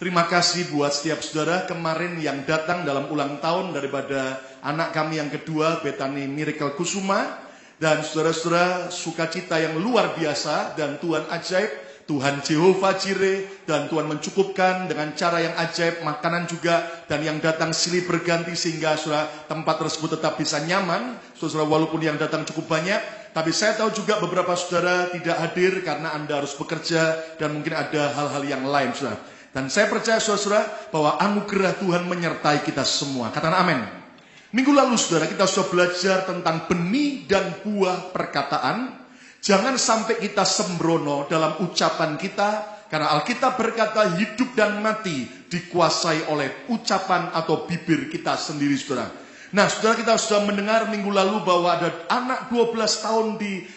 Terima kasih buat setiap saudara kemarin yang datang dalam ulang tahun daripada anak kami yang kedua, Bethany Miracle Kusuma. Dan saudara-saudara sukacita yang luar biasa dan Tuhan ajaib, Tuhan Jehovah Jireh, dan Tuhan mencukupkan dengan cara yang ajaib, makanan juga, dan yang datang silih berganti sehingga saudara tempat tersebut tetap bisa nyaman. Saudara walaupun yang datang cukup banyak, tapi saya tahu juga beberapa saudara tidak hadir karena Anda harus bekerja dan mungkin ada hal-hal yang lain, saudara. Dan saya percaya saudara-saudara bahwa anugerah Tuhan menyertai kita semua. Katakan amin. Minggu lalu saudara kita sudah belajar tentang benih dan buah perkataan. Jangan sampai kita sembrono dalam ucapan kita. Karena Alkitab berkata hidup dan mati dikuasai oleh ucapan atau bibir kita sendiri saudara. Nah saudara kita sudah mendengar minggu lalu bahwa ada anak 12 tahun di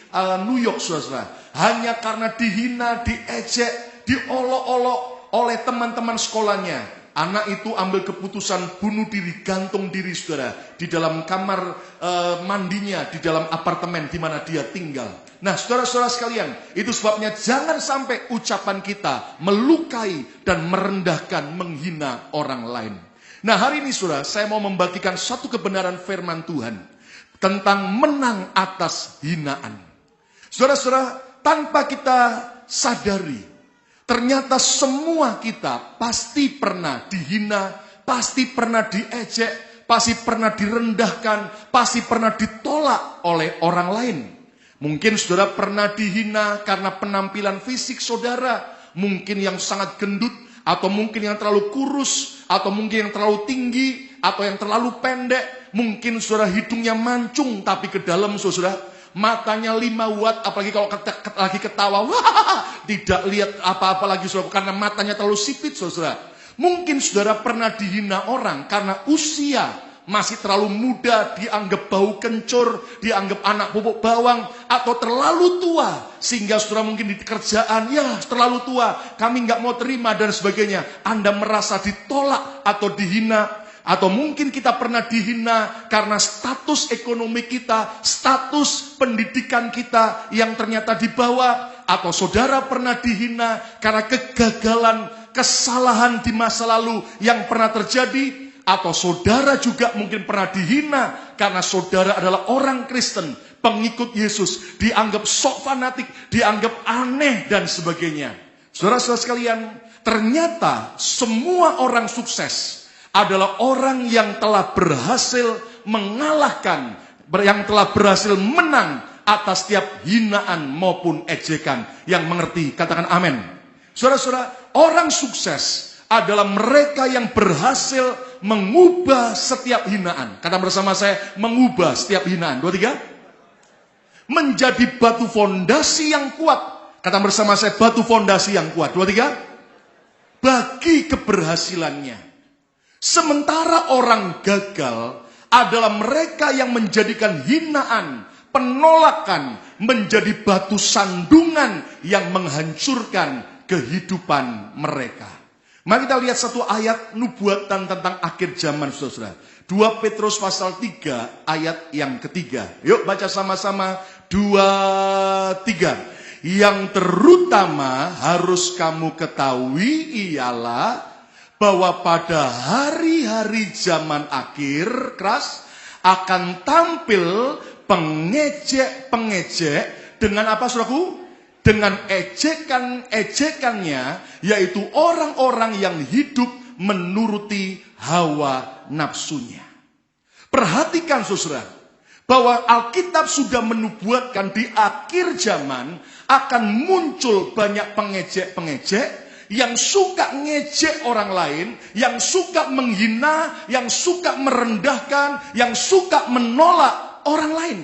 New York saudara. Hanya karena dihina, diejek, diolok-olok oleh teman-teman sekolahnya. Anak itu ambil keputusan bunuh diri, gantung diri saudara. Di dalam kamar mandinya, di dalam apartemen di mana dia tinggal. Nah saudara-saudara sekalian, itu sebabnya jangan sampai ucapan kita melukai dan merendahkan, menghina orang lain. Nah hari ini saudara, saya mau membagikan satu kebenaran firman Tuhan. Tentang menang atas hinaan. Saudara-saudara, tanpa kita sadari, ternyata semua kita pasti pernah dihina, pasti pernah diejek, pasti pernah direndahkan, pasti pernah ditolak oleh orang lain. Mungkin saudara pernah dihina karena penampilan fisik saudara, mungkin yang sangat gendut, atau mungkin yang terlalu kurus, atau mungkin yang terlalu tinggi, atau yang terlalu pendek. Mungkin saudara hidungnya mancung, tapi ke dalam saudara matanya 5 watt, apalagi kalau lagi ketawa, wah, tidak lihat apa-apa lagi saudara, karena matanya terlalu sipit saudara. Mungkin saudara pernah dihina orang karena usia masih terlalu muda, dianggap bau kencur, dianggap anak pupuk bawang, atau terlalu tua, sehingga saudara mungkin di kerjaan, ya terlalu tua, kami nggak mau terima dan sebagainya. Anda merasa ditolak atau dihina. Atau mungkin kita pernah dihina karena status ekonomi kita, status pendidikan kita yang ternyata di bawah. Atau saudara pernah dihina karena kegagalan, kesalahan di masa lalu yang pernah terjadi. Atau saudara juga mungkin pernah dihina karena saudara adalah orang Kristen, pengikut Yesus, dianggap sok fanatik, dianggap aneh dan sebagainya. Saudara-saudara sekalian, ternyata semua orang sukses adalah orang yang telah berhasil mengalahkan, yang telah berhasil menang atas setiap hinaan maupun ejekan. Yang mengerti, katakan amin. Saudara-saudara, orang sukses adalah mereka yang berhasil mengubah setiap hinaan. Kata bersama saya, mengubah setiap hinaan. 2, 3. Menjadi batu fondasi yang kuat. Kata bersama saya, batu fondasi yang kuat. 2, 3. Bagi keberhasilannya. Sementara orang gagal adalah mereka yang menjadikan hinaan, penolakan menjadi batu sandungan yang menghancurkan kehidupan mereka. Mari kita lihat satu ayat nubuatan tentang akhir zaman saudara. 2 Petrus pasal 3 ayat yang ketiga. Yuk baca sama-sama 2, 3. Yang terutama harus kamu ketahui ialah bahwa pada hari-hari zaman akhir keras akan tampil pengejek-pengejek dengan apa saudaraku? Dengan ejekan-ejekannya, yaitu orang-orang yang hidup menuruti hawa nafsunya. Perhatikan saudara, bahwa Alkitab sudah menubuatkan di akhir zaman akan muncul banyak pengejek-pengejek yang suka ngejek orang lain, yang suka menghina, yang suka merendahkan, yang suka menolak orang lain.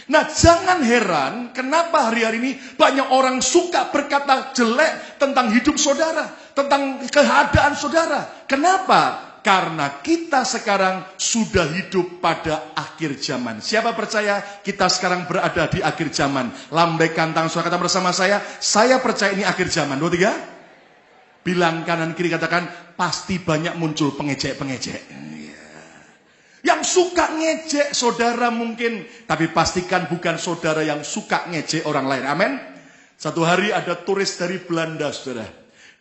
Nah jangan heran kenapa hari-hari ini banyak orang suka berkata jelek tentang hidup saudara, tentang keadaan saudara. Kenapa? Karena kita sekarang sudah hidup pada akhir zaman. Siapa percaya kita sekarang berada di akhir zaman? Lambaikan tangan saudara, kata bersama saya percaya ini akhir zaman. 2, 3. Bilang kanan kiri, katakan pasti banyak muncul pengejek-pengejek. Yang suka ngejek saudara mungkin, tapi pastikan bukan saudara yang suka ngejek orang lain. Amin. Satu hari ada turis dari Belanda saudara.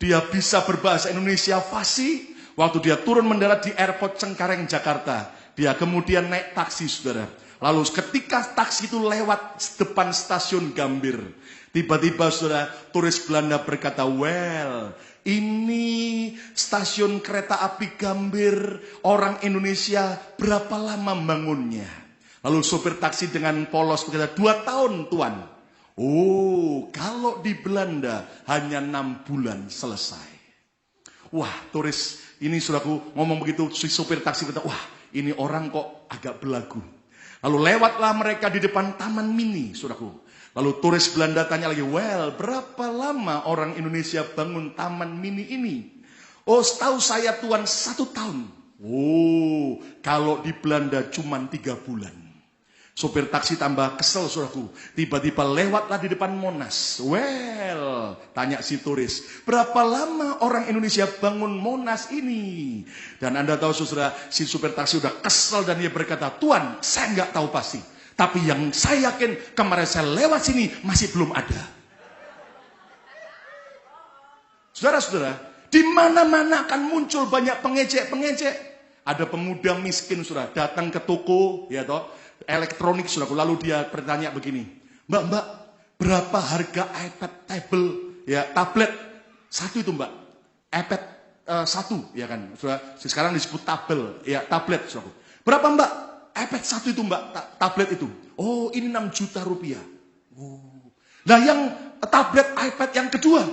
Dia bisa berbahasa Indonesia fasih. Waktu dia turun mendarat di airport Cengkareng, Jakarta. Dia kemudian naik taksi, saudara. Lalu ketika taksi itu lewat depan stasiun Gambir. Tiba-tiba saudara, turis Belanda berkata, well, ini stasiun kereta api Gambir. Orang Indonesia berapa lama membangunnya? Lalu sopir taksi dengan polos berkata, 2 tahun tuan. Oh, kalau di Belanda hanya 6 bulan selesai. Wah, turis ini saudaraku ngomong begitu, si sopir taksi berkata, wah ini orang kok agak belagu. Lalu lewatlah mereka di depan Taman Mini, saudaraku. Lalu turis Belanda tanya lagi, well, berapa lama orang Indonesia bangun Taman Mini ini? Oh, setahu saya tuan 1 tahun. Oh, kalau di Belanda cuma 3 bulan. Sopir taksi tambah kesel, saudaraku. Tiba-tiba lewatlah di depan Monas. Well, tanya si turis, berapa lama orang Indonesia bangun Monas ini? Dan Anda tahu, saudara, si sopir taksi udah kesel dan dia berkata, tuan, saya nggak tahu pasti. Tapi yang saya yakin, kemarin saya lewat sini masih belum ada. Saudara-saudara, di mana-mana akan muncul banyak pengejek-pengejek. Ada pemuda miskin, saudara, datang ke toko, ya toh, elektronik, saudara. Lalu dia bertanya begini, mbak, berapa harga iPad tablet satu itu mbak? iPad 1, ya kan? Saudara, sekarang disebut tablet, saudara. Berapa mbak? iPad 1 itu mbak, tablet itu. Oh, ini 6 juta rupiah. Oh. Nah yang tablet iPad yang kedua,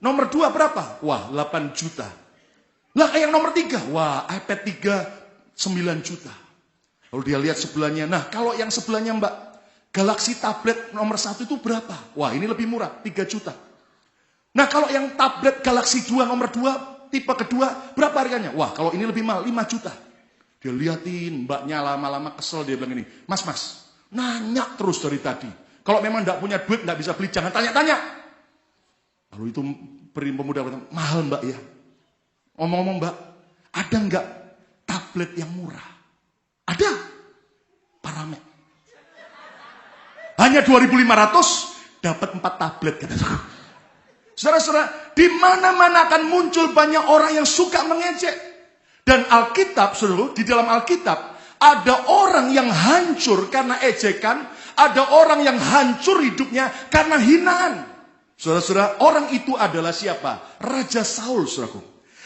nomor 2 berapa? Wah, 8 juta. Lah yang nomor 3, wah iPad 3, 9 juta. Lalu dia lihat sebelahnya, nah kalau yang sebelahnya mbak, Galaxy tablet nomor 1 itu berapa? Wah ini lebih murah, 3 juta. Nah kalau yang tablet Galaxy 2 nomor 2, tipe kedua, berapa harganya? Wah kalau ini lebih mahal, 5 juta. Dia liatin, mbaknya lama-lama kesel, dia bilang ini, mas, nanya terus dari tadi. Kalau memang tidak punya duit, tidak bisa beli, jangan tanya-tanya. Lalu itu pemuda berkata, mahal mbak ya. Ngomong-ngomong mbak, ada nggak tablet yang murah? Ada. Paramek. Hanya 2.500 dapat 4 tablet. Saudara-saudara, di mana-mana akan muncul banyak orang yang suka mengejek. Dan Alkitab, saudara, di dalam Alkitab ada orang yang hancur karena ejekan, ada orang yang hancur hidupnya karena hinaan. Saudara-saudara, orang itu adalah siapa? Raja Saul, saudaraku.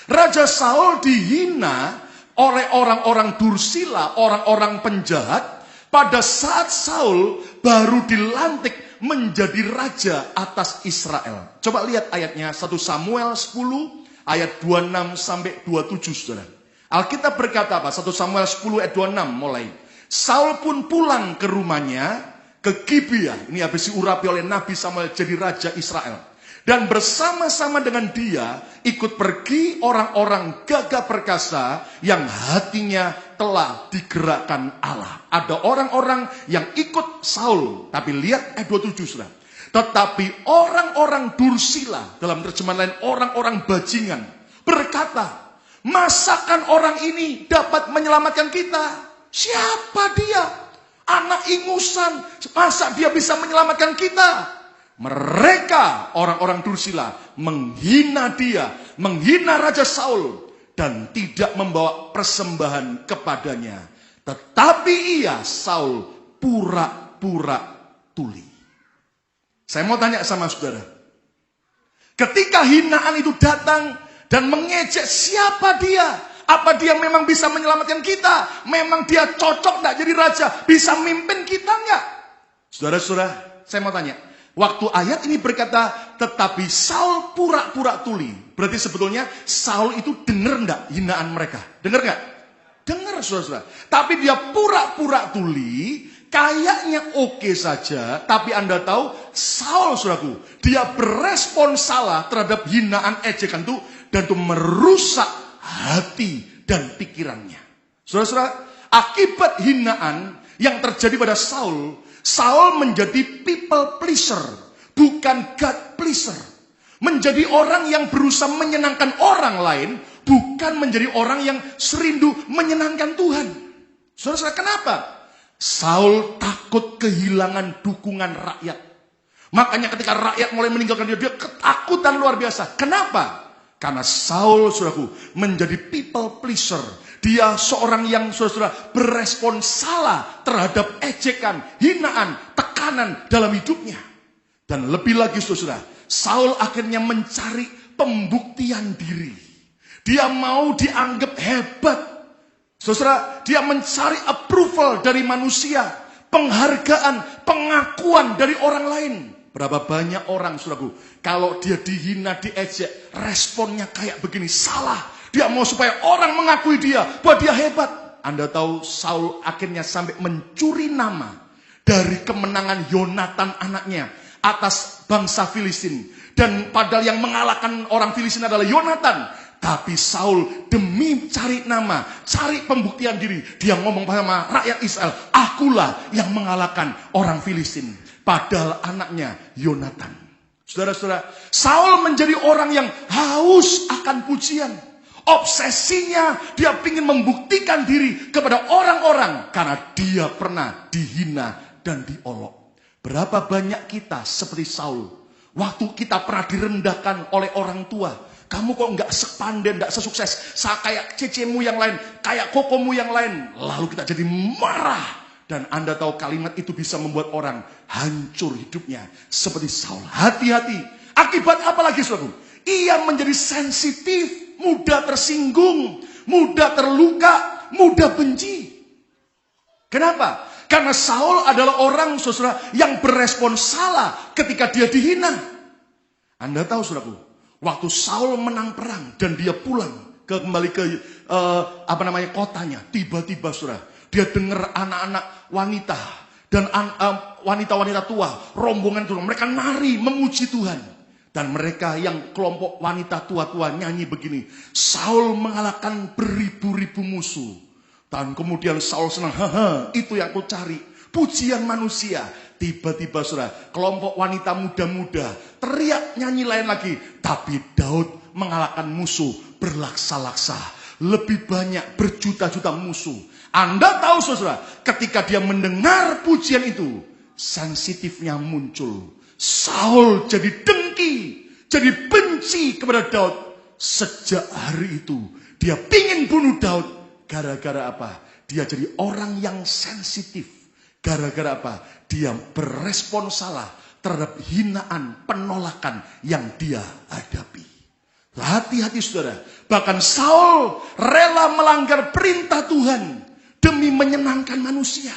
Raja Saul dihina oleh orang-orang dursila, orang-orang penjahat, pada saat Saul baru dilantik menjadi raja atas Israel. Coba lihat ayatnya, 1 Samuel 10 ayat 26 sampai 27, saudara. Alkitab berkata apa? 1 Samuel 10 ayat 26 mulai. Saul pun pulang ke rumahnya, ke Gibeah. Ini habis diurapi oleh Nabi Samuel jadi raja Israel. Dan bersama-sama dengan dia ikut pergi orang-orang gagah perkasa yang hatinya telah digerakkan Allah. Ada orang-orang yang ikut Saul. Tapi lihat ayat 27, saudara. Tetapi orang-orang dursila, dalam terjemahan lain orang-orang bajingan, berkata, masakan orang ini dapat menyelamatkan kita? Siapa dia? Anak ingusan, masa dia bisa menyelamatkan kita? Mereka, orang-orang dursila, menghina dia, menghina Raja Saul, dan tidak membawa persembahan kepadanya. Tetapi ia, Saul, pura-pura tuli. Saya mau tanya sama saudara. Ketika hinaan itu datang dan mengejek, siapa dia? Apa dia memang bisa menyelamatkan kita? Memang dia cocok enggak jadi raja? Bisa mimpin kita enggak? Saudara-saudara, saya mau tanya. Waktu ayat ini berkata, tetapi Saul pura-pura tuli. Berarti sebetulnya Saul itu dengar enggak hinaan mereka? Dengar enggak? Dengar, saudara-saudara. Tapi dia pura-pura tuli, kayaknya oke saja. Tapi Anda tahu, Saul, saudaraku, dia berespon salah terhadap hinaan ejekan itu, dan itu merusak hati dan pikirannya. Saudara-saudara, akibat hinaan yang terjadi pada Saul, Saul menjadi people pleaser, bukan God pleaser. Menjadi orang yang berusaha menyenangkan orang lain, bukan menjadi orang yang serindu menyenangkan Tuhan. Saudara-saudara, kenapa? Saul takut kehilangan dukungan rakyat. Makanya ketika rakyat mulai meninggalkan dia, dia ketakutan luar biasa. Kenapa? Karena Saul, saudaraku, menjadi people pleaser. Dia seorang yang, saudara, berespon salah terhadap ejekan, hinaan, tekanan dalam hidupnya. Dan lebih lagi, saudara, Saul akhirnya mencari pembuktian diri. Dia mau dianggap hebat. Saudara, dia mencari approval dari manusia, penghargaan, pengakuan dari orang lain. Berapa banyak orang, saudaraku, kalau dia dihina, diejek, responnya kayak begini, salah. Dia mau supaya orang mengakui dia, bahwa dia hebat. Anda tahu Saul akhirnya sampai mencuri nama dari kemenangan Yonatan anaknya atas bangsa Filistin. Dan padahal yang mengalahkan orang Filistin adalah Yonatan. Tapi Saul demi cari nama, cari pembuktian diri, dia ngomong sama rakyat Israel, akulah yang mengalahkan orang Filistin. Padahal anaknya Yonatan. Saudara-saudara, Saul menjadi orang yang haus akan pujian. Obsesinya dia ingin membuktikan diri kepada orang-orang karena dia pernah dihina dan diolok. Berapa banyak kita seperti Saul, waktu kita pernah direndahkan oleh orang tua, kamu kok nggak sepandai, nggak sesukses, kayak cecemu yang lain, kayak kokomu yang lain. Lalu kita jadi marah. Dan Anda tahu kalimat itu bisa membuat orang hancur hidupnya. Seperti Saul. Hati-hati. Akibat apa lagi, saudaraku? Ia menjadi sensitif, mudah tersinggung, mudah terluka, mudah benci. Kenapa? Karena Saul adalah orang, saudara, yang berespon salah ketika dia dihina. Anda tahu, saudaraku, waktu Saul menang perang dan dia pulang kembali ke kotanya, tiba-tiba, saudara, dia dengar anak-anak wanita dan wanita-wanita tua, rombongan itu, mereka nari memuji Tuhan. Dan mereka yang kelompok wanita tua-tua nyanyi begini, Saul mengalahkan beribu-ribu musuh. Dan kemudian Saul senang, itu yang aku cari, pujian manusia. Tiba-tiba, saudara, kelompok wanita muda-muda teriak nyanyi lain lagi. Tapi Daud mengalahkan musuh berlaksa-laksa. Lebih banyak, berjuta-juta musuh. Anda tahu, saudara, ketika dia mendengar pujian itu, sensitifnya muncul. Saul jadi dengki, jadi benci kepada Daud. Sejak hari itu, dia pingin bunuh Daud. Gara-gara apa? Dia jadi orang yang sensitif. Gara-gara apa? Dia berespon salah terhadap hinaan, penolakan yang dia hadapi. Hati-hati, saudara. Bahkan Saul rela melanggar perintah Tuhan demi menyenangkan manusia.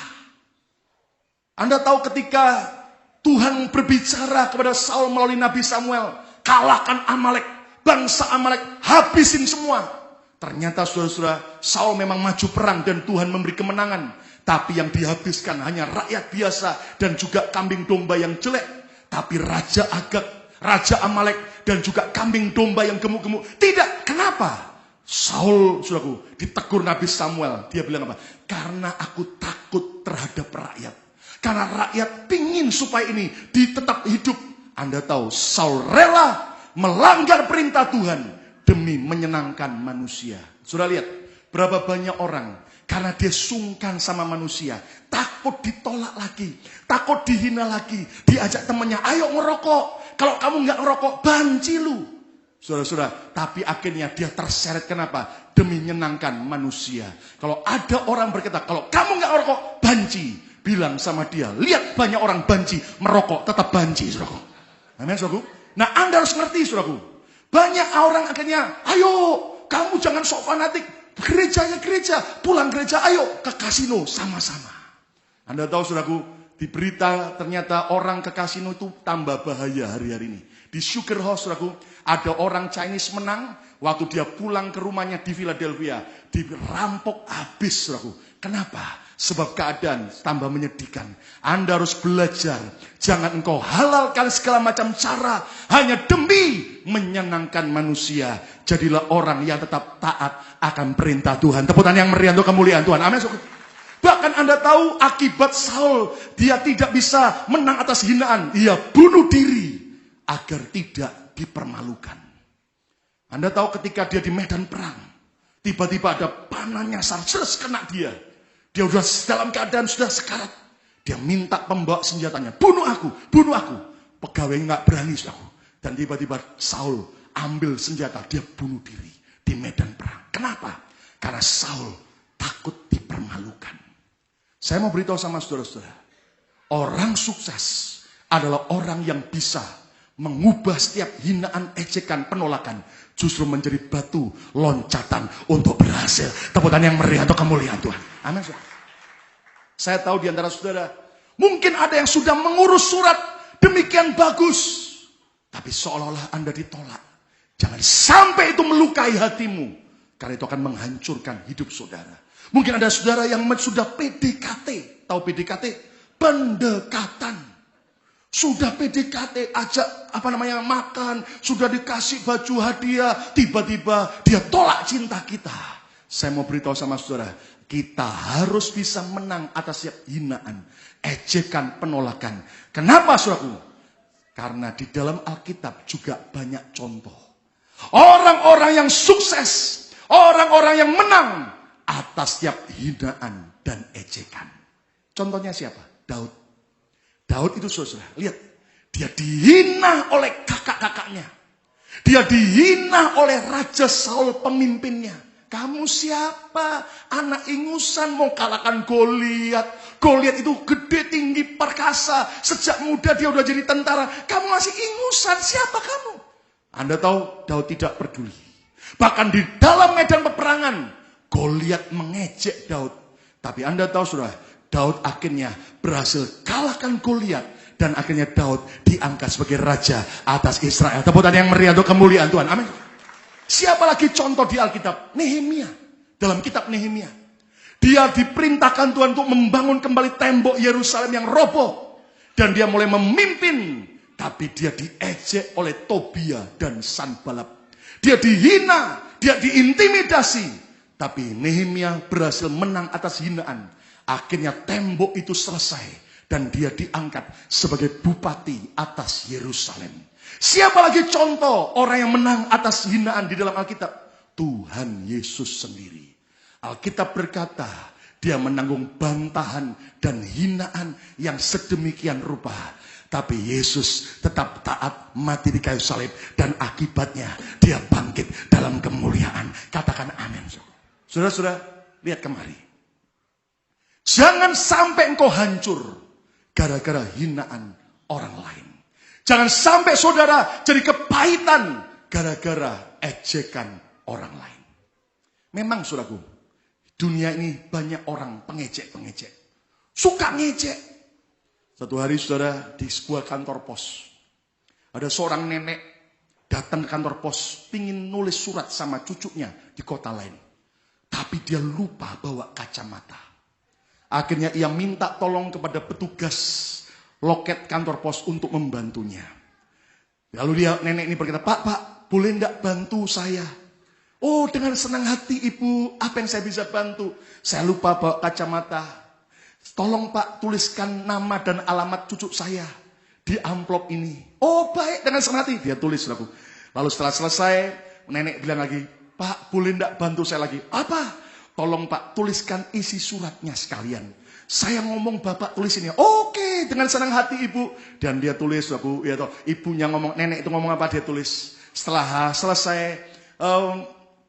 Anda tahu ketika Tuhan berbicara kepada Saul melalui Nabi Samuel, kalahkan Amalek, bangsa Amalek, habisin semua. Ternyata, saudara-saudara, Saul memang maju perang dan Tuhan memberi kemenangan. Tapi yang dihabiskan hanya rakyat biasa dan juga kambing domba yang jelek. Tapi Raja Agag, Raja Amalek, dan juga kambing domba yang gemuk-gemuk. Tidak, kenapa? Saul, saudaraku, ditegur Nabi Samuel. Dia bilang apa? Karena aku takut terhadap rakyat. Karena rakyat pingin supaya ini tetap hidup. Anda tahu, Saul rela melanggar perintah Tuhan demi menyenangkan manusia. Sudah lihat, berapa banyak orang karena dia sungkan sama manusia, takut ditolak lagi, takut dihina lagi, diajak temannya, ayo ngerokok. Kalau kamu nggak ngerokok, banci lu. Saudara-saudara, tapi akhirnya dia terseret. Kenapa? Demi menyenangkan manusia. Kalau ada orang berkata, kalau kamu nggak ngerokok, banci. Bilang sama dia, lihat banyak orang banci, merokok, tetap banci, saudaraku. Amin, saudaraku. Nah, Anda harus ngerti, saudaraku. Banyak orang akhirnya, ayo, kamu jangan sok fanatik. Gerejanya gereja, pulang gereja, ayo ke kasino sama-sama. Anda tahu, saudaraku, di berita ternyata orang ke kasino itu tambah bahaya hari-hari ini. Di Sugar House, saudaraku, ada orang Chinese menang, waktu dia pulang ke rumahnya di Philadelphia, dirampok habis, saudaraku. Kenapa? Sebab keadaan tambah menyedihkan. Anda harus belajar. Jangan engkau halalkan segala macam cara hanya demi menyenangkan manusia. Jadilah orang yang tetap taat akan perintah Tuhan. Tepukan yang meriah untuk kemuliaan Tuhan. Amin. Bahkan Anda tahu akibat Saul, dia tidak bisa menang atas hinaan. Ia bunuh diri agar tidak dipermalukan. Anda tahu ketika dia di medan perang, tiba-tiba ada panah nyasar, terus kena dia. Dia sudah dalam keadaan sudah sekarat. Dia minta pembawa senjatanya, bunuh aku, bunuh aku. Pegawai nggak berani, saudaraku. Dan tiba-tiba Saul ambil senjata, dia bunuh diri di medan perang. Kenapa? Karena Saul takut dipermalukan. Saya mau beritahu sama saudara-saudara, orang sukses adalah orang yang bisa mengubah setiap hinaan, ejekan, penolakan justru menjadi batu loncatan untuk berhasil. Tepuk tangan yang meriah untuk kemuliaan Tuhan. Amin. Saya tahu di antara saudara, mungkin ada yang sudah mengurus surat demikian bagus, tapi seolah-olah Anda ditolak. Jangan sampai itu melukai hatimu, karena itu akan menghancurkan hidup saudara. Mungkin ada saudara yang sudah PDKT. Tahu PDKT? Pendekatan. Sudah PDKT, ajak makan, sudah dikasih baju hadiah, tiba-tiba dia tolak cinta kita. Saya mau beritahu sama saudara, kita harus bisa menang atas setiap hinaan, ejekan, penolakan. Kenapa saudaraku? Karena di dalam Alkitab juga banyak contoh. Orang-orang yang sukses, orang-orang yang menang atas setiap hinaan dan ejekan. Contohnya siapa? Daud. Daud itu saudara, lihat. Dia dihina oleh kakak-kakaknya. Dia dihina oleh Raja Saul pemimpinnya. Kamu siapa? Anak ingusan mau kalahkan Goliat. Goliat itu gede, tinggi, perkasa. Sejak muda dia udah jadi tentara. Kamu masih ingusan, siapa kamu? Anda tahu Daud tidak peduli. Bahkan di dalam medan peperangan, Goliat mengejek Daud. Tapi Anda tahu saudara, Daud akhirnya berhasil kalahkan Goliat. Dan akhirnya Daud diangkat sebagai raja atas Israel. Tepuk tangan yang meriah untuk kemuliaan Tuhan. Amin. Siapa lagi contoh di Alkitab? Nehemia. Dalam kitab Nehemia. Dia diperintahkan Tuhan untuk membangun kembali tembok Yerusalem yang roboh. Dan dia mulai memimpin. Tapi dia diejek oleh Tobia dan Sanballat. Dia dihina. Dia diintimidasi. Tapi Nehemia berhasil menang atas hinaan. Akhirnya tembok itu selesai. Dan dia diangkat sebagai bupati atas Yerusalem. Siapa lagi contoh orang yang menang atas hinaan di dalam Alkitab? Tuhan Yesus sendiri. Alkitab berkata, dia menanggung bantahan dan hinaan yang sedemikian rupa. Tapi Yesus tetap taat mati di kayu salib. Dan akibatnya dia bangkit dalam kemuliaan. Katakan amin. Saudara-saudara, lihat kemari. Jangan sampai engkau hancur gara-gara hinaan orang lain. Jangan sampai saudara jadi kepahitan gara-gara ejekan orang lain. Memang saudaraku, dunia ini banyak orang pengejek-pengejek. Suka ngejek. Satu hari saudara di sebuah kantor pos. Ada seorang nenek datang ke kantor pos, pingin nulis surat sama cucunya di kota lain. Tapi dia lupa bawa kacamata. Akhirnya ia minta tolong kepada petugas loket kantor pos untuk membantunya. Lalu nenek ini berkata, Pak, boleh enggak bantu saya? Oh, dengan senang hati ibu, apa yang saya bisa bantu? Saya lupa bawa kacamata. Tolong Pak, tuliskan nama dan alamat cucu saya di amplop ini. Oh baik, dengan senang hati. Dia tulis aku. Lalu setelah selesai, nenek bilang lagi, Pak, boleh enggak bantu saya lagi? Apa? Tolong Pak, tuliskan isi suratnya sekalian. Saya ngomong Bapak tulis ini. Oke, dengan senang hati Ibu. Dan dia tulis, aku, ya toh, ibunya ngomong, nenek itu ngomong apa, dia tulis. Setelah selesai,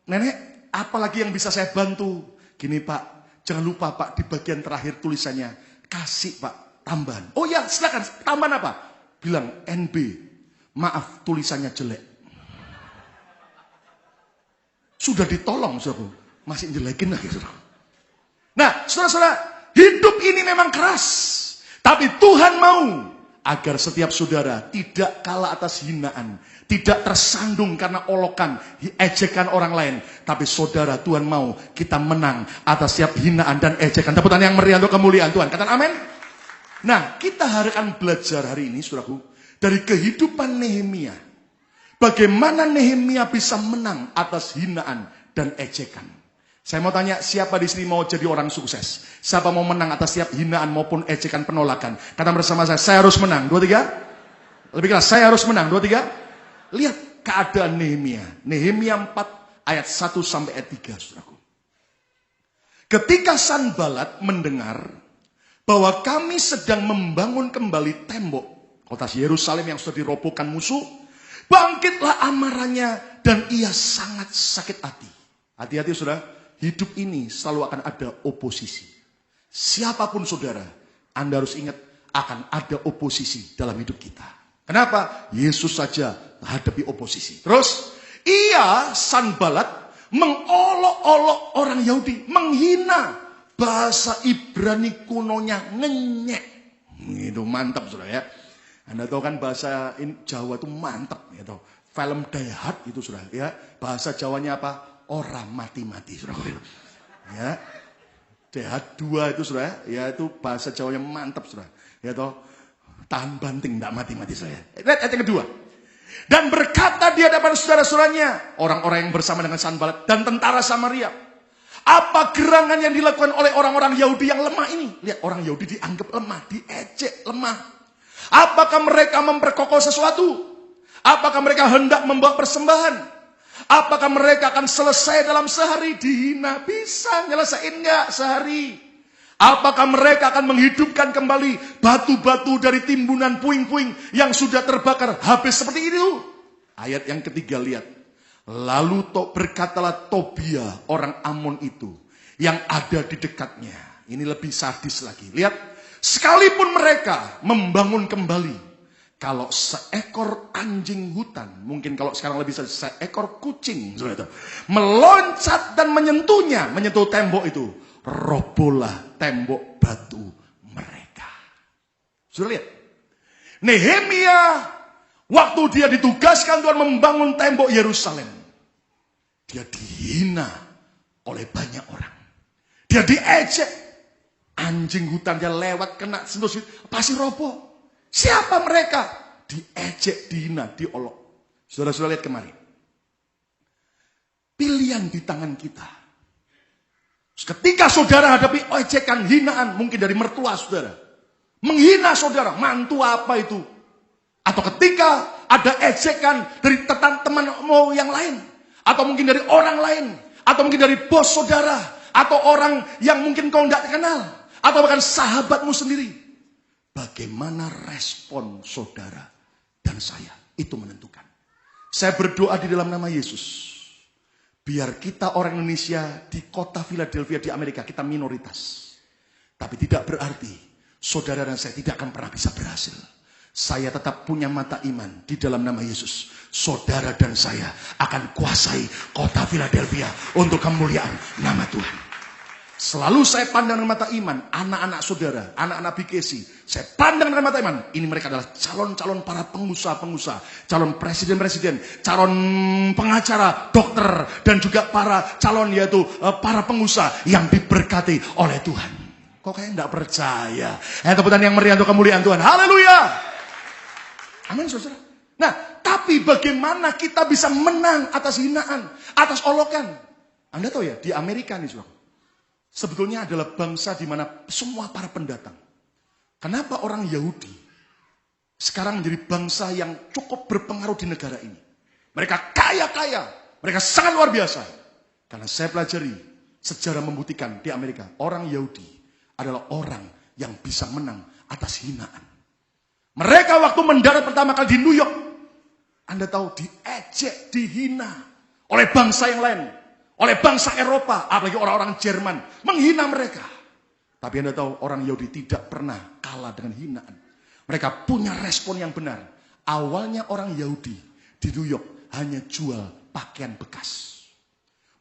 nenek, apa lagi yang bisa saya bantu? Gini Pak, jangan lupa Pak, di bagian terakhir tulisannya, kasih Pak, tambahan. Oh ya, silakan, tambahan apa? Bilang, NB, maaf tulisannya jelek. Sudah ditolong, saudara. Masih jelekin lagi, saudara. Nah, saudara-saudara, hidup ini memang keras. Tapi Tuhan mau agar setiap saudara tidak kalah atas hinaan. Tidak tersandung karena olokan, ejekan orang lain. Tapi saudara, Tuhan mau kita menang atas setiap hinaan dan ejekan. Tepuk tangan yang meriah untuk kemuliaan Tuhan. Katakan amin. Nah, kita akan belajar hari ini, saudaraku, dari kehidupan Nehemia. Bagaimana Nehemia bisa menang atas hinaan dan ejekan. Saya mau tanya, siapa di sini mau jadi orang sukses? Siapa mau menang atas setiap hinaan maupun ejekan penolakan? Kata bersama saya harus menang. 2, 3. Lebih keras, saya harus menang. 2, 3. Lihat keadaan Nehemia. Nehemia 4 ayat 1 sampai ayat 3, saudaraku. Ketika Sanballat mendengar bahwa kami sedang membangun kembali tembok kota Yerusalem yang sudah dirobohkan musuh, Bangkitlah amarahnya dan ia sangat sakit hati. Hati-hati saudara, hidup ini selalu akan ada oposisi. Siapapun saudara, Anda harus ingat akan ada oposisi dalam hidup kita. Kenapa? Yesus saja menghadapi oposisi. Terus, ia Sanbalat mengolok-olok orang Yahudi, menghina. Bahasa Ibrani kunonya ngenyek. Itu mantap saudara ya. Anda tahu kan bahasa Jawa itu mantap gitu. Film Die Hard itu saudara ya. Bahasa Jawanya apa? Orang mati-mati saudara. Ya. Die Hard 2 itu saudara ya, itu bahasa Jawanya mantap saudara. Ya toh, tahan banting enggak mati-mati saya. Lihat ayat yang kedua. Dan berkata di hadapan saudara-saudaranya, orang-orang yang bersama dengan Sanbalat dan tentara Samaria, apa gerangan yang dilakukan oleh orang-orang Yahudi yang lemah ini? Lihat, orang Yahudi dianggap lemah, diejek lemah. Apakah mereka memperkokoh sesuatu? Apakah mereka hendak membawa persembahan? Apakah mereka akan selesai dalam sehari? Dihina, bisa nyelesain enggak sehari? Apakah mereka akan menghidupkan kembali batu-batu dari timbunan puing-puing yang sudah terbakar habis seperti itu? Ayat yang ketiga lihat. Lalu berkatalah Tobia orang Amon itu yang ada di dekatnya. Ini lebih sadis lagi. Lihat, sekalipun mereka membangun kembali, kalau seekor anjing hutan, mungkin kalau sekarang lebih seekor kucing, meloncat dan menyentuh tembok itu, robohlah tembok batu mereka. Sudah lihat? Nehemia, waktu dia ditugaskan Tuhan membangun tembok Yerusalem, dia dihina oleh banyak orang. Dia diejek. Anjing hutan dia lewat kena sentuh pasti roboh. Siapa mereka? Diejek, dihina, diolok. Saudara-saudara lihat kemarin. Pilihan di tangan kita. Ketika saudara hadapi ejekan, hinaan, mungkin dari mertua saudara. Menghina saudara, mantu apa itu? Atau ketika ada ejekan dari teman-temanmu yang lain. Atau mungkin dari orang lain. Atau mungkin dari bos saudara. Atau orang yang mungkin kau tidak kenal. Atau bahkan sahabatmu sendiri. Bagaimana respon saudara dan saya? Itu menentukan. Saya berdoa di dalam nama Yesus. Biar kita orang Indonesia di kota Philadelphia di Amerika, kita minoritas. Tapi tidak berarti saudara dan saya tidak akan pernah bisa berhasil. Saya tetap punya mata iman di dalam nama Yesus. Saudara dan saya akan kuasai kota Philadelphia untuk kemuliaan nama Tuhan. Selalu saya pandang dengan mata iman, anak-anak saudara, anak-anak BKC. Saya pandang dengan mata iman. Ini mereka adalah calon-calon para pengusaha-pengusaha, calon presiden-presiden, calon pengacara, dokter, dan juga para calon yaitu para pengusaha yang diberkati oleh Tuhan. Kok kayak enggak percaya? Tepuk tangan yang meriah untuk kemuliaan Tuhan. Haleluya! Amin, saudara. Nah, tapi bagaimana kita bisa menang atas hinaan, atas olokan? Anda tahu ya, di Amerika nih, saudara. Sebetulnya adalah bangsa di mana semua para pendatang. Kenapa orang Yahudi sekarang menjadi bangsa yang cukup berpengaruh di negara ini? Mereka kaya-kaya, mereka sangat luar biasa. Karena saya pelajari, sejarah membuktikan di Amerika, orang Yahudi adalah orang yang bisa menang atas hinaan. Mereka waktu mendarat pertama kali di New York, Anda tahu diejek, dihina oleh bangsa yang lain. Oleh bangsa Eropa, apalagi orang-orang Jerman, menghina mereka. Tapi Anda tahu orang Yahudi tidak pernah kalah dengan hinaan. Mereka punya respon yang benar. Awalnya orang Yahudi di New York hanya jual pakaian bekas.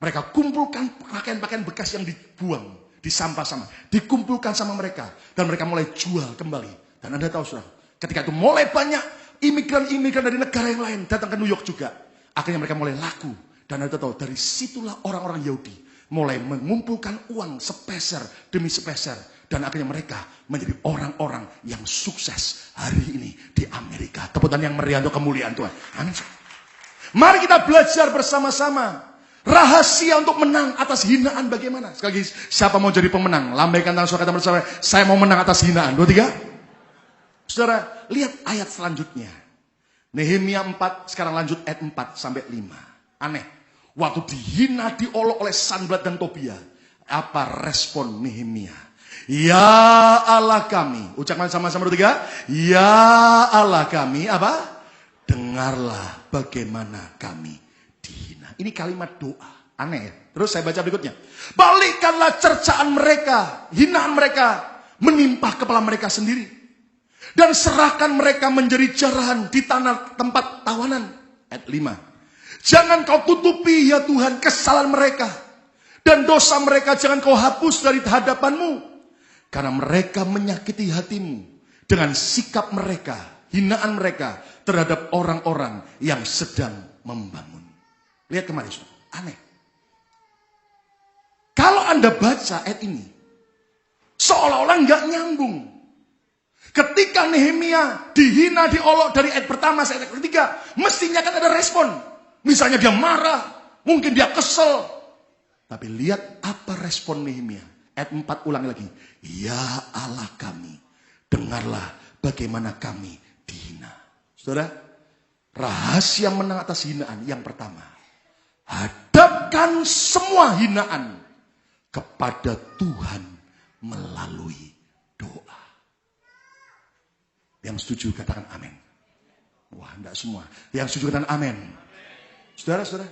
Mereka kumpulkan pakaian-pakaian bekas yang dibuang di sampah-sampah. Dikumpulkan sama mereka. Dan mereka mulai jual kembali. Dan Anda tahu saudara, ketika itu mulai banyak imigran-imigran dari negara yang lain datang ke New York juga. Akhirnya mereka mulai laku. Dan Anda tahu, dari situlah orang-orang Yahudi mulai mengumpulkan uang sepeser demi sepeser. Dan akhirnya mereka menjadi orang-orang yang sukses hari ini di Amerika. Tepuk tangan yang meriah untuk kemuliaan Tuhan. Amin. Mari kita belajar bersama-sama. Rahasia untuk menang atas hinaan bagaimana? Sekali lagi, siapa mau jadi pemenang? Lambaikan tangan saudara bersama. Saya mau menang atas hinaan. 2, 3. Saudara, lihat ayat selanjutnya. Nehemia 4, sekarang lanjut ayat 4 sampai 5. Aneh. Waktu dihina, diolok oleh Sanbalat dan Tobia. Apa respon Nehemia? Ya Allah kami. Ucapkan sama-sama 2, 3. Ya Allah kami. Apa? dengarlah bagaimana kami dihina. Ini kalimat doa. Aneh ya? Terus saya baca berikutnya. Balikkanlah cercaan mereka, hinaan mereka, menimpa kepala mereka sendiri. Dan serahkan mereka menjadi jarahan di tanah tempat tawanan. Ayat 5. Jangan kau tutupi ya Tuhan kesalahan mereka. Dan dosa mereka jangan kau hapus dari hadapanmu. Karena mereka menyakiti hatimu dengan sikap mereka, hinaan mereka terhadap orang-orang yang sedang membangun. Lihat kemarin, aneh. Kalau Anda baca ayat ini, seolah-olah nggak nyambung. Ketika Nehemia dihina, diolok dari ayat pertama sampai ayat ketiga, mestinya kan ada respon. Misalnya dia marah, mungkin dia kesel. Tapi lihat apa respon Nehemia. Ayat 4 ulang lagi. Ya Allah kami, dengarlah bagaimana kami dihina. Saudara, rahasia menang atas hinaan yang pertama. Hadapkan semua hinaan kepada Tuhan melalui doa. Yang setuju katakan amin. Wah, enggak semua. Yang setuju katakan amin. Saudara-saudara,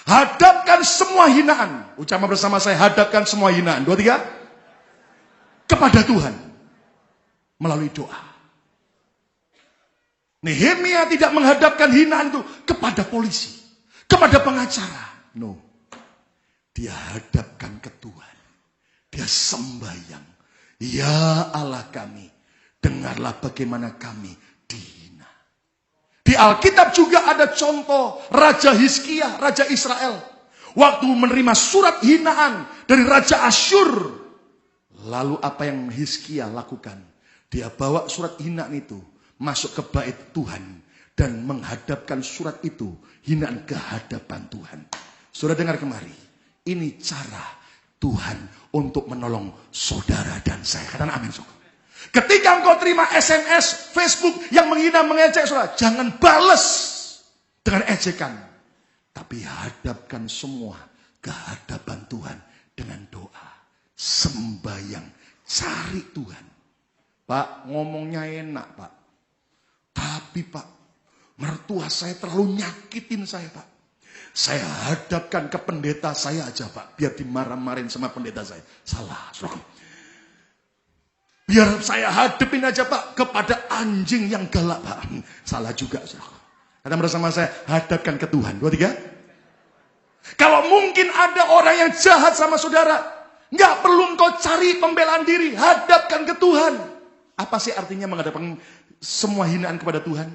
hadapkan semua hinaan. Ucapan bersama saya, hadapkan semua hinaan. 2, 3. Kepada Tuhan melalui doa. Nehemia tidak menghadapkan hinaan itu kepada polisi, kepada pengacara. No. Dia hadapkan ke Tuhan. Dia sembahyang. Ya Allah kami, dengarlah bagaimana kami dihina. Di Alkitab juga ada contoh Raja Hizkia, Raja Israel. Waktu menerima surat hinaan dari Raja Asyur. Lalu apa yang Hizkia lakukan? Dia bawa surat hinaan itu masuk ke bait Tuhan. Dan menghadapkan surat itu, hinaan ke hadapan Tuhan. Saudara dengar kemari. Ini cara Tuhan untuk menolong saudara dan saya. Katakan amin. Ketika engkau terima SMS, Facebook yang menghina, mengejek saudara, jangan balas dengan ejekan. Tapi hadapkan semua ke hadapan Tuhan dengan doa. Sembahyang, cari Tuhan. Pak, ngomongnya enak Pak. Tapi Pak, mertua saya terlalu nyakitin saya Pak. Saya hadapkan ke pendeta saya aja Pak. Biar dimarah-marahin sama pendeta saya. Salah. Biar saya hadapin aja Pak kepada anjing yang galak Pak. Salah juga. Kata bersama saya, hadapkan ke Tuhan. 2, 3. Kalau mungkin ada orang yang jahat sama saudara, nggak perlu engkau cari pembelaan diri. Hadapkan ke Tuhan. Apa sih artinya menghadapkan semua hinaan kepada Tuhan?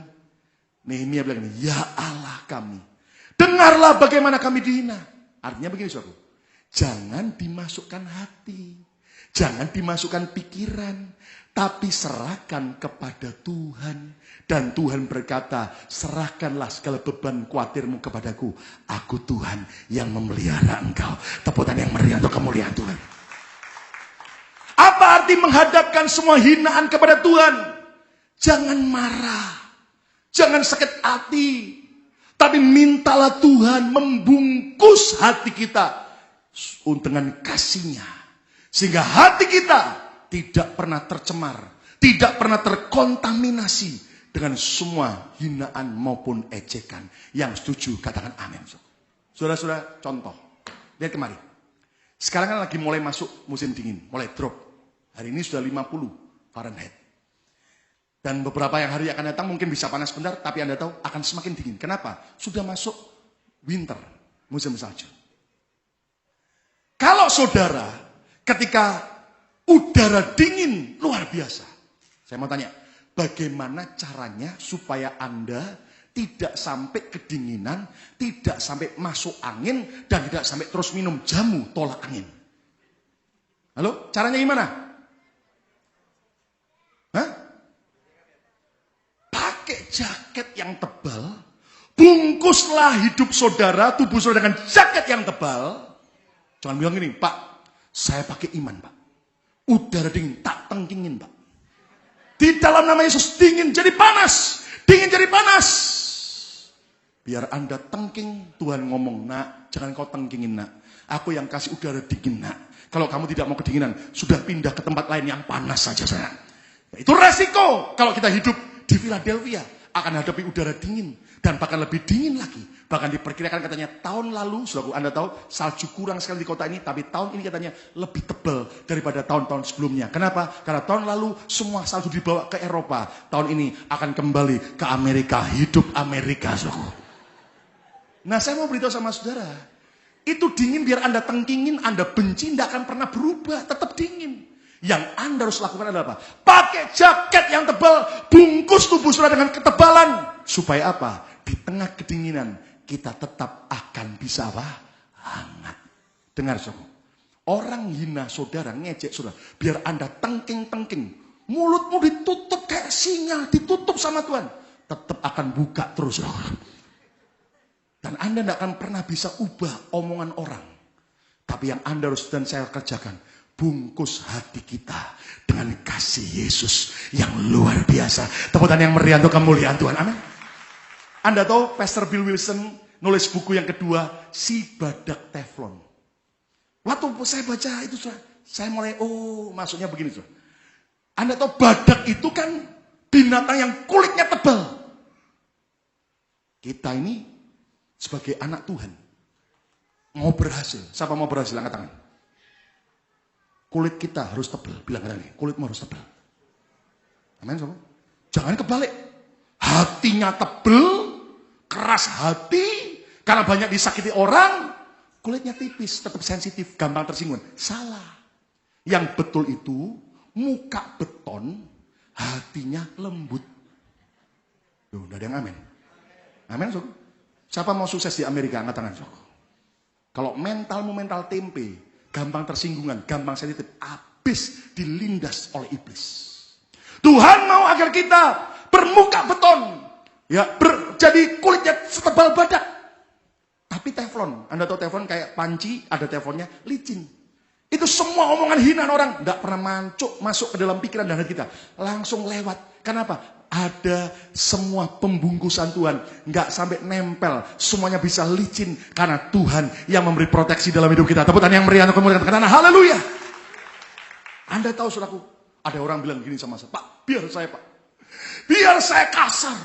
Nehemia bilang ini, ya Allah kami, dengarlah bagaimana kami dihina. Artinya begini saudara, jangan dimasukkan hati, jangan dimasukkan pikiran, tapi serahkan kepada Tuhan. Dan Tuhan berkata, serahkanlah segala beban khawatirmu kepadaku. Aku Tuhan yang memelihara engkau. Tepuk tangan yang meriah untuk kemuliaan Tuhan. Apa arti menghadapkan semua hinaan kepada Tuhan? Jangan marah, jangan sakit hati, tapi mintalah Tuhan membungkus hati kita dengan kasih-Nya. Sehingga hati kita tidak pernah tercemar, tidak pernah terkontaminasi dengan semua hinaan maupun ejekan. Yang setuju katakan amin. Saudara-saudara, contoh. Lihat kemari. Sekarang kan lagi mulai masuk musim dingin, mulai drop. Hari ini sudah 50 Fahrenheit. Dan beberapa yang hari akan datang mungkin bisa panas sebentar, tapi Anda tahu akan semakin dingin. Kenapa? Sudah masuk winter, musim salju. Kalau saudara, ketika udara dingin luar biasa, saya mau tanya, bagaimana caranya supaya Anda tidak sampai kedinginan, tidak sampai masuk angin, dan tidak sampai terus minum jamu tolak angin? Halo, caranya gimana? Hah? Pakai jaket yang tebal, bungkuslah hidup saudara, tubuh saudara dengan jaket yang tebal. Jangan bilang gini, Pak, saya pakai iman, Pak. Udara dingin, tak tengkingin, Pak. Di dalam nama Yesus, dingin jadi panas. Dingin jadi panas. Biar Anda tengking, Tuhan ngomong, nak, jangan kau tengkingin, nak. Aku yang kasih udara dingin, nak. Kalau kamu tidak mau kedinginan, sudah pindah ke tempat lain yang panas saja, sayang. Itu resiko kalau kita hidup di Philadelphia. akan hadapi udara dingin dan bahkan lebih dingin lagi. Bahkan diperkirakan katanya tahun lalu, saudaraku, Anda tahu salju kurang sekali di kota ini, tapi tahun ini katanya lebih tebal daripada tahun-tahun sebelumnya. Kenapa? Karena tahun lalu semua salju dibawa ke Eropa. Tahun ini akan kembali ke Amerika. Hidup Amerika, saudaraku. Nah, saya mau beritahu sama saudara, itu dingin biar Anda tengkingin, Anda benci, tidak akan pernah berubah, tetap dingin. Yang Anda harus lakukan adalah apa? Pakai jaket yang tebal, bungkus tubuh saudara dengan ketebalan. Supaya apa? Di tengah kedinginan, kita tetap akan bisa apa? Hangat. Dengar saudara. Orang hina saudara, ngejek saudara, biar Anda tengking-tengking. Mulutmu ditutup kayak singa, ditutup sama Tuhan. Tetap akan buka terus saudara. Dan Anda tidak akan pernah bisa ubah omongan orang. Tapi yang Anda harus dan saya kerjakan, bungkus hati kita dengan kasih Yesus yang luar biasa. Tepuk tangan yang meriah untuk kemuliaan Tuhan. Amin. Anda tahu Pastor Bill Wilson nulis buku yang kedua, Si Badak Teflon. Waktu saya baca itu, saya mulai, maksudnya begini. Anda tahu badak itu kan binatang yang kulitnya tebal. Kita ini sebagai anak Tuhan mau berhasil. Siapa mau berhasil? Angkat tangan. Kulit kita harus tebal. Bilang ini, kulitmu harus tebal. Amin, sobat. Jangan kebalik. Hatinya tebal, keras hati, karena banyak disakiti orang, kulitnya tipis, tetap sensitif, gampang tersinggung. Salah. Yang betul itu, muka beton, hatinya lembut. Tuh, udah ada yang amin. Amin, sobat. Siapa mau sukses di Amerika? Angkat tangan, sobat. Kalau mentalmu mental tempe, gampang tersinggungan, gampang sensitif, habis dilindas oleh iblis. Tuhan mau agar kita bermuka beton, ya, jadi kulitnya setebal badak. Tapi teflon, Anda tahu teflon kayak panci, ada teflonnya, licin. Itu semua omongan hinaan orang, tidak pernah masuk ke dalam pikiran dan hati kita. Langsung lewat. Kenapa? Ada semua pembungkusan Tuhan, nggak sampai nempel, semuanya bisa licin karena Tuhan yang memberi proteksi dalam hidup kita. Tepuk tangan yang meriah untuk kemuliaan karena haleluya. Anda tahu saudaraku, ada orang bilang gini sama saya, Pak, biar saya kasar,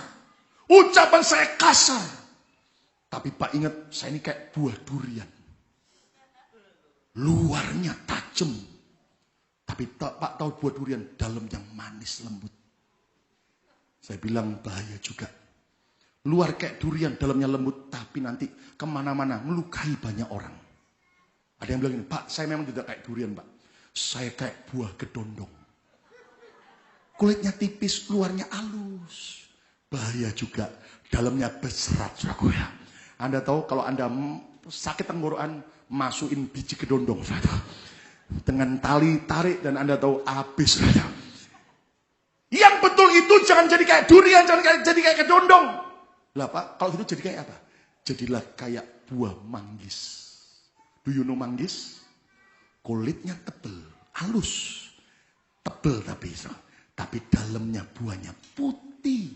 ucapan saya kasar, tapi Pak ingat saya ini kayak buah durian, luarnya tajam, tapi Pak tahu buah durian dalam yang manis lembut. Saya bilang bahaya juga. Luar kayak durian, dalamnya lembut, tapi nanti kemana-mana melukai banyak orang. Ada yang bilang gini, Pak, saya memang tidak kayak durian, Pak. Saya kayak buah kedondong. Kulitnya tipis, luarnya halus. Bahaya juga, dalamnya berserat, saudaraku ya. Anda tahu kalau Anda sakit tenggorokan, masukin biji kedondong, saudara. Dengan tali tarik dan Anda tahu habis, saudara. Yang betul itu jangan jadi kayak durian, jangan jadi kayak kedondong. Lah Pak, kalau gitu jadi kayak apa? Jadilah kayak buah manggis. Do you know manggis? Kulitnya tebel, halus. Tebel tapi dalamnya buahnya putih,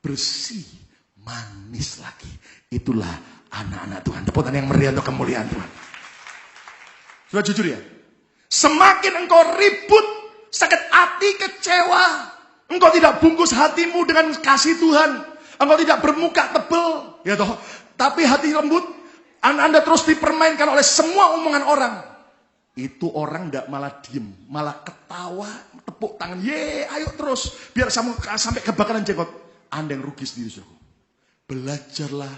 bersih, manis lagi. Itulah anak-anak Tuhan. Tepuk tangan yang meriah untuk kemuliaan Tuhan. Sudah jujur ya? Semakin engkau ribut, sakit hati, kecewa, engkau tidak bungkus hatimu dengan kasih Tuhan. Engkau tidak bermuka tebal, ya toh. Tapi hati lembut, Anda terus dipermainkan oleh semua omongan orang. Itu orang tidak malah diem, malah ketawa, tepuk tangan, ye, ayo terus, biar sampai kebakaran jenggot. Anda yang rugi sendiri, saudara. Belajarlah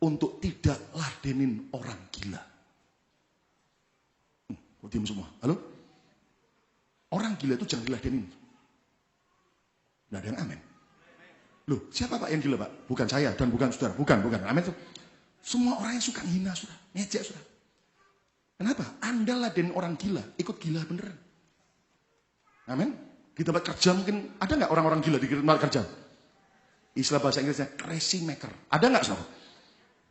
untuk tidak ladenin orang gila. Kok diem semua? Halo? Orang gila itu jangan diladenin. Tidak ada yang amin. Loh, siapa Pak yang gila Pak? Bukan saya dan bukan saudara. Bukan. Amin. Semua orang yang suka hina saudara. Ngejek saudara. Kenapa? Anda ladenin orang gila. Ikut gila beneran. Amin. Di tempat kerja mungkin, ada nggak orang-orang gila di tempat kerja? Istilah bahasa Inggrisnya, crazy maker. Ada nggak saudara?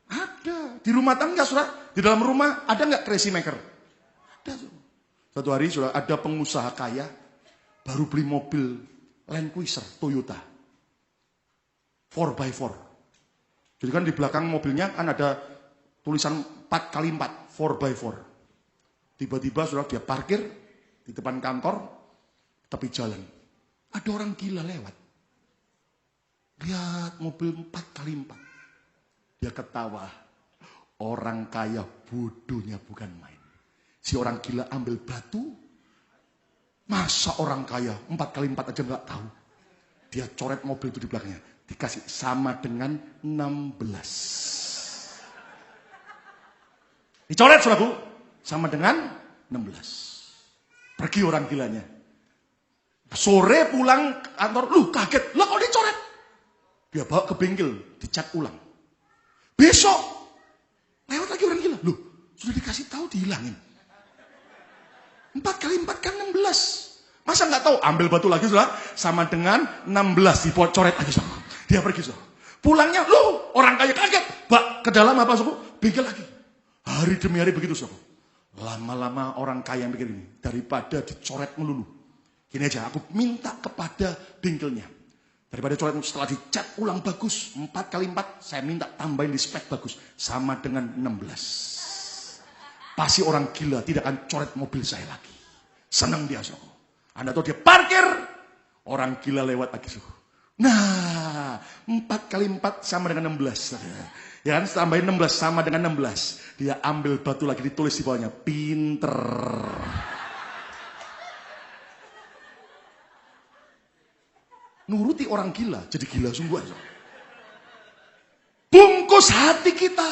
Ada. Di rumah tangga saudara. Di dalam rumah ada nggak crazy maker? Ada saudara. Satu hari saudara, ada pengusaha kaya, baru beli mobil Land Cruiser Toyota 4x4. Jadi kan di belakang mobilnya kan ada tulisan 4x4, 4x4. Tiba-tiba sudah dia parkir di depan kantor, tepi jalan. Ada orang gila lewat. Lihat mobil 4x4. Dia ketawa. Orang kaya bodohnya bukan main. Si orang gila ambil batu. Masa orang kaya 4x4 aja nggak tahu. Dia coret mobil itu di belakangnya. Dikasih sama dengan 16. Dicoret saudaraku. Sama dengan 16. Pergi orang gilanya. Sore pulang kantor. Lu kaget. Lah kok dicoret? Dia bawa ke bengkel. Dicat ulang. Besok. Lewat lagi orang gila. Loh sudah dikasih tahu dihilangin. 4x4 kan 16. Masa nggak tahu? Ambil batu lagi sudah sama dengan 16 dicoret lagi saudara. Dia pergi saudara. Pulangnya, lu orang kaya kaget. Bak ke dalam apa saudara? Bengkel lagi. Hari demi hari begitu saudara. Lama-lama orang kaya yang pikir ini daripada dicoret melulu. Gini aja, aku minta kepada bengkelnya. Daripada coret setelah dicat ulang bagus 4x4, saya minta tambahin di spek bagus sama dengan 16. Pasti orang gila tidak akan coret mobil saya lagi. Senang dia saudara. Anda tahu dia parkir, orang gila lewat lagi suhu. Nah, 4x4 sama dengan 16. Ya kan, tambahin 16 sama dengan 16. Dia ambil batu lagi, ditulis di bawahnya, pinter. Nuruti orang gila, jadi gila sungguh aja. Bungkus hati kita.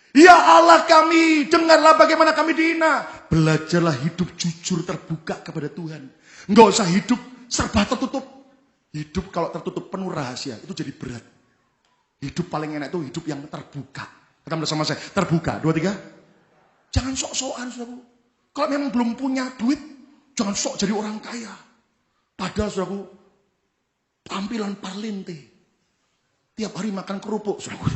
Ya Allah kami, dengarlah bagaimana kami dihina. Belajarlah hidup jujur terbuka kepada Tuhan. Enggak usah hidup serba tertutup. Hidup kalau tertutup penuh rahasia, itu jadi berat. Hidup paling enak itu hidup yang terbuka. Kata bersama saya, terbuka. 2, 3. Jangan sok-sokan, saudaraku. Kalau memang belum punya duit, jangan sok jadi orang kaya. Padahal, saudaraku, tampilan parlente. Tiap hari makan kerupuk, saudaraku.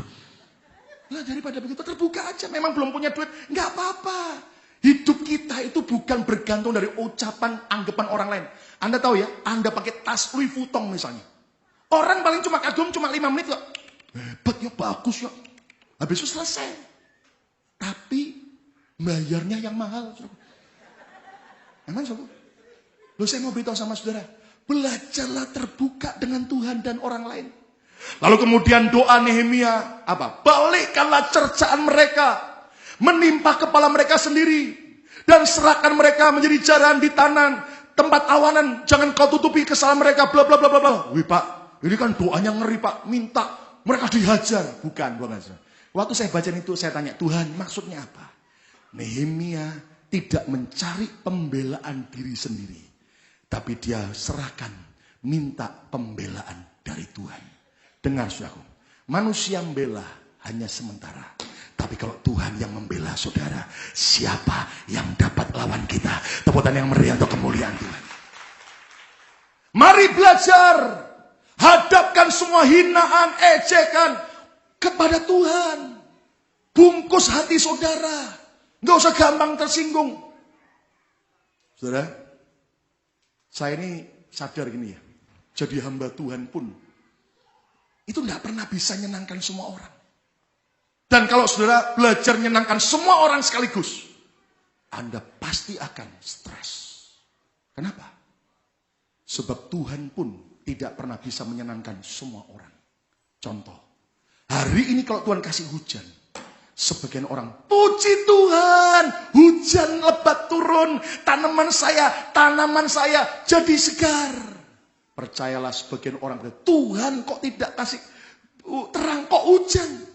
Nah, daripada begitu terbuka aja. Memang belum punya duit, nggak apa-apa. Hidup kita itu bukan bergantung dari ucapan, anggapan orang lain. Anda tahu ya, Anda pakai tas Louis Vuitton misalnya. Orang paling cuma kagum cuma 5 menit kok. Hebat ya, bagus ya. Habis itu selesai. Tapi bayarnya yang mahal. Emang saudara? Loh, saya mau beritahu sama saudara. Belajarlah terbuka dengan Tuhan dan orang lain. Lalu kemudian doa Nehemia apa? Balikkanlah cercaan mereka. Menimpa kepala mereka sendiri. Dan serahkan mereka menjadi jaran di tanah. Tempat awanan. Jangan kau tutupi kesalahan mereka. Bla bla bla bla bla. Wih Pak, ini kan doanya ngeri Pak. Minta mereka dihajar. Bukan. Waktu saya baca itu saya tanya, Tuhan maksudnya apa? Nehemia tidak mencari pembelaan diri sendiri. Tapi dia serahkan. Minta pembelaan dari Tuhan. Dengar saudaraku. Manusia membela hanya sementara. Tapi kalau Tuhan yang membela saudara, siapa yang dapat lawan kita? Tepuk tangan yang meriah untuk kemuliaan Tuhan. Mari belajar. Hadapkan semua hinaan, ejekan kepada Tuhan. Bungkus hati saudara. Nggak usah gampang tersinggung. Saudara, saya ini sadar gini ya. Jadi hamba Tuhan pun itu nggak pernah bisa menyenangkan semua orang. Dan kalau saudara belajar menyenangkan semua orang sekaligus, Anda pasti akan stres. Kenapa? Sebab Tuhan pun tidak pernah bisa menyenangkan semua orang. Contoh, hari ini kalau Tuhan kasih hujan, sebagian orang, puji Tuhan, hujan lebat turun, tanaman saya jadi segar. Percayalah sebagian orang, Tuhan kok tidak kasih terang, kok hujan.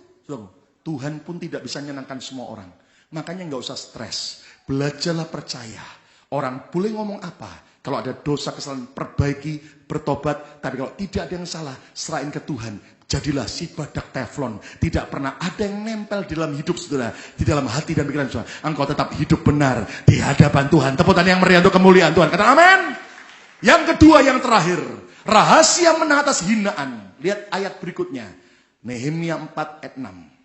Tuhan pun tidak bisa menyenangkan semua orang. Makanya nggak usah stres. Belajarlah percaya. Orang boleh ngomong apa. Kalau ada dosa kesalahan, perbaiki, bertobat. Tapi kalau tidak ada yang salah, serahin ke Tuhan. Jadilah si badak teflon. Tidak pernah ada yang nempel di dalam hidup saudara. Di dalam hati dan pikiran saudara. Engkau tetap hidup benar di hadapan Tuhan. Tepuk tangan yang meriah untuk kemuliaan Tuhan. Kata amin. Yang kedua, yang terakhir. Rahasia menang atas hinaan. Lihat ayat berikutnya. Nehemia 4 ayat 6.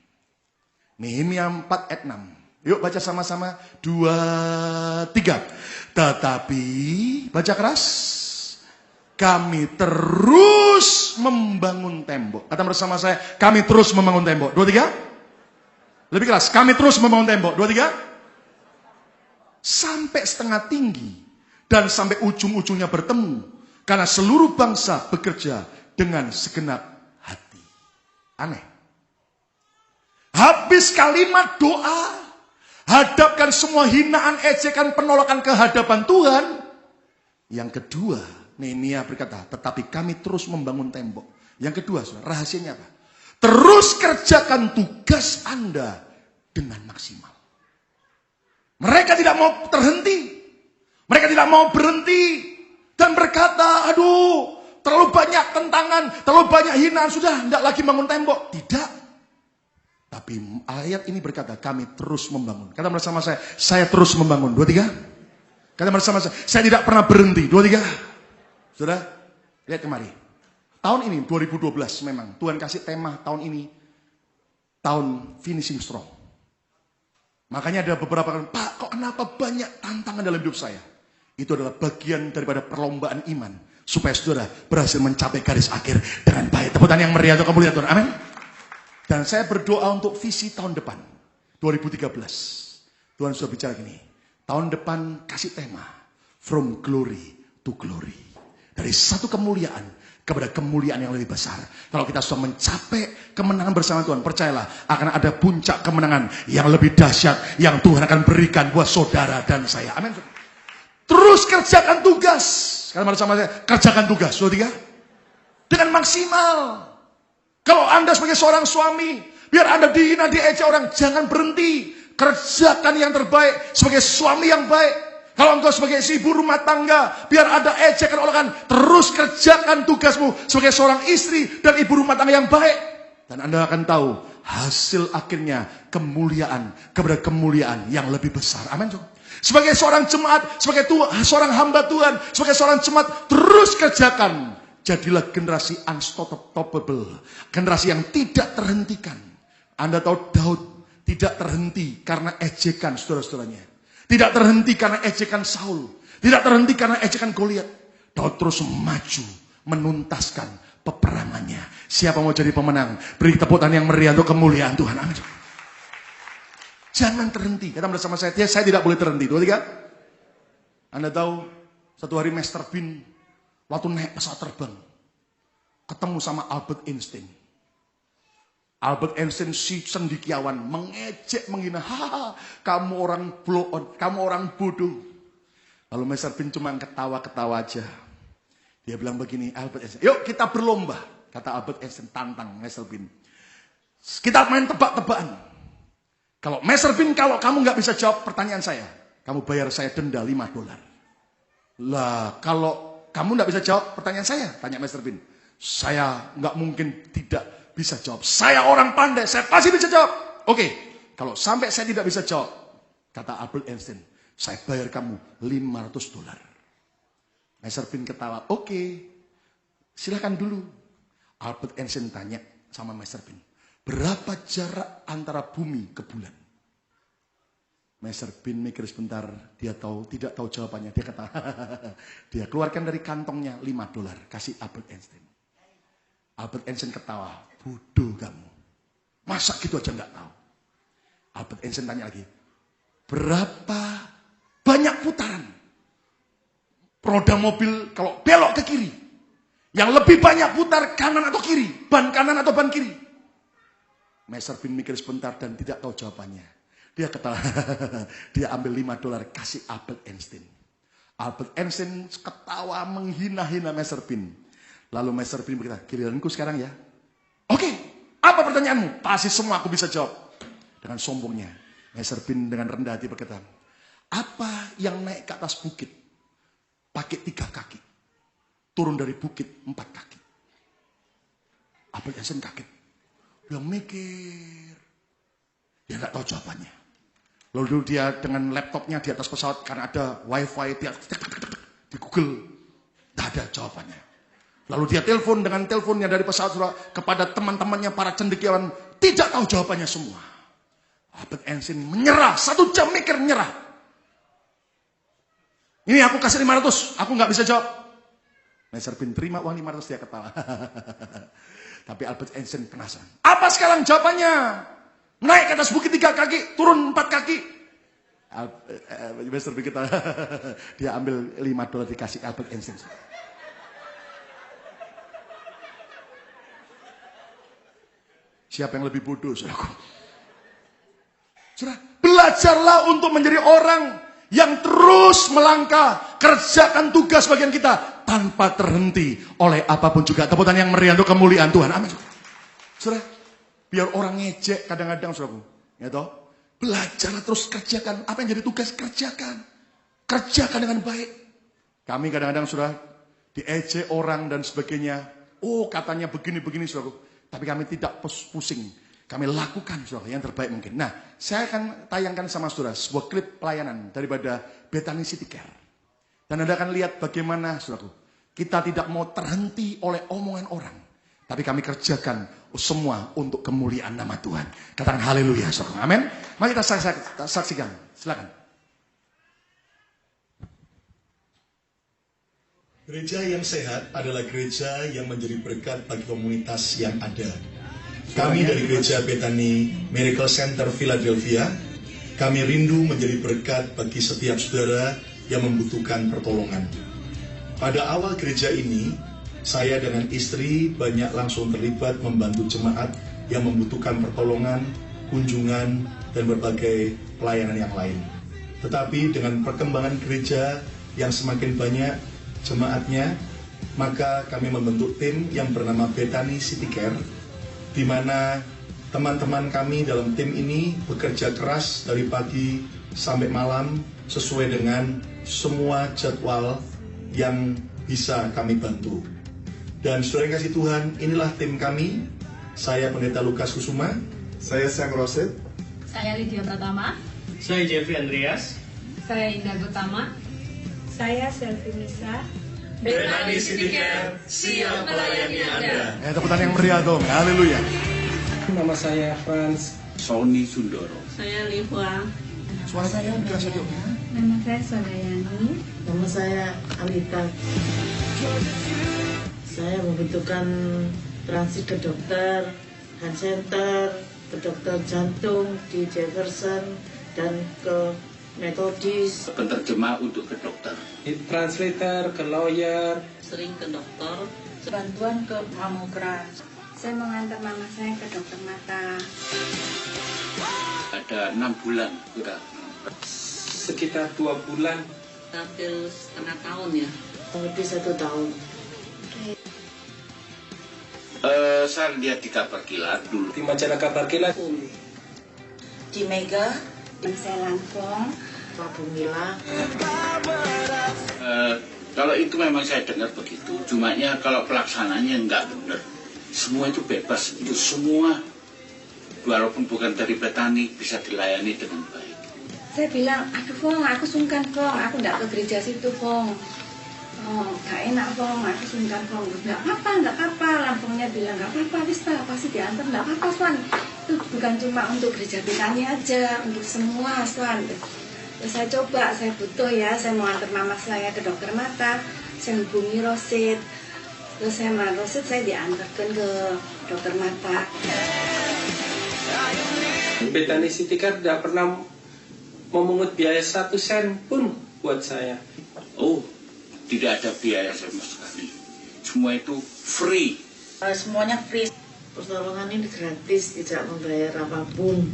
Nehemia 4 ayat 6. Yuk baca sama-sama. 2, 3. Tetapi, baca keras. Kami terus membangun tembok. Kata bersama saya, kami terus membangun tembok. 2, 3. Lebih keras, kami terus membangun tembok. 2, 3. Sampai setengah tinggi. Dan sampai ujung-ujungnya bertemu. Karena seluruh bangsa bekerja dengan segenap hati. Aneh. Habis kalimat doa, hadapkan semua hinaan, ejekan, penolakan ke hadapan Tuhan. Yang kedua, Nehemia berkata, tetapi kami terus membangun tembok. Yang kedua, rahasianya apa? Terus kerjakan tugas Anda dengan maksimal. Mereka tidak mau terhenti. Mereka tidak mau berhenti. Dan berkata, aduh, terlalu banyak tentangan, terlalu banyak hinaan, sudah tidak lagi bangun tembok. Tidak. Tapi ayat ini berkata, kami terus membangun. Kata bersama saya terus membangun. 2, 3. Kata bersama saya tidak pernah berhenti. 2, 3. Sudah, lihat kemari. Tahun ini, 2012 memang, Tuhan kasih tema tahun ini, tahun finishing strong. Makanya ada beberapa kali, Pak, kok kenapa banyak tantangan dalam hidup saya? Itu adalah bagian daripada perlombaan iman. Supaya saudara berhasil mencapai garis akhir dengan baik. Tepuk tangan yang meriah untuk kemuliaan Tuhan. Amin. Dan saya berdoa untuk visi tahun depan. 2013. Tuhan sudah bicara gini. Tahun depan kasih tema. From glory to glory. Dari satu kemuliaan kepada kemuliaan yang lebih besar. Kalau kita sudah mencapai kemenangan bersama Tuhan, percayalah akan ada puncak kemenangan yang lebih dahsyat yang Tuhan akan berikan buat saudara dan saya. Amin. Terus kerjakan tugas. Kata bersama saya, kerjakan tugas. 2, 3. Dengan maksimal. Kalau Anda sebagai seorang suami, biar Anda dihina, diejek orang, jangan berhenti. Kerjakan yang terbaik sebagai suami yang baik. Kalau engkau sebagai ibu rumah tangga, biar ada ejekan olahan, terus kerjakan tugasmu sebagai seorang istri dan ibu rumah tangga yang baik. Dan Anda akan tahu hasil akhirnya kemuliaan kepada kemuliaan yang lebih besar. Amin. Sebagai seorang jemaat, sebagai seorang hamba Tuhan, sebagai seorang jemaat, terus kerjakan. Jadilah generasi unstoppable, generasi yang tidak terhentikan. Anda tahu Daud tidak terhenti karena ejekan saudara-saudaranya. Tidak terhenti karena ejekan Saul. Tidak terhenti karena ejekan Goliat. Daud terus maju, menuntaskan peperangannya. Siapa mau jadi pemenang? Beri tepuk tangan yang meriah untuk kemuliaan Tuhan. Amin. Jangan terhenti. Kata bersama saya tidak boleh terhenti. 2, 3. Anda tahu, satu hari Mr. Bean, waktu naik pesawat terbang, ketemu sama Albert Einstein. Albert Einstein si cendekiawan mengejek, menghina, hahaha, kamu orang blow on, kamu orang bodoh. Lalu Mr. Bean cuma ketawa-ketawa aja. Dia bilang begini, Albert Einstein, yuk kita berlomba. Kata Albert Einstein, tantang Mr. Bean. Kita main tebak-tebakan. Kalau Mr. Bean, kalau kamu nggak bisa jawab pertanyaan saya, kamu bayar saya denda $5. Lah, kalau kamu nggak bisa jawab pertanyaan saya, tanya Mr. Bean. Saya nggak mungkin tidak bisa jawab. Saya orang pandai, saya pasti bisa jawab. Oke, kalau sampai saya tidak bisa jawab, kata Albert Einstein, saya bayar kamu $500. Mr. Bean ketawa, oke, silakan dulu. Albert Einstein tanya sama Mr. Bean, berapa jarak antara bumi ke bulan? Mr. Bean mikir sebentar, dia tidak tahu jawabannya. Dia kata, dia keluarkan dari kantongnya $5, kasih Albert Einstein. Albert Einstein ketawa, bodoh kamu. Masa gitu aja nggak tahu? Albert Einstein tanya lagi, berapa banyak putaran roda mobil kalau belok ke kiri? Yang lebih banyak putar kanan atau kiri? Ban kanan atau ban kiri? Mr. Bean mikir sebentar dan tidak tahu jawabannya. Dia ketawa, dia ambil $5 kasih Albert Einstein. Albert Einstein ketawa menghina-hina Mr. Bean. Lalu Mr. Bean berkata, giliranku sekarang ya. Oke, apa pertanyaanmu? Pasti semua aku bisa jawab. Dengan sombongnya, Mr. Bean dengan rendah hati berkata, apa yang naik ke atas bukit pakai 3 kaki, turun dari bukit 4 kaki? Albert Einstein kaget. Dia mikir, dia nggak tahu jawabannya. Lalu dia dengan laptopnya di atas pesawat karena ada wifi, dia di Google, tidak ada jawabannya. Lalu dia telepon dengan teleponnya dari pesawat kepada teman-temannya para cendekiawan, tidak tahu jawabannya semua. Albert Einstein menyerah, 1 jam mikir menyerah. Ini aku kasih 500, aku nggak bisa jawab. Mr. Bean terima uang 500, dia ketawa. Tapi Albert Einstein penasaran. Apa sekarang jawabannya? Naik ke atas bukit 3 kaki, turun 4 kaki. Mr. Bean ketawa. Dia ambil $5 dikasih Albert Einstein. Siapa yang lebih bodoh, saudaraku? Saudara, belajarlah untuk menjadi orang yang terus melangkah, kerjakan tugas bagian kita tanpa terhenti oleh apapun juga. Tepuk tangan yang meriah untuk kemuliaan Tuhan. Amin. Saudara, biar orang ngejek kadang-kadang, saudaraku, ya toh, belajarlah terus kerjakan apa yang jadi tugas, kerjakan dengan baik. Kami kadang-kadang sudah diejek orang dan sebagainya. Oh, katanya begini, saudaraku. Tapi kami tidak pusing. Kami lakukan, saudara, yang terbaik mungkin. Nah, saya akan tayangkan sama saudara sebuah klip pelayanan daripada Bethany City Care. Dan Anda akan lihat bagaimana, saudaraku, kita tidak mau terhenti oleh omongan orang. Tapi kami kerjakan semua untuk kemuliaan nama Tuhan. Katakan haleluya, saudara. Amin. Mari kita saksikan. Silakan. Gereja yang sehat adalah gereja yang menjadi berkat bagi komunitas yang ada. Kami dari Gereja Bethany Miracle Center Philadelphia, kami rindu menjadi berkat bagi setiap saudara yang membutuhkan pertolongan. Pada awal gereja ini, saya dengan istri banyak langsung terlibat membantu jemaat yang membutuhkan pertolongan, kunjungan, dan berbagai pelayanan yang lain. Tetapi dengan perkembangan gereja yang semakin banyak jemaatnya, maka kami membentuk tim yang bernama Bethany City Care, di mana teman-teman kami dalam tim ini bekerja keras dari pagi sampai malam sesuai dengan semua jadwal yang bisa kami bantu. Dan saudara yang kasih Tuhan, inilah tim kami. Saya Pendeta Lukas Kusuma. Saya Sam Roset. Saya Lydia Pratama. Saya Jeffrey Andreas. Saya Indah Gutama. Saya Selvi Nisa. Bethany City Care siap melayani Anda. Tepuk tangan yang meriah dong. Haleluya. Nama saya Franz. Sony Sundoro. Saya Livua. Suara saya udah sedih. Nama saya Solayani. Nama saya Alita. Saya membutuhkan transit ke dokter, hand center, ke dokter jantung di Jefferson, dan ke Methodist. Penerjemah untuk ke dokter. Translator, ke lawyer. Sering ke dokter. Bantuan ke mamogram. Saya mengantar mama saya ke dokter mata. Ada 6 bulan sudah. Sekitar 2 bulan. Hampir setengah tahun ya. Lebih 1 tahun. Saya lihat di kabar kilat dulu. Di majalah kabar kilat. Di Mega, Di saya Lampung. Pak Bumila. Kalau itu memang saya dengar begitu. Cumanya kalau pelaksananya enggak benar. Semua itu bebas. Itu semua, walaupun bukan dari Bethany, bisa dilayani dengan baik. Saya bilang, aduh Fong, aku sungkan Fong, aku nggak ke gereja situ Fong. Oh, gak enak Fong, aku sungkan Fong. Nggak apa-apa. Lampungnya bilang nggak apa-apa, pasti diantar, nggak apa-apa Swan. Itu bukan cuma untuk gereja Bethany aja, untuk semua Swan. Terus saya coba, saya butuh ya, saya mau antar mama saya ke dokter mata, saya hubungi Rosid. Terus saya sama Rosid, saya diantarkan ke dokter mata. Bethany City Care tidak pernah memungut biaya 1 sen pun buat saya. Oh, tidak ada biaya sama sekali. Semua itu free. Semuanya free. Pertolongan ini gratis, tidak membayar apapun.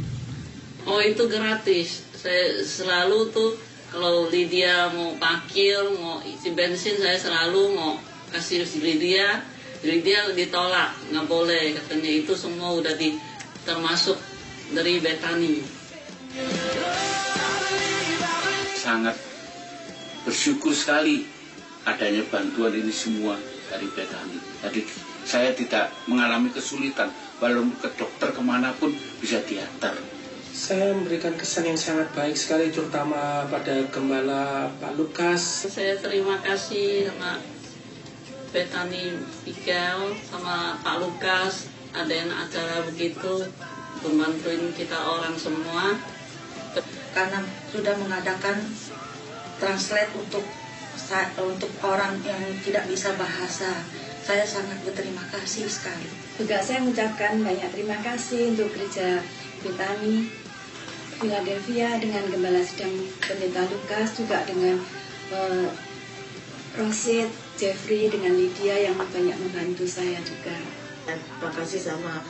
Oh, itu gratis. Saya selalu tuh kalau Lydia mau parkir, mau isi bensin, saya selalu mau kasih si Lydia. Lydia ditolak, nggak boleh katanya, itu semua udah termasuk dari Bethany. Sangat bersyukur sekali adanya bantuan ini semua dari Bethany. Jadi saya tidak mengalami kesulitan, walaupun ke dokter kemanapun bisa diantar. Saya memberikan kesan yang sangat baik sekali, terutama pada Gembala Pak Lukas. Saya terima kasih sama Bethany Miracle, sama Pak Lukas, adain acara begitu, membantuin kita orang semua. Karena sudah mengadakan translate untuk orang yang tidak bisa bahasa. Saya sangat berterima kasih sekali. Juga saya mengucapkan banyak terima kasih untuk gereja Bethany Philadelphia dengan Gembala Sidang Pendeta Lukas, juga dengan Rosid, Jeffrey, dengan Lydia yang banyak membantu saya juga. Dan terima kasih sama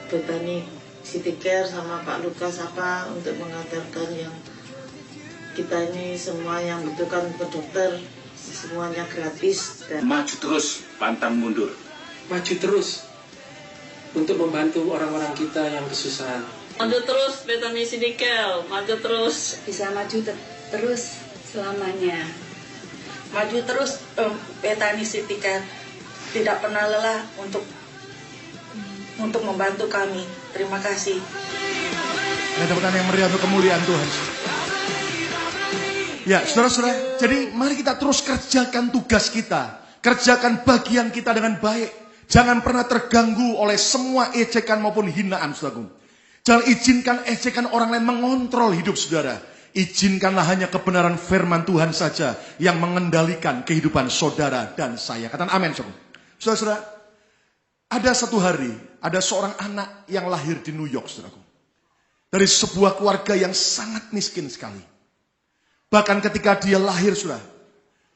Bethany City Care sama Pak Lukas apa untuk mengantarkan yang kita ini semua yang membutuhkan ke dokter, semuanya gratis. Dan Maju terus, pantang mundur. Maju terus untuk membantu orang-orang kita yang kesusahan. Maju terus Bethany City Care, maju terus. Bisa maju terus selamanya. Maju terus Bethany City Care, tidak pernah lelah untuk membantu kami. Terima kasih. Tepuk tangan yang meriah untuk kemuliaan Tuhan. Ya, saudara-saudara, jadi mari kita terus kerjakan tugas kita. Kerjakan bagian kita dengan baik. Jangan pernah terganggu oleh semua ejekan maupun hinaan, saudaraku. Jangan izinkan ejekan orang lain mengontrol hidup saudara. Izinkanlah hanya kebenaran firman Tuhan saja yang mengendalikan kehidupan saudara dan saya. Katakan amin, saudara. Saudara-saudara, ada satu hari, ada seorang anak yang lahir di New York, saudaraku. Dari sebuah keluarga yang sangat miskin sekali. Bahkan ketika dia lahir, saudara,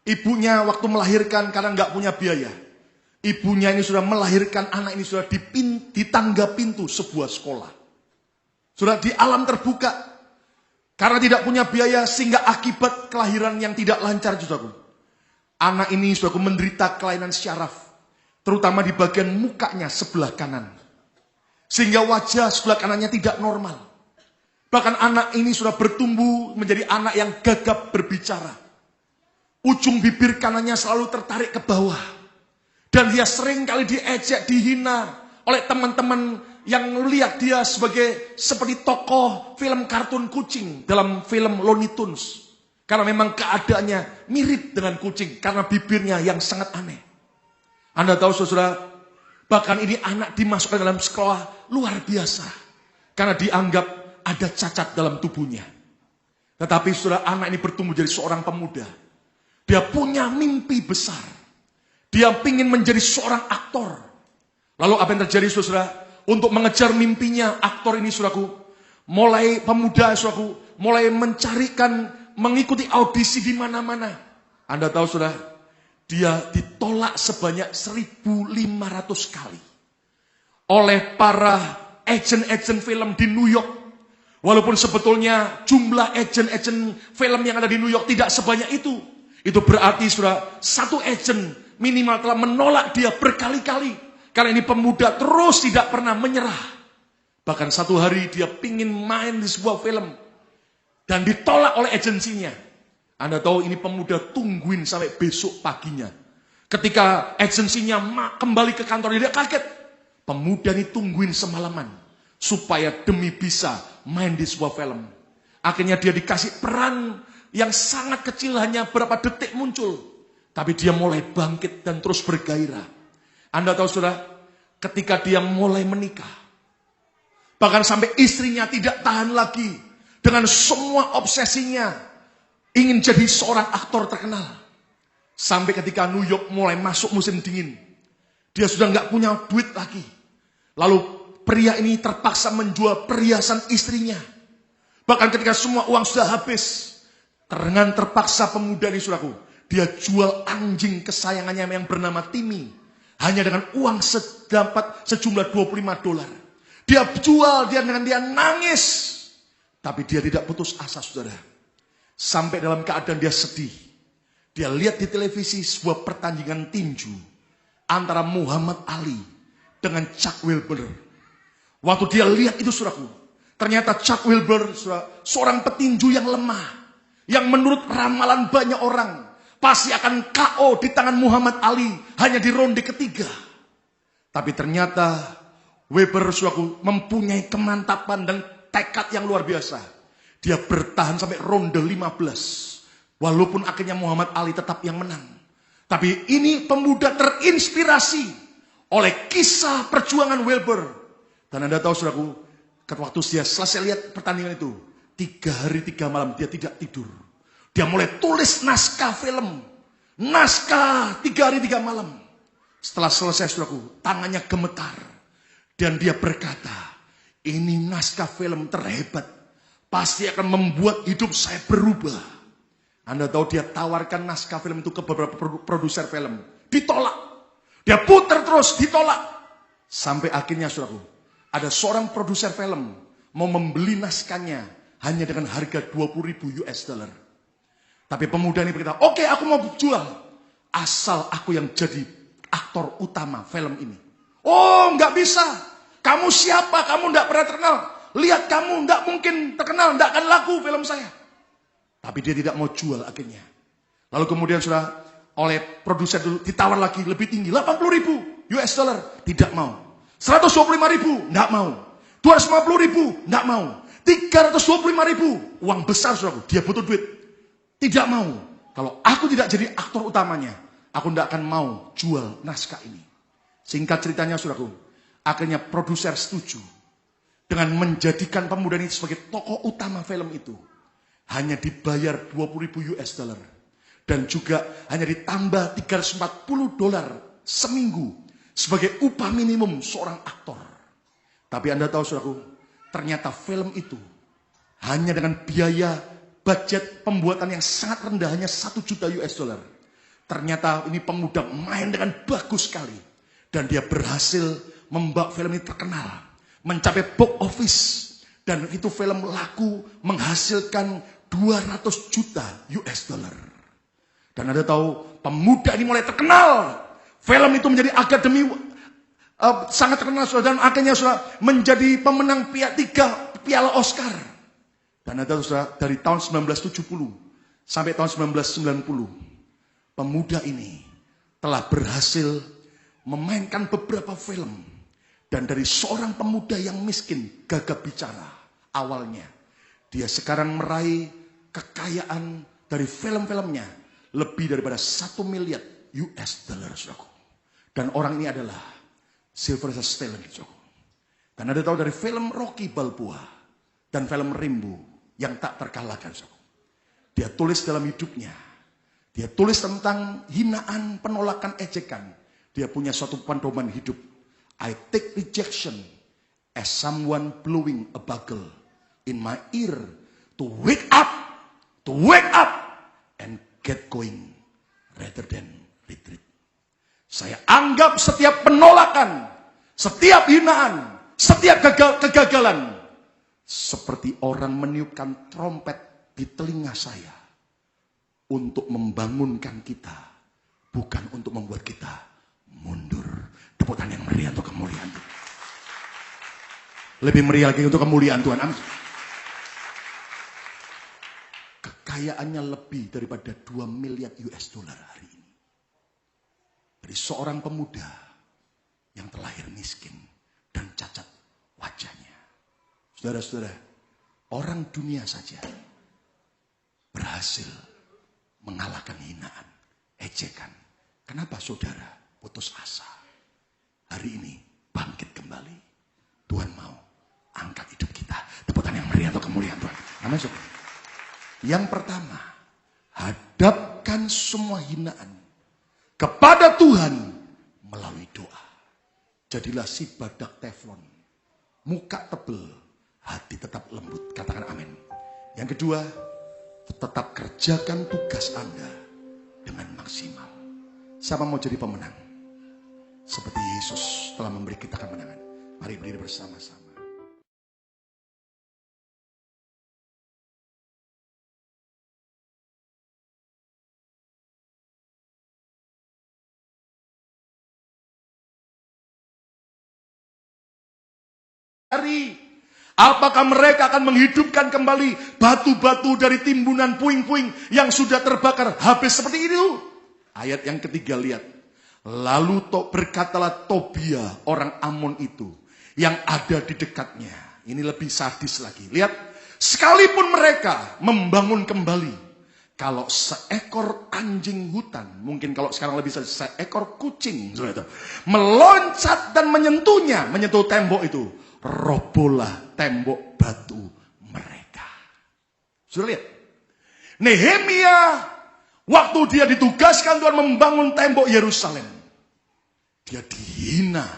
ibunya waktu melahirkan karena nggak punya biaya. Ibunya ini sudah melahirkan anak ini sudah di tangga pintu sebuah sekolah. Sudah di alam terbuka. Karena tidak punya biaya sehingga akibat kelahiran yang tidak lancar, saudaraku. Anak ini, saudaraku, menderita kelainan syaraf. Terutama di bagian mukanya sebelah kanan. Sehingga wajah sebelah kanannya tidak normal. Bahkan anak ini sudah bertumbuh menjadi anak yang gagap berbicara. Ujung bibir kanannya selalu tertarik ke bawah. Dan dia sering kali diejek, dihina oleh teman-teman yang melihat dia seperti tokoh film kartun kucing dalam film Looney Tunes. Karena memang keadaannya mirip dengan kucing karena bibirnya yang sangat aneh. Anda tahu, saudara, bahkan ini anak dimasukkan dalam sekolah luar biasa. Karena dianggap ada cacat dalam tubuhnya. Tetapi saudara, anak ini bertumbuh jadi seorang pemuda. Dia punya mimpi besar. Dia ingin menjadi seorang aktor. Lalu apa yang terjadi, saudara? Untuk mengejar mimpinya, aktor ini, saudaraku, mulai pemuda, saudaraku, mulai mengikuti audisi di mana-mana. Anda tahu, saudara, dia ditolak sebanyak 1.500 kali oleh para agen-agen film di New York. Walaupun sebetulnya jumlah agen-agen film yang ada di New York tidak sebanyak itu. Itu berarti, saudara, satu agen minimal telah menolak dia berkali-kali. Karena ini pemuda terus tidak pernah menyerah. Bahkan satu hari dia pingin main di sebuah film. Dan ditolak oleh agensinya. Anda tahu ini pemuda tungguin sampai besok paginya. Ketika agensinya kembali ke kantor, dia kaget. Pemuda ini tungguin semalaman. Supaya demi bisa main di sebuah film. Akhirnya dia dikasih peran yang sangat kecil, hanya berapa detik muncul. Tapi dia mulai bangkit dan terus bergairah. Anda tahu, saudara, ketika dia mulai menikah. Bahkan sampai istrinya tidak tahan lagi. Dengan semua obsesinya. Ingin jadi seorang aktor terkenal. Sampai ketika New York mulai masuk musim dingin. Dia sudah nggak punya duit lagi. Lalu pria ini terpaksa menjual perhiasan istrinya. Bahkan ketika semua uang sudah habis. Dengan terpaksa pemuda ini, saudaraku, dia jual anjing kesayangannya yang bernama Timmy. Hanya dengan uang sejumlah $25. Dia jual, dia nangis. Tapi dia tidak putus asa, saudara. Sampai dalam keadaan dia sedih. Dia lihat di televisi sebuah pertandingan tinju. Antara Muhammad Ali dengan Chuck Wilbur. Waktu dia lihat itu, saudaraku, ternyata Chuck Wilbur, seorang petinju yang lemah. Yang menurut ramalan banyak orang, pasti akan KO di tangan Muhammad Ali hanya di ronde ketiga. Tapi ternyata Weber, saudaraku, mempunyai kemantapan dan tekad yang luar biasa. Dia bertahan sampai ronde 15. Walaupun akhirnya Muhammad Ali tetap yang menang. Tapi ini pemuda terinspirasi oleh kisah perjuangan Weber. Dan Anda tahu, saudaraku, waktu dia selesai lihat pertandingan itu, 3 hari 3 malam dia tidak tidur. Dia mulai tulis naskah film. Naskah 3 hari 3 malam. Setelah selesai, saudaraku, tangannya gemetar. Dan dia berkata, ini naskah film terhebat. Pasti akan membuat hidup saya berubah. Anda tahu dia tawarkan naskah film itu ke beberapa produser film. Ditolak. Dia putar terus, ditolak. Sampai akhirnya, saudaraku, Ada seorang produser film mau membeli naskahnya hanya dengan harga 20.000 US dollar. Tapi pemuda ini berkata, oke, aku mau jual, asal aku yang jadi aktor utama film ini. Oh, nggak bisa. Kamu siapa? Kamu nggak pernah terkenal. Lihat kamu nggak mungkin terkenal, nggak akan laku film saya. Tapi dia tidak mau jual akhirnya. Lalu kemudian sudah oleh produser dulu ditawar lagi lebih tinggi, 80.000 US dollar, tidak mau. 125.000, nggak mau. 250.000, nggak mau. 325.000, uang besar saudaraku, dia butuh duit. Tidak mau. Kalau aku tidak jadi aktor utamanya, aku tidak akan mau jual naskah ini. Singkat ceritanya saudaraku, akhirnya produser setuju dengan menjadikan pemuda ini sebagai tokoh utama film itu. Hanya dibayar 20.000 US dollar. Dan juga hanya ditambah $340 seminggu sebagai upah minimum seorang aktor. Tapi Anda tahu saudaraku, ternyata film itu hanya dengan biaya budget pembuatan yang sangat rendah, hanya 1 juta US dollar. Ternyata ini pemuda main dengan bagus sekali. Dan dia berhasil membuat film ini terkenal. Mencapai box office. Dan itu film laku menghasilkan 200 juta US dollar. Dan Anda tahu pemuda ini mulai terkenal. Film itu menjadi akademi sangat terkenal. Dan akhirnya sudah menjadi pemenang 3 piala Oscar. Dan Anda tahu saudara, dari tahun 1970 sampai tahun 1990, pemuda ini telah berhasil memainkan beberapa film. Dan dari seorang pemuda yang miskin, gagap bicara awalnya, dia sekarang meraih kekayaan dari film-filmnya lebih daripada 1 miliar US dollar, saudaraku. Dan orang ini adalah Sylvester Stallone, saudaraku. Dan Anda tahu dari film Rocky Balboa dan film Rambo yang tak terkalahkan, saudaraku. Dia tulis dalam hidupnya, dia tulis tentang hinaan, penolakan, ejekan. Dia punya suatu pedoman hidup. I take rejection as someone blowing a bugle in my ear to wake up, and get going rather than retreat. Saya anggap setiap penolakan, setiap hinaan, setiap kegagalan seperti orang meniupkan trompet di telinga saya untuk membangunkan kita, bukan untuk membuat kita mundur. Tepuk tangan yang meriah untuk kemuliaan Tuhan. Lebih meriah lagi untuk kemuliaan Tuhan. Amin. Kekayaannya lebih daripada 2 miliar US dollar hari ini. Dari seorang pemuda yang terlahir miskin dan cacat wajahnya. Saudara-saudara, orang dunia saja berhasil mengalahkan hinaan, ejekan. Kenapa saudara putus asa? Hari ini bangkit kembali. Tuhan mau angkat hidup kita. Tepuk tangan yang meriah untuk kemuliaan Tuhan. Amin, saudara. Yang pertama, hadapkan semua hinaan kepada Tuhan melalui doa. Jadilah si badak teflon, muka tebel, hati tetap lembut. Katakan amin. Yang kedua, tetap kerjakan tugas Anda dengan maksimal. Siapa mau jadi pemenang? Seperti Yesus telah memberi kita kemenangan. Mari berdiri bersama-sama. Apakah mereka akan menghidupkan kembali batu-batu dari timbunan puing-puing yang sudah terbakar habis seperti itu? Ayat yang ketiga, lihat. Lalu berkatalah Tobia orang Amon itu yang ada di dekatnya. Ini lebih sadis lagi. Lihat, sekalipun mereka membangun kembali, kalau seekor anjing hutan, mungkin kalau sekarang lebih seekor kucing, meloncat dan menyentuh tembok itu, robohlah tembok batu mereka. Sudah lihat? Nehemia, waktu dia ditugaskan Tuhan membangun tembok Yerusalem, dia dihina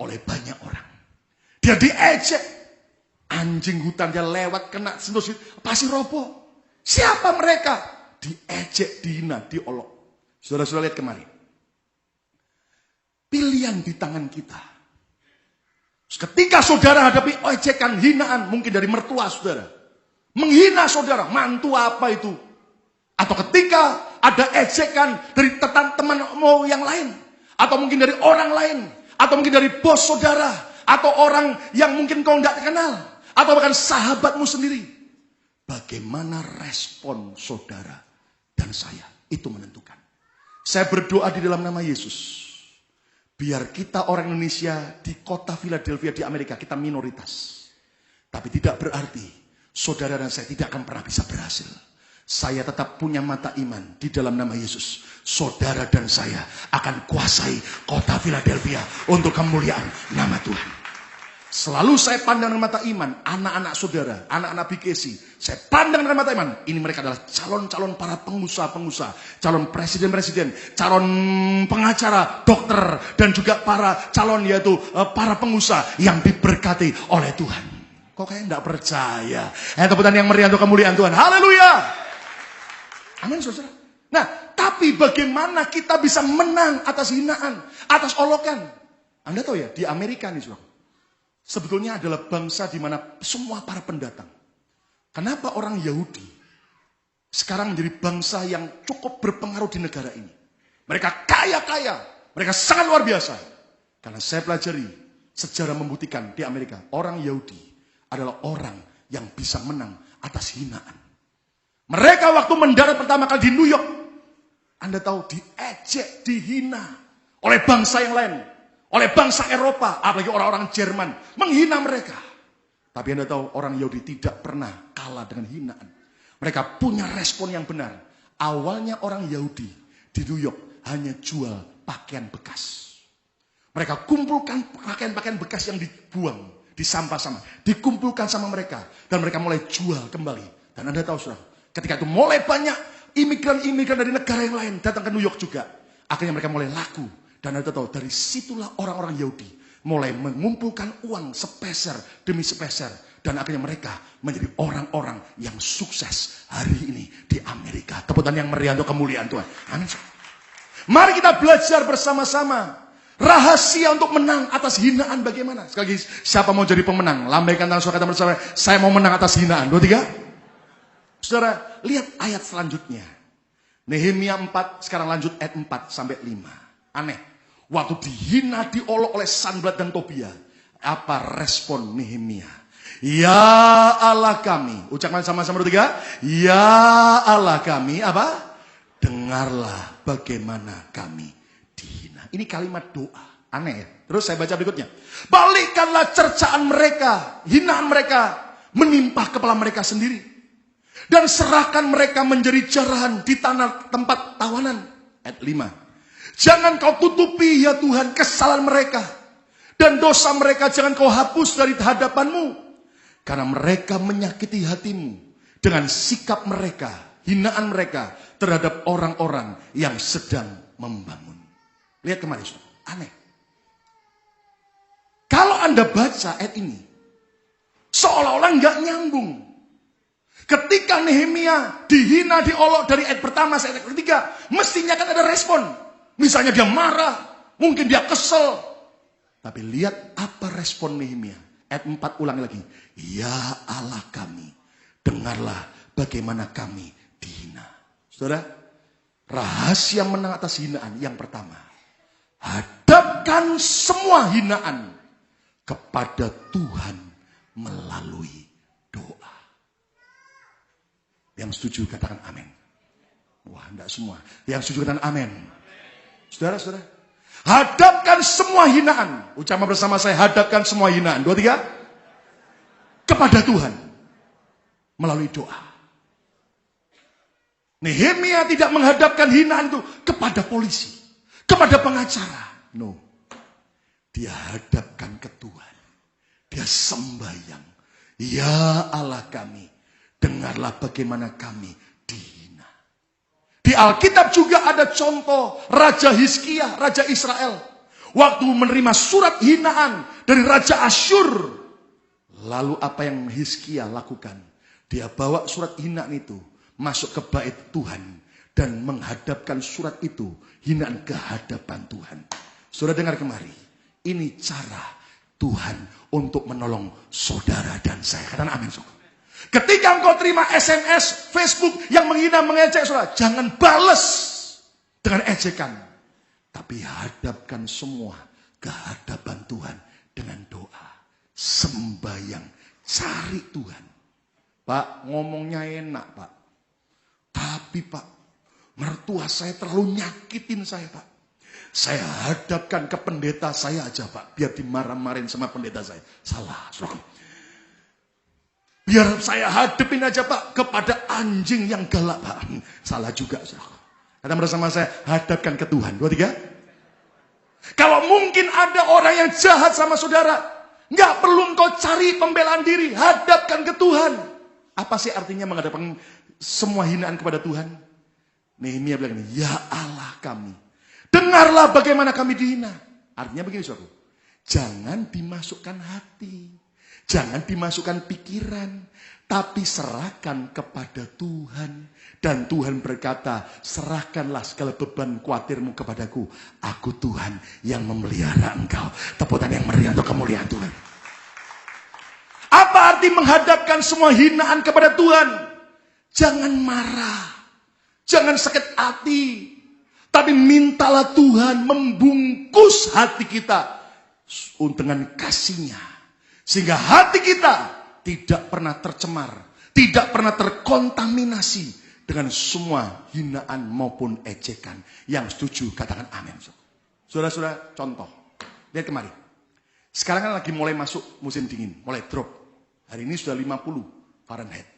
oleh banyak orang. Dia diejek. Anjing hutan dia lewat kena sentuh pasti roboh. Siapa mereka? Diejek, dihina, diolok. Saudara-saudara lihat kemari. Pilihan di tangan kita. Ketika saudara hadapi ejekan, hinaan, mungkin dari mertua saudara, menghina saudara, mantu apa itu? Atau ketika ada ejekan dari teman-temanmu yang lain, atau mungkin dari orang lain, atau mungkin dari bos saudara, atau orang yang mungkin kau tidak kenal, atau bahkan sahabatmu sendiri. Bagaimana respon saudara dan saya, itu menentukan. Saya berdoa di dalam nama Yesus, biar kita orang Indonesia di kota Philadelphia di Amerika, kita minoritas. Tapi tidak berarti saudara dan saya tidak akan pernah bisa berhasil. Saya tetap punya mata iman di dalam nama Yesus. Saudara dan saya akan kuasai kota Philadelphia untuk kemuliaan nama Tuhan. Selalu saya pandang dengan mata iman, anak-anak saudara, anak-anak BKC. Saya pandang dengan mata iman, ini mereka adalah calon-calon para pengusaha-pengusaha, calon presiden-presiden, calon pengacara, dokter, dan juga para calon yaitu para pengusaha yang diberkati oleh Tuhan. Kok kayak enggak percaya? Tepuk tangan yang meriah untuk kemuliaan Tuhan. Haleluya! Amin, saudara. Nah, tapi bagaimana kita bisa menang atas hinaan, atas olokan? Anda tahu ya, di Amerika nih, saudara, sebetulnya adalah bangsa di mana semua para pendatang. Kenapa orang Yahudi sekarang menjadi bangsa yang cukup berpengaruh di negara ini? Mereka kaya-kaya, mereka sangat luar biasa. Karena saya pelajari, sejarah membuktikan di Amerika, orang Yahudi adalah orang yang bisa menang atas hinaan. Mereka waktu mendarat pertama kali di New York, Anda tahu diejek, dihina oleh bangsa yang lain, oleh bangsa Eropa, apalagi orang-orang Jerman, menghina mereka. Tapi Anda tahu orang Yahudi tidak pernah kalah dengan hinaan. Mereka punya respon yang benar. Awalnya orang Yahudi di New York hanya jual pakaian bekas. Mereka kumpulkan pakaian-pakaian bekas yang dibuang di sampah-sampah, dikumpulkan sama mereka, dan mereka mulai jual kembali. Dan Anda tahu, saudara, ketika itu mulai banyak imigran-imigran dari negara yang lain datang ke New York juga. Akhirnya mereka mulai laku. Dan Anda tahu, dari situlah orang-orang Yahudi mulai mengumpulkan uang sepeser demi sepeser. Dan akhirnya mereka menjadi orang-orang yang sukses hari ini di Amerika. Tepuk tangan yang meriah untuk kemuliaan Tuhan. Amin. Mari kita belajar bersama-sama. Rahasia untuk menang atas hinaan bagaimana? Sekali lagi, siapa mau jadi pemenang? Lambaikan tangan saudara, kata bersama, saya mau menang atas hinaan. 2, 3. Saudara, lihat ayat selanjutnya. Nehemia 4, sekarang lanjut ayat 4 sampai 5. Aneh. Waktu dihina, diolok oleh Sanballat dan Tobia, apa respon Nehemia? Ya Allah kami, ucapkan sama-sama 2, 3. Ya Allah kami, apa? Dengarlah bagaimana kami dihina. Ini kalimat doa. Aneh ya. Terus saya baca berikutnya. Balikkanlah cercaan mereka, hinaan mereka, menimpa kepala mereka sendiri. Dan serahkan mereka menjadi jarahan di tanah tempat tawanan. Ayat 5. Jangan kau tutupi ya Tuhan kesalahan mereka. Dan dosa mereka jangan kau hapus dari hadapanmu. Karena mereka menyakiti hatimu dengan sikap mereka, hinaan mereka terhadap orang-orang yang sedang membangun. Lihat kemarin, aneh. Kalau Anda baca ayat ini, seolah-olah nggak nyambung. Ketika Nehemia dihina, diolok dari ayat pertama sampai ayat ketiga, mestinya kan ada respon. Misalnya dia marah, mungkin dia kesel. Tapi lihat apa respon Nehemia. Ayat 4 ulang lagi. Ya Allah kami, dengarlah bagaimana kami dihina. Saudara, rahasia menang atas hinaan yang pertama. Hadapkan semua hinaan kepada Tuhan melalui doa. Yang setuju katakan amin. Wah, enggak semua. Yang setuju katakan amin. Saudara-saudara, hadapkan semua hinaan. Ucapkan bersama saya, hadapkan semua hinaan. 2, 3. Kepada Tuhan melalui doa. Nehemia tidak menghadapkan hinaan itu kepada polisi, kepada pengacara. No. Dia hadapkan ke Tuhan. Dia sembahyang. Ya Allah kami, dengarlah bagaimana kami dihina. Di Alkitab juga ada contoh Raja Hizkia, Raja Israel. Waktu menerima surat hinaan dari Raja Asyur. Lalu apa yang Hizkia lakukan? Dia bawa surat hinaan itu masuk ke bait Tuhan. Dan menghadapkan surat itu hinaan ke hadapan Tuhan. Saudara dengar kemari. Ini cara Tuhan untuk menolong saudara dan saya. Katakan amin. Ketika engkau terima SMS, Facebook yang menghina, mengejek saudara, jangan bales dengan ejekan. Tapi hadapkan semua ke hadapan Tuhan dengan doa. Sembayang, cari Tuhan. Pak, ngomongnya enak Pak. Tapi Pak, mertua saya terlalu nyakitin saya Pak. Saya hadapkan ke pendeta saya aja Pak. Biar dimarah-marahin sama pendeta saya. Salah, saudara. Biar saya hadapin aja Pak kepada anjing yang galak Pak. Salah juga, saudara. Kata bersama saya, hadapkan ke Tuhan. 2, 3. Kalau mungkin ada orang yang jahat sama saudara, nggak perlu engkau cari pembelaan diri, hadapkan ke Tuhan. Apa sih artinya menghadapkan semua hinaan kepada Tuhan? Nehemia bilang ini, ya Allah kami, dengarlah bagaimana kami dihina. Artinya begini saudara, jangan dimasukkan hati, jangan dimasukkan pikiran, tapi serahkan kepada Tuhan. Dan Tuhan berkata, serahkanlah segala beban khawatirmu kepadaku. Aku Tuhan yang memelihara engkau. Tepuk tangan yang meriah untuk kemuliaan Tuhan. Apa arti menghadapkan semua hinaan kepada Tuhan? Jangan marah, jangan sakit hati, tapi mintalah Tuhan membungkus hati kita dengan kasih-Nya. Sehingga hati kita tidak pernah tercemar, tidak pernah terkontaminasi dengan semua hinaan maupun ejekan. Yang setuju katakan amin. Saudara-saudara, contoh. Lihat kemari. Sekarang kan lagi mulai masuk musim dingin, mulai drop. Hari ini sudah 50 Fahrenheit.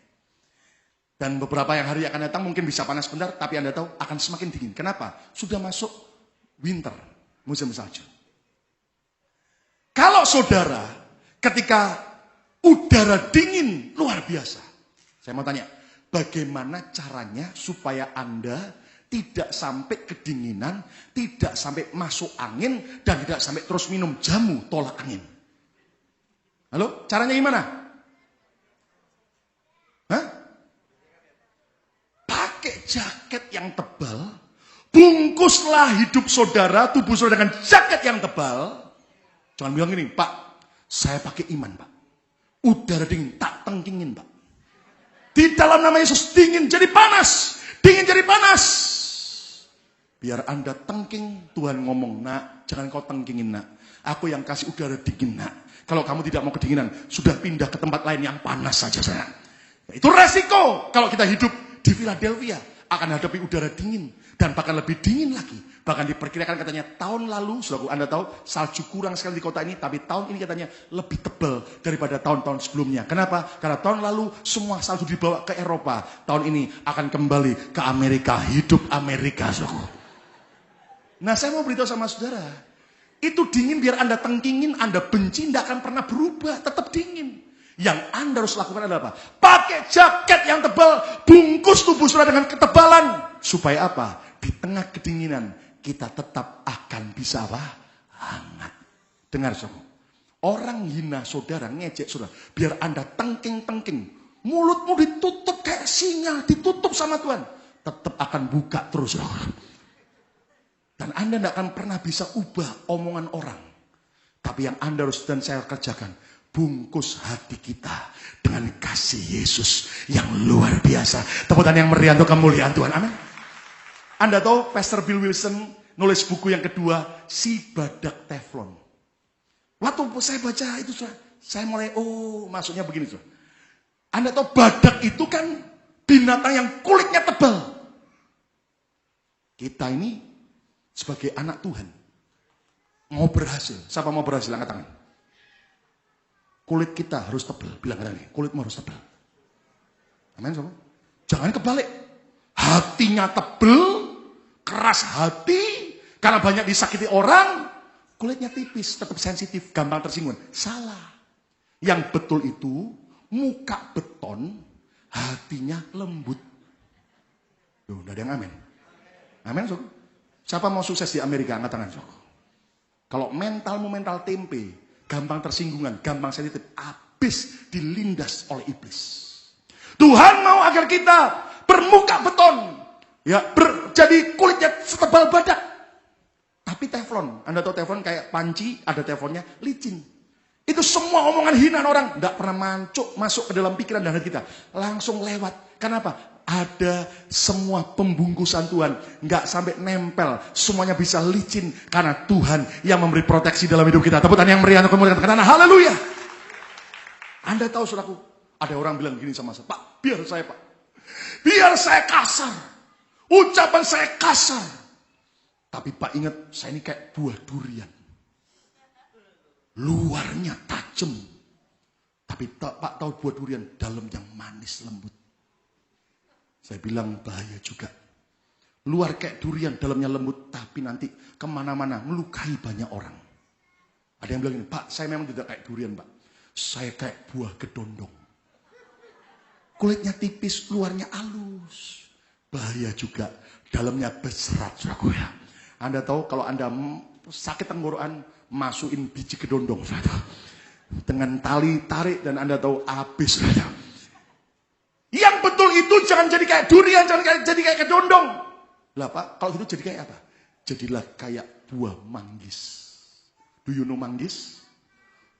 Dan beberapa yang hari akan datang mungkin bisa panas bentar, tapi Anda tahu akan semakin dingin. Kenapa? Sudah masuk winter, musim salju. Kalau saudara, ketika udara dingin luar biasa, saya mau tanya, bagaimana caranya supaya Anda tidak sampai kedinginan, tidak sampai masuk angin, dan tidak sampai terus minum jamu tolak angin? Halo, caranya gimana? Hah? Pakai jaket yang tebal, bungkuslah hidup saudara, tubuh saudara dengan jaket yang tebal. Jangan bilang gini, Pak, saya pakai iman Pak. Udara dingin, tak tengkingin Pak. Di dalam nama Yesus dingin jadi panas. Dingin jadi panas. Biar Anda tengking, Tuhan ngomong, nak, jangan kau tengkingin nak. Aku yang kasih udara dingin nak. Kalau kamu tidak mau kedinginan, sudah pindah ke tempat lain yang panas saja sayang. Itu resiko kalau kita hidup di Philadelphia. Akan hadapi udara dingin. Dan bahkan lebih dingin lagi. Bahkan diperkirakan katanya tahun lalu, saudaraku Anda tahu, salju kurang sekali di kota ini. Tapi tahun ini katanya lebih tebal daripada tahun-tahun sebelumnya. Kenapa? Karena tahun lalu semua salju dibawa ke Eropa. Tahun ini akan kembali ke Amerika. Hidup Amerika, saudaraku. Nah, saya mau beritahu sama saudara. Itu dingin biar Anda tengkingin, Anda benci, tidak akan pernah berubah. Tetap dingin. Yang Anda harus lakukan adalah apa? Pakai jaket yang tebal, bungkus tubuh saudara dengan ketebalan. Supaya apa? Di tengah kedinginan, kita tetap akan bisa apa? Hangat. Dengar saudara. Orang hina saudara, ngejek saudara. Biar Anda tengking-tengking. Mulutmu ditutup kayak singa, ditutup sama Tuhan. Tetap akan buka terus saudara. Dan Anda tidak akan pernah bisa ubah omongan orang. Tapi yang Anda harus dan saya kerjakan, bungkus hati kita dengan kasih Yesus yang luar biasa. Tepuk tangan yang meriah untuk kemuliaan Tuhan. Amin. Anda tahu Pastor Bill Wilson nulis buku yang kedua, Si Badak Teflon. Waktu saya baca itu, saya mulai, maksudnya begini. Anda tahu badak itu kan binatang yang kulitnya tebal. Kita ini sebagai anak Tuhan mau berhasil. Siapa mau berhasil? Angkat tangan. Kulit kita harus tebal. Bilang nih, kulitmu harus tebal. Amin, sobat. Jangan kebalik. Hatinya tebal, keras hati, karena banyak disakiti orang, kulitnya tipis, tetap sensitif, gampang tersinggung. Salah. Yang betul itu, muka beton, hatinya lembut. Tuh, udah ada yang amin. Amin, sobat. Siapa mau sukses di Amerika? Angkat tangan, sobat. Kalau mentalmu mental tempe, gampang tersinggungan, gampang sensitif, habis dilindas oleh iblis. Tuhan mau agar kita bermuka beton, ya, jadi kulitnya setebal badak. Tapi teflon, Anda tahu teflon kayak panci, ada teflonnya licin. Itu semua omongan hinaan orang. Tidak pernah masuk ke dalam pikiran dan hati kita. Langsung lewat. Kenapa? Ada semua pembungkusan Tuhan. Nggak sampai nempel. Semuanya bisa licin. Karena Tuhan yang memberi proteksi dalam hidup kita. Tepuk tangan yang meriah untuk kemuliaan karena haleluya. Anda tahu saudaraku, ada orang bilang gini sama saya, Pak, biar saya kasar. Ucapan saya kasar. Tapi Pak ingat, saya ini kayak buah durian. Luarnya tajam. Tapi Pak tahu buah durian, dalam yang manis lembut. Saya bilang bahaya juga. Luar kayak durian, dalamnya lembut. Tapi nanti kemana-mana melukai banyak orang. Ada yang bilang gini, Pak saya memang tidak kayak durian Pak. Saya kayak buah kedondong. Kulitnya tipis, luarnya halus. Bahaya juga, dalamnya berserat. Saudaraku ya. Anda tahu kalau Anda sakit tenggorokan, masukin biji kedondong. Saudara. Dengan tali tarik dan Anda tahu habis. Saudara. Yang betul itu jangan jadi kayak durian, jangan jadi kayak kedondong. Lah Pak, kalau gitu jadi kayak apa? Jadilah kayak buah manggis. Do you know manggis?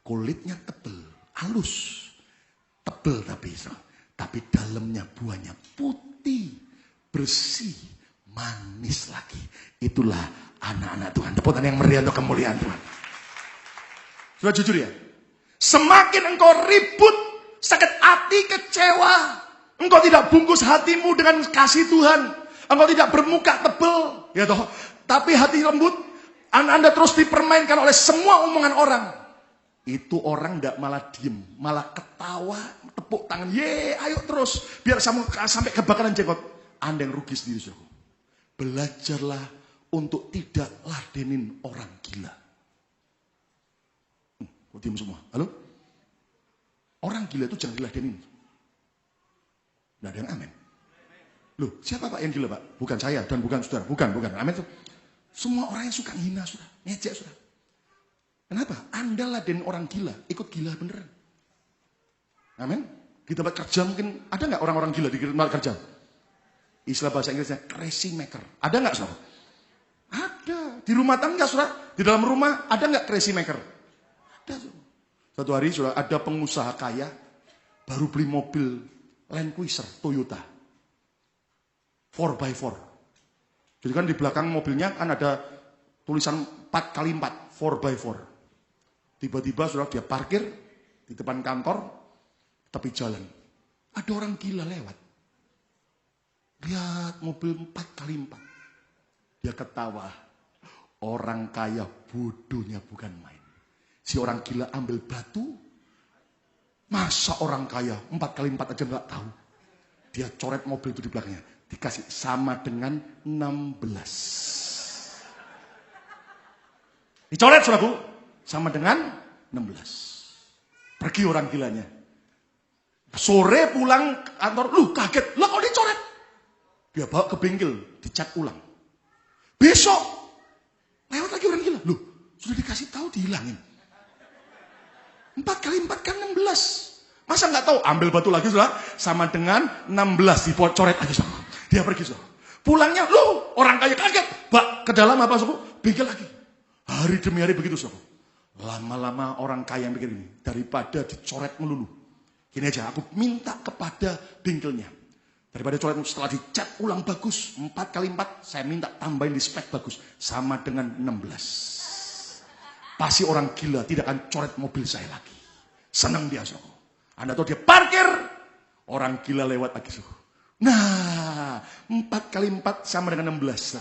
Kulitnya tebel, halus. Tebel tapi dalamnya buahnya putih, bersih, manis lagi. Itulah anak-anak Tuhan. Tepuk tangan yang meriah untuk kemuliaan Tuhan. Sudah jujur ya? Semakin engkau ribut, sakit hati, kecewa, engkau tidak bungkus hatimu dengan kasih Tuhan, engkau tidak bermuka tebel, ya toh, tapi hati lembut, Anda terus dipermainkan oleh semua omongan orang. Itu orang tidak malah diem, malah ketawa, tepuk tangan, ye, ayo terus, biar sampai kebakaran jenggot. Anda yang rugi sendiri, saudara. Belajarlah untuk tidak ladenin orang gila. Kok diem semua? Halo? Orang gila itu jangan diladenin. Tidak ada yang amin. Loh, siapa Pak yang gila Pak? Bukan saya dan bukan saudara. Bukan. Amin tuh. Semua orang yang suka hina sudah, ngejek sudah. Kenapa? Anda ladenin orang gila, ikut gila beneran. Amin. Di tempat kerja mungkin, ada nggak orang-orang gila di tempat kerja? Istilah bahasa Inggrisnya crazy maker. Ada nggak saudara? Ada. Di rumah tangga saudara, di dalam rumah ada nggak crazy maker? Ada saudara. Satu hari saudara, ada pengusaha kaya baru beli mobil Land Cruiser Toyota 4x4. Jadi kan di belakang mobilnya kan ada tulisan 4x4, 4x4. Tiba-tiba saudara dia parkir di depan kantor, tepi jalan. Ada orang gila lewat. Lihat mobil 4x4. Dia ketawa. Orang kaya bodohnya bukan main. Si orang gila ambil batu. Masa orang kaya 4x4 aja nggak tahu. Dia coret mobil itu di belakangnya. Dikasih sama dengan 16. Dicoret saudaraku. Sama dengan 16. Pergi orang gilanya. Sore pulang kantor, lu kaget. Lah kok dicoret? Dia bawa ke bengkel, dicat ulang. Besok, lewat lagi orang gila. Loh, sudah dikasih tahu dihilangin. 4x4 kan 16. Masa nggak tahu? Ambil batu lagi sudah sama dengan 16 dicoret lagi saudara. Dia pergi saudara. Pulangnya, lu orang kaya kaget. Bak ke dalam apa saudara? Bengkel lagi. Hari demi hari begitu saudara. Lama-lama orang kaya yang pikir ini, daripada dicoret melulu. Gini aja, aku minta kepada bengkelnya. Daripada coret setelah dicat ulang bagus, 4x4, saya minta tambahin di spek bagus. Sama dengan 16. Pasti orang gila tidak akan coret mobil saya lagi. Senang dia, saudara. Anda tahu dia parkir, orang gila lewat lagi, saudara. Nah, 4x4 sama dengan 16.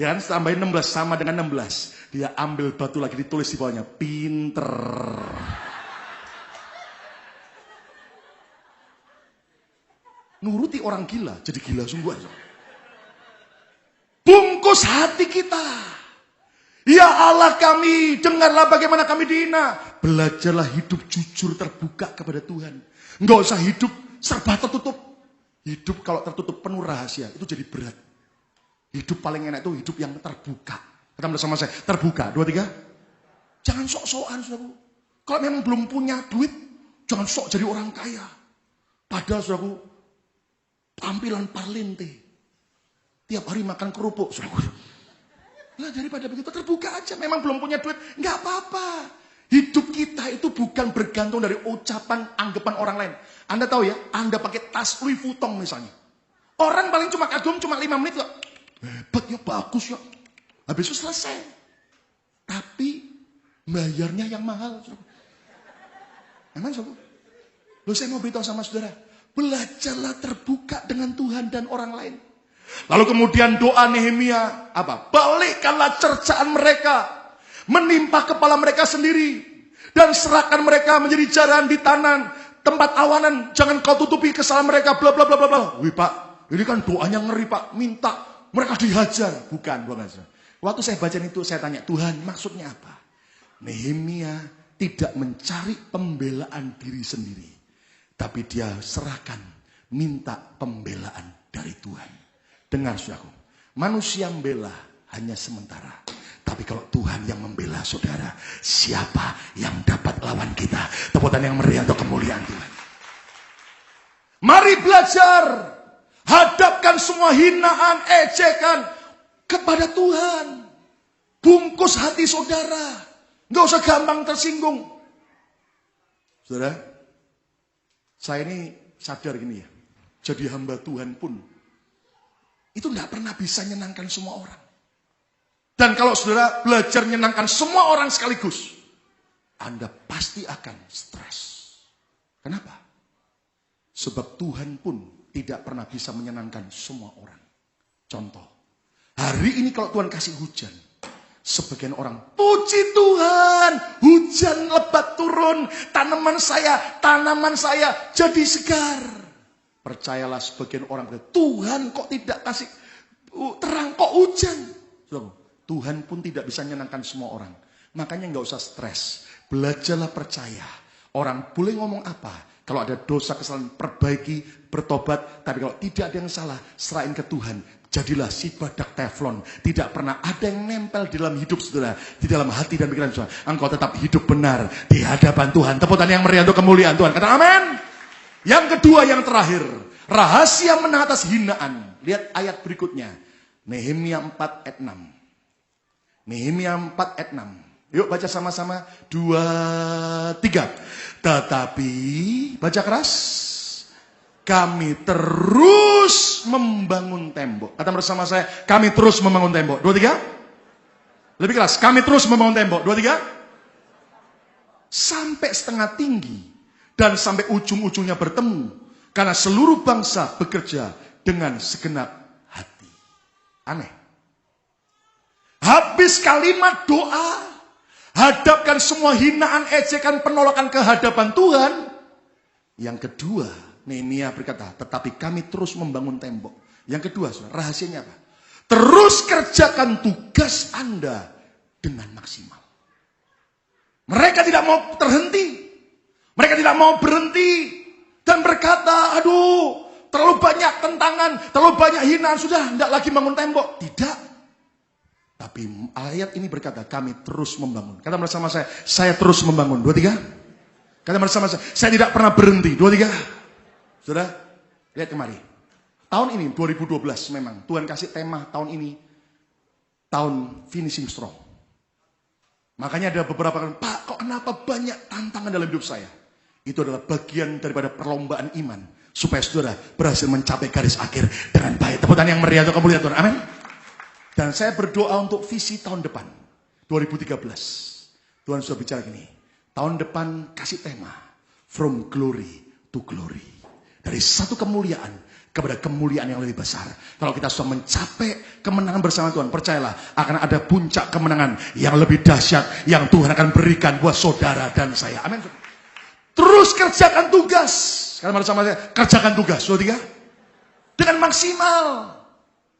Ya kan, tambahin 16 sama dengan 16. Dia ambil batu lagi, ditulis di bawahnya, pinter. Nuruti orang gila, jadi gila sungguh aja. Bungkus hati kita. Ya Allah kami, dengarlah bagaimana kami dihina. Belajarlah hidup jujur terbuka kepada Tuhan. Enggak usah hidup serba tertutup. Hidup kalau tertutup penuh rahasia, itu jadi berat. Hidup paling enak itu hidup yang terbuka. Kata bersama saya, terbuka. 2, 3. Jangan sok-sokan, saudaraku. Kalau memang belum punya duit, jangan sok jadi orang kaya. Padahal, saudaraku, tampilan parlente. Tiap hari makan kerupuk, saudaraku. Nah, daripada begitu terbuka aja. Memang belum punya duit, nggak apa-apa. Hidup kita itu bukan bergantung dari ucapan, anggapan orang lain. Anda tahu ya, Anda pakai tas Louis Vuitton misalnya. Orang paling cuma kagum cuma 5 menit kok. Hebat ya, bagus ya. Habis itu selesai. Tapi bayarnya yang mahal. Emang saudara? Loh, saya mau beritahu sama saudara. Belajarlah terbuka dengan Tuhan dan orang lain. Lalu kemudian doa Nehemia apa? Balikkanlah cercaan mereka. Menimpa kepala mereka sendiri. Dan serahkan mereka menjadi jarahan di tanah. Tempat awanan. Jangan kau tutupi kesalahan mereka. Bla bla bla bla bla. Wih Pak, ini kan doanya ngeri Pak. Minta mereka dihajar. Bukan. Waktu saya baca itu saya tanya, Tuhan maksudnya apa? Nehemia tidak mencari pembelaan diri sendiri. Tapi dia serahkan. Minta pembelaan dari Tuhan. Dengar saudaraku. Manusia membela hanya sementara. Tapi kalau Tuhan yang membela saudara, siapa yang dapat lawan kita? Tepuk tangan yang meriah untuk kemuliaan Tuhan. Mari belajar. Hadapkan semua hinaan, ejekan kepada Tuhan. Bungkus hati saudara. Nggak usah gampang tersinggung. Saudara, saya ini sadar gini ya. Jadi hamba Tuhan pun, itu nggak pernah bisa menyenangkan semua orang. Dan kalau saudara belajar menyenangkan semua orang sekaligus, Anda pasti akan stres. Kenapa? Sebab Tuhan pun tidak pernah bisa menyenangkan semua orang. Contoh, hari ini kalau Tuhan kasih hujan, sebagian orang, puji Tuhan, hujan lebat turun, tanaman saya jadi segar. Percayalah sebagian orang, Tuhan kok tidak kasih terang, kok hujan. Tuhan pun tidak bisa menyenangkan semua orang. Makanya nggak usah stres. Belajarlah percaya. Orang boleh ngomong apa. Kalau ada dosa kesalahan, perbaiki, bertobat. Tapi kalau tidak ada yang salah, serahin ke Tuhan. Jadilah si badak teflon. Tidak pernah ada yang nempel di dalam hidup saudara. Di dalam hati dan pikiran saudara. Engkau tetap hidup benar di hadapan Tuhan. Tepuk tangan yang meriah untuk kemuliaan Tuhan. Kata amin. Yang kedua, yang terakhir. Rahasia menang atas hinaan. Lihat ayat berikutnya. Nehemia 4 ayat 6. Nehemia 4 ayat 6. Yuk baca sama-sama. 2, 3. Tetapi, baca keras. Kami terus membangun tembok. Kata bersama saya, kami terus membangun tembok. 2, 3. Lebih keras. Kami terus membangun tembok. 2, 3. Sampai setengah tinggi. Dan sampai ujung-ujungnya bertemu. Karena seluruh bangsa bekerja dengan segenap hati. Aneh. Habis kalimat doa, hadapkan semua hinaan, ejekan, penolakan ke hadapan Tuhan. Yang kedua, Nehemia berkata, tetapi kami terus membangun tembok. Yang kedua, rahasianya apa? Terus kerjakan tugas Anda dengan maksimal. Mereka tidak mau terhenti. Mereka tidak mau berhenti. Dan berkata, aduh, terlalu banyak tentangan, terlalu banyak hinaan, sudah tidak lagi bangun tembok. Tidak. Tapi ayat ini berkata, kami terus membangun. Kata bersama saya terus membangun. 2, 3. Kata bersama saya tidak pernah berhenti. 2, 3. Sudah? Lihat kemari. Tahun ini, 2012 memang. Tuhan kasih tema tahun ini. Tahun finishing strong. Makanya ada beberapa kali, Pak, kok kenapa banyak tantangan dalam hidup saya? Itu adalah bagian daripada perlombaan iman. Supaya saudara berhasil mencapai garis akhir dengan baik. Tepuk tangan yang meriah untuk kemuliaan Tuhan. Amin. Dan saya berdoa untuk visi tahun depan, 2013. Tuhan sudah bicara gini, tahun depan kasih tema, from glory to glory. Dari satu kemuliaan kepada kemuliaan yang lebih besar. Kalau kita sudah mencapai kemenangan bersama Tuhan, percayalah akan ada puncak kemenangan yang lebih dahsyat yang Tuhan akan berikan buat saudara dan saya. Amin. Terus kerjakan tugas. Karena bersama saya, kerjakan tugas. 2, 3. Dengan maksimal.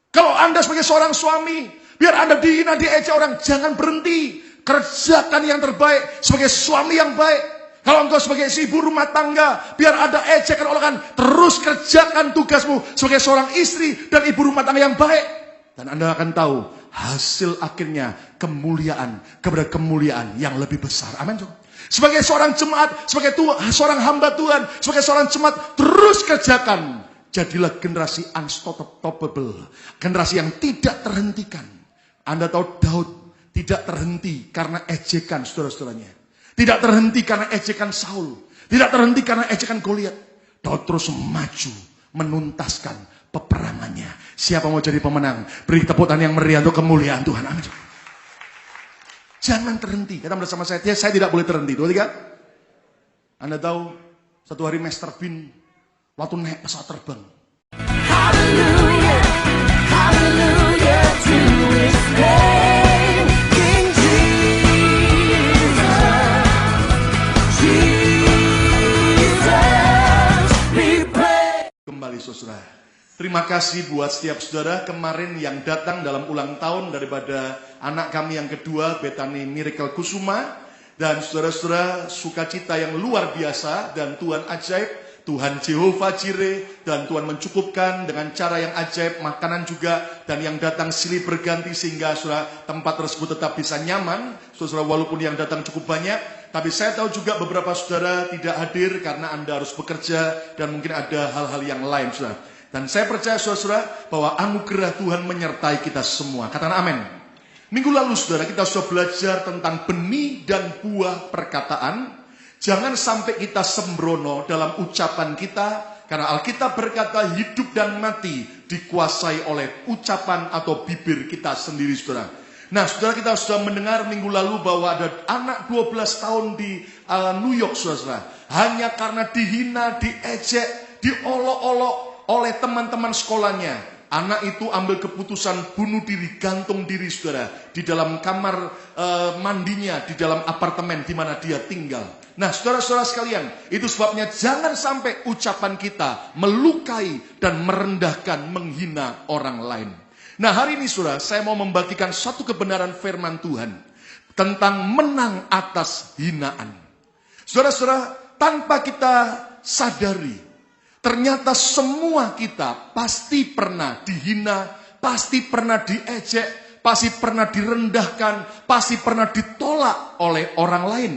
Kalau Anda sebagai seorang suami, biar Anda dihina, diejek orang, jangan berhenti. Kerjakan yang terbaik sebagai suami yang baik. Kalau engkau sebagai ibu rumah tangga, biar ada ejekan olahan, terus kerjakan tugasmu sebagai seorang istri dan ibu rumah tangga yang baik. Dan Anda akan tahu hasil akhirnya kemuliaan kepada kemuliaan yang lebih besar. Amin. Sebagai seorang jemaat, sebagai seorang hamba Tuhan, sebagai seorang jemaat, terus kerjakan. Jadilah generasi unstoppable. Generasi yang tidak terhentikan. Anda tahu Daud tidak terhenti karena ejekan saudara-saudaranya. Tidak terhenti karena ejekan Saul. Tidak terhenti karena ejekan Goliat. Daud terus maju menuntaskan peperangannya. Siapa mau jadi pemenang? Beri tepuk tangan yang meriah untuk kemuliaan Tuhan. Amin. Jangan terhenti. Kata bersama saya tidak boleh terhenti. 2, 3. Anda tahu, satu hari Mr. Bean waktu naik pesawat terbang. Hallelujah, hallelujah to His name, King Jesus, we pray. Kembali saudara. Terima kasih buat setiap saudara kemarin yang datang dalam ulang tahun daripada anak kami yang kedua, Bethany Miracle Kusuma. Dan saudara-saudara, sukacita yang luar biasa dan Tuhan ajaib. Tuhan Jehovah Jireh dan Tuhan mencukupkan dengan cara yang ajaib, makanan juga, dan yang datang silih berganti sehingga saudara tempat tersebut tetap bisa nyaman. Saudara, walaupun yang datang cukup banyak, tapi saya tahu juga beberapa saudara tidak hadir karena Anda harus bekerja dan mungkin ada hal-hal yang lain, saudara. Dan saya percaya saudara bahwa anugerah Tuhan menyertai kita semua. Katakan amin. Minggu lalu saudara kita sudah belajar tentang benih dan buah perkataan. Jangan sampai kita sembrono dalam ucapan kita, karena Alkitab berkata hidup dan mati dikuasai oleh ucapan atau bibir kita sendiri, saudara. Nah, saudara, kita sudah mendengar minggu lalu bahwa ada anak 12 tahun di New York, saudara. Hanya karena dihina, diejek, diolok-olok oleh teman-teman sekolahnya. Anak itu ambil keputusan bunuh diri, gantung diri, saudara, di dalam kamar mandinya, di dalam apartemen di mana dia tinggal. Nah, saudara-saudara sekalian, itu sebabnya jangan sampai ucapan kita melukai dan merendahkan, menghina orang lain. Nah, hari ini saudara, saya mau membagikan satu kebenaran firman Tuhan tentang menang atas hinaan. Saudara-saudara, tanpa kita sadari, ternyata semua kita pasti pernah dihina, pasti pernah diejek, pasti pernah direndahkan, pasti pernah ditolak oleh orang lain.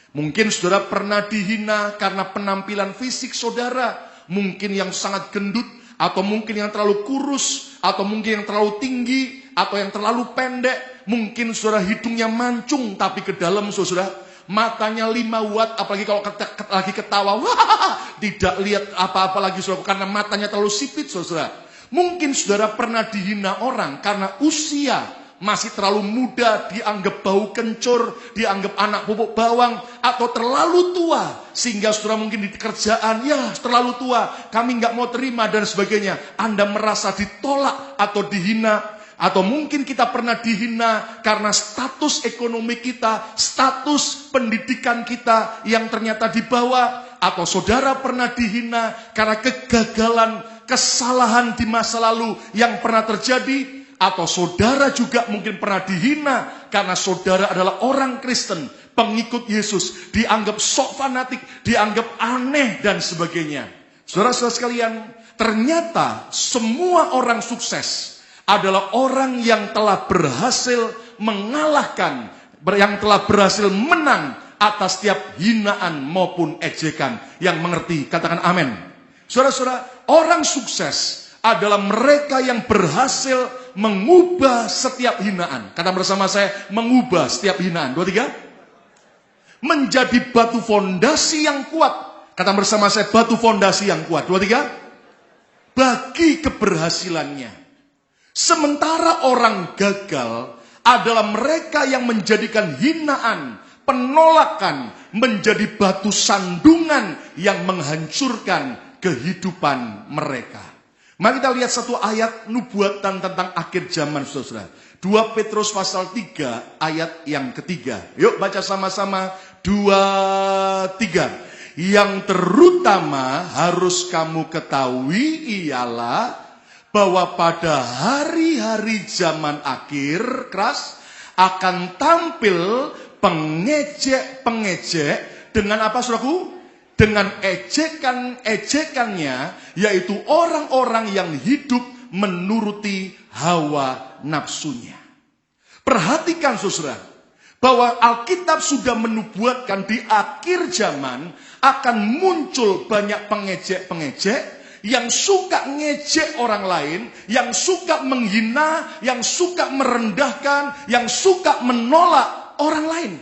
Mungkin saudara pernah dihina karena penampilan fisik saudara, mungkin yang sangat gendut, atau mungkin yang terlalu kurus, atau mungkin yang terlalu tinggi, atau yang terlalu pendek. Mungkin saudara hidungnya mancung, tapi ke dalam saudara matanya 5 watt, apalagi kalau lagi ketawa, wah, tidak lihat apa-apa lagi saudara, karena matanya terlalu sipit saudara. Mungkin saudara pernah dihina orang karena usia masih terlalu muda, dianggap bau kencur, dianggap anak pupuk bawang, atau terlalu tua, sehingga saudara mungkin di kerjaan, ya terlalu tua, kami nggak mau terima dan sebagainya. Anda merasa ditolak atau dihina. Atau mungkin kita pernah dihina karena status ekonomi kita, status pendidikan kita yang ternyata di bawah. Atau saudara pernah dihina karena kegagalan, kesalahan di masa lalu yang pernah terjadi. Atau saudara juga mungkin pernah dihina karena saudara adalah orang Kristen, pengikut Yesus, dianggap sok fanatik, dianggap aneh dan sebagainya. Saudara-saudara sekalian, ternyata semua orang sukses adalah orang yang telah berhasil mengalahkan, yang telah berhasil menang atas setiap hinaan maupun ejekan. Yang mengerti, katakan amin. Saudara-saudara, orang sukses adalah mereka yang berhasil mengubah setiap hinaan. Kata bersama saya, mengubah setiap hinaan. 2, 3. Menjadi batu fondasi yang kuat. Kata bersama saya, batu fondasi yang kuat. 2, 3. Bagi keberhasilannya. Sementara orang gagal adalah mereka yang menjadikan hinaan, penolakan menjadi batu sandungan yang menghancurkan kehidupan mereka. Mari kita lihat satu ayat nubuatan tentang akhir zaman, saudara. 2 Petrus pasal 3 ayat yang ketiga. Yuk baca sama-sama. 2, 3. Yang terutama harus kamu ketahui ialah bahwa pada hari-hari zaman akhir keras akan tampil pengejek-pengejek dengan apa, saudaraku? Dengan ejekan-ejekannya, yaitu orang-orang yang hidup menuruti hawa nafsunya. Perhatikan saudara, bahwa Alkitab sudah menubuatkan di akhir zaman akan muncul banyak pengejek-pengejek yang suka ngejek orang lain, yang suka menghina, yang suka merendahkan, yang suka menolak orang lain.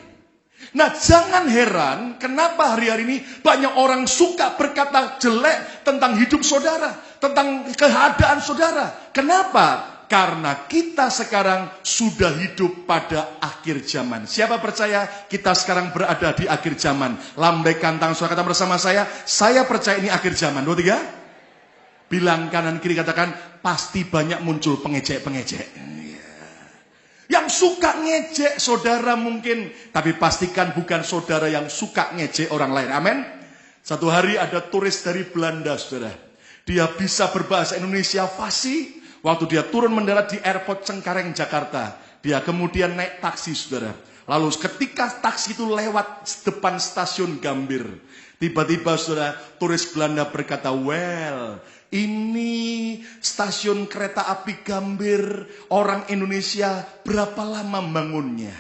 Nah, jangan heran kenapa hari-hari ini banyak orang suka berkata jelek tentang hidup saudara, tentang keadaan saudara. Kenapa? Karena kita sekarang sudah hidup pada akhir zaman. Siapa percaya kita sekarang berada di akhir zaman? Lambaikan tangan saudara, kata bersama saya percaya ini akhir zaman. 2, 3. Bilang kanan kiri, katakan, pasti banyak muncul pengejek-pengejek. Yang suka ngejek saudara mungkin, tapi pastikan bukan saudara yang suka ngejek orang lain. Amin. Satu hari ada turis dari Belanda, saudara. Dia bisa berbahasa Indonesia fasih. Waktu dia turun mendarat di airport Cengkareng, Jakarta, dia kemudian naik taksi, saudara. Lalu ketika taksi itu lewat depan stasiun Gambir, tiba-tiba saudara, turis Belanda berkata, well, ini stasiun kereta api Gambir, orang Indonesia berapa lama bangunnya?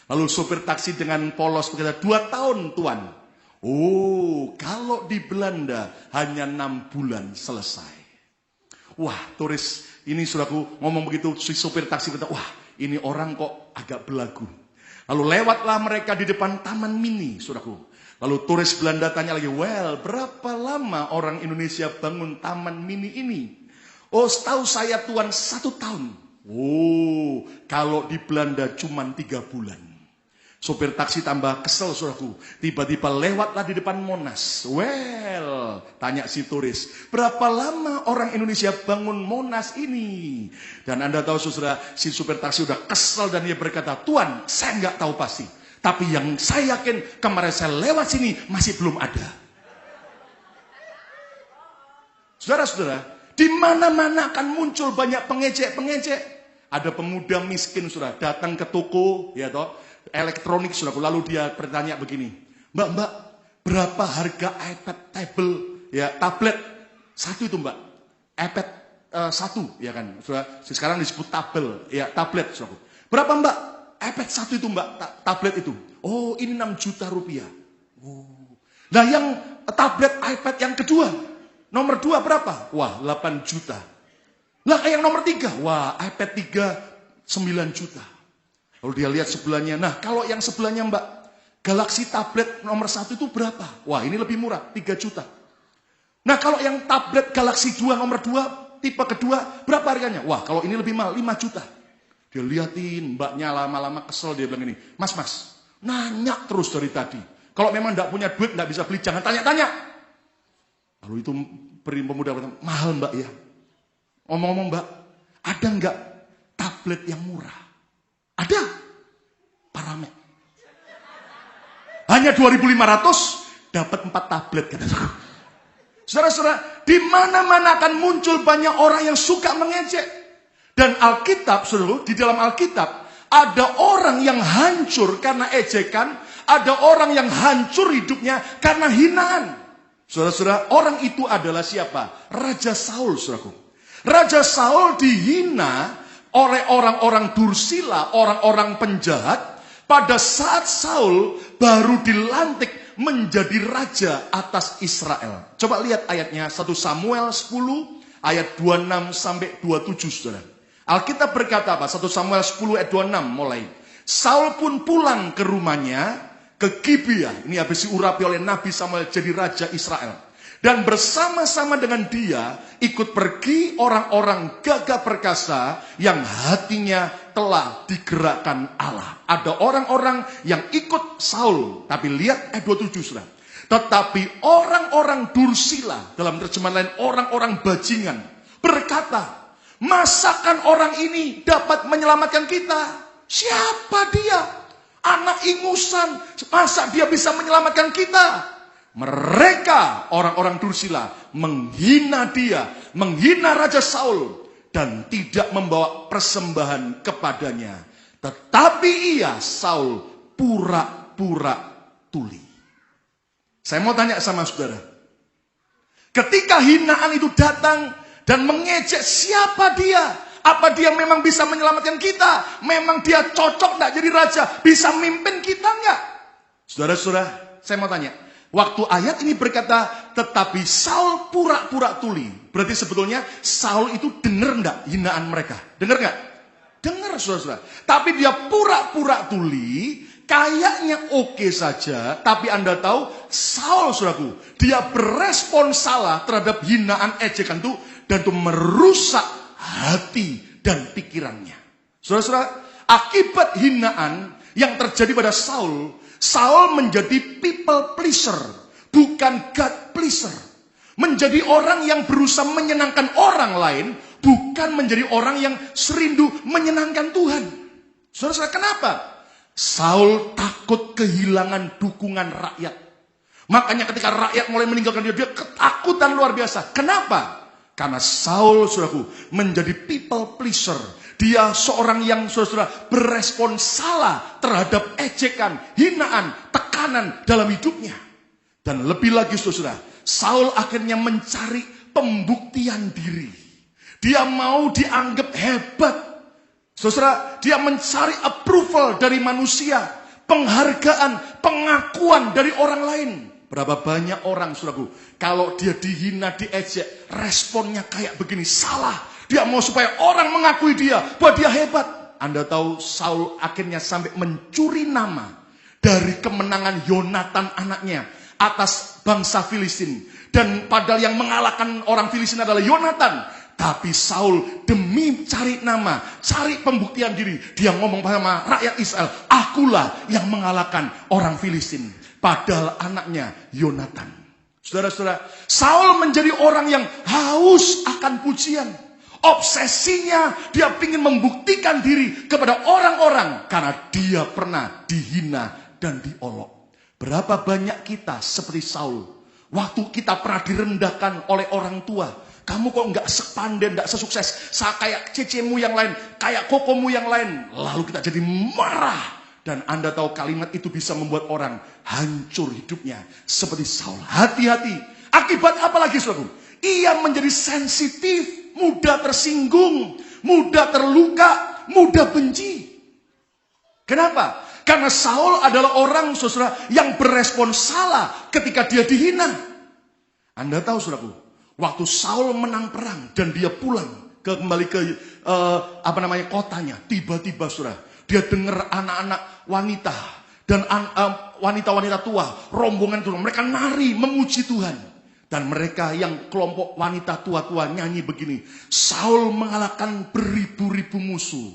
Lalu sopir taksi dengan polos berkata, 2 tahun tuan. Oh, kalau di Belanda hanya 6 bulan selesai. Wah, turis ini saudaraku ngomong begitu, si sopir taksi berkata, wah ini orang kok agak belagu. Lalu lewatlah mereka di depan Taman Mini, saudaraku. Lalu turis Belanda tanya lagi, well, berapa lama orang Indonesia bangun Taman Mini ini? Oh, setahu saya tuan 1 tahun. Oh, kalau di Belanda cuma 3 bulan. Sopir taksi tambah kesel, saudaraku. Tiba-tiba lewatlah di depan Monas. Well, tanya si turis, berapa lama orang Indonesia bangun Monas ini? Dan Anda tahu, saudara, si sopir taksi udah kesel dan dia berkata, tuan, saya nggak tahu pasti. Tapi yang saya yakin, kemarin saya lewat sini masih belum ada. Saudara-saudara, di mana-mana akan muncul banyak pengejek-pengejek. Ada pemuda miskin, saudara, datang ke toko, ya toh, elektronik, saudara. Lalu dia bertanya begini, Mbak, berapa harga iPad tablet satu itu, Mbak? iPad 1, ya kan? Saudara, sekarang disebut tablet, saudara. Berapa, Mbak? iPad 1 itu, Mbak, tablet itu. Oh, ini 6 juta rupiah. Oh. Nah, yang tablet iPad yang kedua, nomor 2 berapa? Wah, 8 juta. Lah, yang nomor 3, wah, iPad 3, 9 juta. Lalu dia lihat sebelahnya, nah kalau yang sebelahnya, Mbak, Galaxy tablet nomor 1 itu berapa? Wah, ini lebih murah, 3 juta. Nah, kalau yang tablet Galaxy 2 nomor 2, tipe kedua, berapa harganya? Wah, kalau ini lebih mahal, 5 juta. Dia liatin, mbaknya lama-lama kesel, dia bilang ini, Mas, nanya terus dari tadi. Kalau memang tidak punya duit, tidak bisa beli, jangan tanya-tanya. Lalu itu pemuda berkata, mahal, Mbak, ya. Ngomong-ngomong, Mbak, ada nggak tablet yang murah? Ada. Paramek. Hanya 2.500, dapat 4 tablet, kata aku. Saudara-saudara, di mana-mana akan muncul banyak orang yang suka mengejek. Dan Alkitab, saudara, di dalam Alkitab, ada orang yang hancur karena ejekan, ada orang yang hancur hidupnya karena hinaan. Saudara-saudara, orang itu adalah siapa? Raja Saul, saudaraku. Raja Saul dihina oleh orang-orang dursila, orang-orang penjahat, pada saat Saul baru dilantik menjadi raja atas Israel. Coba lihat ayatnya, 1 Samuel 10 ayat 26 sampai 27, saudara. Alkitab berkata apa? 1 Samuel 10 ayat 26 mulai. Saul pun pulang ke rumahnya, ke Gibea. Ini habis diurapi oleh Nabi Samuel jadi raja Israel. Dan bersama-sama dengan dia ikut pergi orang-orang gagah perkasa yang hatinya telah digerakkan Allah. Ada orang-orang yang ikut Saul. Tapi lihat ayat 27, saudara. Tetapi orang-orang dursila, dalam terjemahan lain orang-orang bajingan, berkata, masakan orang ini dapat menyelamatkan kita? Siapa dia? Anak ingusan, masa dia bisa menyelamatkan kita? Mereka, orang-orang dursila, menghina dia, menghina Raja Saul, dan tidak membawa persembahan kepadanya. Tetapi ia, Saul, pura-pura tuli. Saya mau tanya sama saudara. Ketika hinaan itu datang dan mengejek, siapa dia? Apa dia memang bisa menyelamatkan kita? Memang dia cocok enggak jadi raja? Bisa mimpin kita enggak? Saudara-saudara, saya mau tanya. Waktu ayat ini berkata, tetapi Saul pura-pura tuli. Berarti sebetulnya Saul itu dengar enggak hinaan mereka? Dengar enggak? Dengar, saudara-saudara. Tapi dia pura-pura tuli kayaknya oke saja, tapi Anda tahu Saul, saudaraku, dia berespon salah terhadap hinaan, ejekan itu, dan itu merusak hati dan pikirannya. Saudara-saudara, akibat hinaan yang terjadi pada Saul, Saul menjadi people pleaser, bukan God pleaser. Menjadi orang yang berusaha menyenangkan orang lain, bukan menjadi orang yang serindu menyenangkan Tuhan. Saudara-saudara, kenapa? Saul takut kehilangan dukungan rakyat. Makanya ketika rakyat mulai meninggalkan dia, dia ketakutan luar biasa. Kenapa? Karena Saul, saudaraku, menjadi people pleaser. Dia seorang yang, saudara, berespon salah terhadap ejekan, hinaan, tekanan dalam hidupnya. Dan lebih lagi, saudara, Saul akhirnya mencari pembuktian diri. Dia mau dianggap hebat. Saudara, dia mencari approval dari manusia, penghargaan, pengakuan dari orang lain. Berapa banyak orang, saudaraku, kalau dia dihina, diejek, responnya kayak begini, salah. Dia mau supaya orang mengakui dia, bahwa dia hebat. Anda tahu Saul akhirnya sampai mencuri nama dari kemenangan Yonatan anaknya atas bangsa Filistin. Dan padahal yang mengalahkan orang Filistin adalah Yonatan. Tapi Saul demi cari nama, cari pembuktian diri, dia ngomong sama rakyat Israel, akulah yang mengalahkan orang Filistin. Padahal anaknya Yonatan. Saudara-saudara, Saul menjadi orang yang haus akan pujian. Obsesinya dia ingin membuktikan diri kepada orang-orang karena dia pernah dihina dan diolok. Berapa banyak kita seperti Saul, waktu kita pernah direndahkan oleh orang tua, kamu kok nggak sepandai, nggak sesukses, kayak cecemu yang lain, kayak kokomu yang lain. Lalu kita jadi marah. Dan Anda tahu kalimat itu bisa membuat orang hancur hidupnya. Seperti Saul. Hati-hati. Akibat apa lagi, saudaraku? Ia menjadi sensitif, mudah tersinggung, mudah terluka, mudah benci. Kenapa? Karena Saul adalah orang, saudara, yang berespon salah ketika dia dihina. Anda tahu, saudaraku, waktu Saul menang perang dan dia pulang kembali ke kotanya, tiba-tiba, saudara, dia dengar anak-anak wanita dan wanita-wanita tua, rombongan itu, mereka nari memuji Tuhan. Dan mereka yang kelompok wanita tua-tua nyanyi begini, Saul mengalahkan beribu-ribu musuh.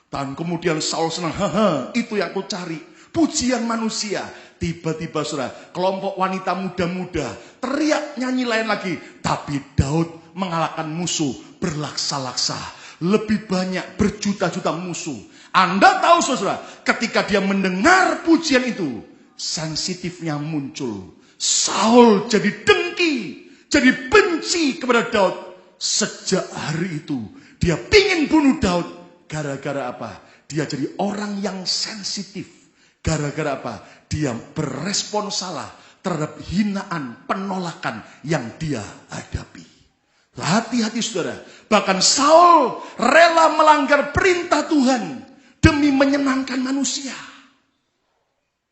Dan kemudian Saul senang, haha, itu yang aku cari, pujian manusia. Tiba-tiba, saudara, kelompok wanita muda-muda teriak nyanyi lain lagi. Tapi Daud mengalahkan musuh berlaksa-laksa. Lebih banyak, berjuta-juta musuh. Anda tahu, saudara, ketika dia mendengar pujian itu, sensitifnya muncul. Saul jadi dengki, jadi benci kepada Daud. Sejak hari itu, dia pingin bunuh Daud. Gara-gara apa? Dia jadi orang yang sensitif. Gara-gara apa? Dia berespon salah terhadap hinaan, penolakan yang dia hadapi. Hati-hati, saudara. Bahkan Saul rela melanggar perintah Tuhan demi menyenangkan manusia.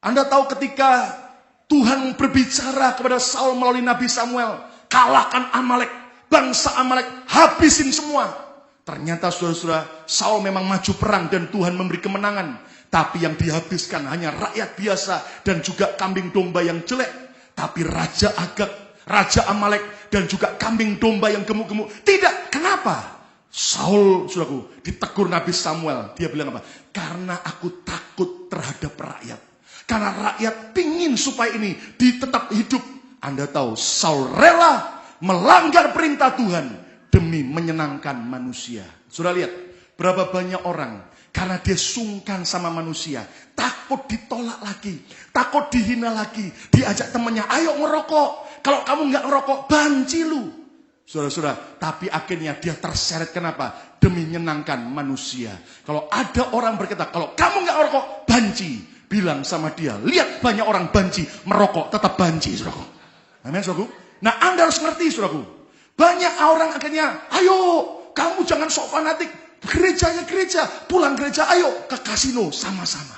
Anda tahu ketika Tuhan berbicara kepada Saul melalui Nabi Samuel, kalahkan Amalek, bangsa Amalek, habisin semua. Ternyata, saudara-saudara, Saul memang maju perang dan Tuhan memberi kemenangan. Tapi yang dihabiskan hanya rakyat biasa dan juga kambing domba yang jelek. Tapi Raja Agag, Raja Amalek, dan juga kambing domba yang gemuk-gemuk. Tidak, kenapa? Saul, saudaraku, ditegur Nabi Samuel. Dia bilang apa? Karena aku takut terhadap rakyat. Karena rakyat pingin supaya ini tetap hidup. Anda tahu, Saul rela melanggar perintah Tuhan demi menyenangkan manusia. Sudah lihat, berapa banyak orang karena dia sungkan sama manusia, takut ditolak lagi, takut dihina lagi, diajak temannya, ayo ngerokok. Kalau kamu nggak ngerokok, banci lu. Saudara-saudara, tapi akhirnya dia terseret, kenapa? Demi menyenangkan manusia. Kalau ada orang berkata, kalau kamu nggak ngerokok, banci. Bilang sama dia, lihat banyak orang banci, merokok, tetap banci, saudaraku. Amin, saudaraku. Nah, Anda harus ngerti, saudaraku. Banyak orang akhirnya, ayo, kamu jangan sok fanatik. Gerejanya gereja, pulang gereja, ayo ke kasino sama-sama.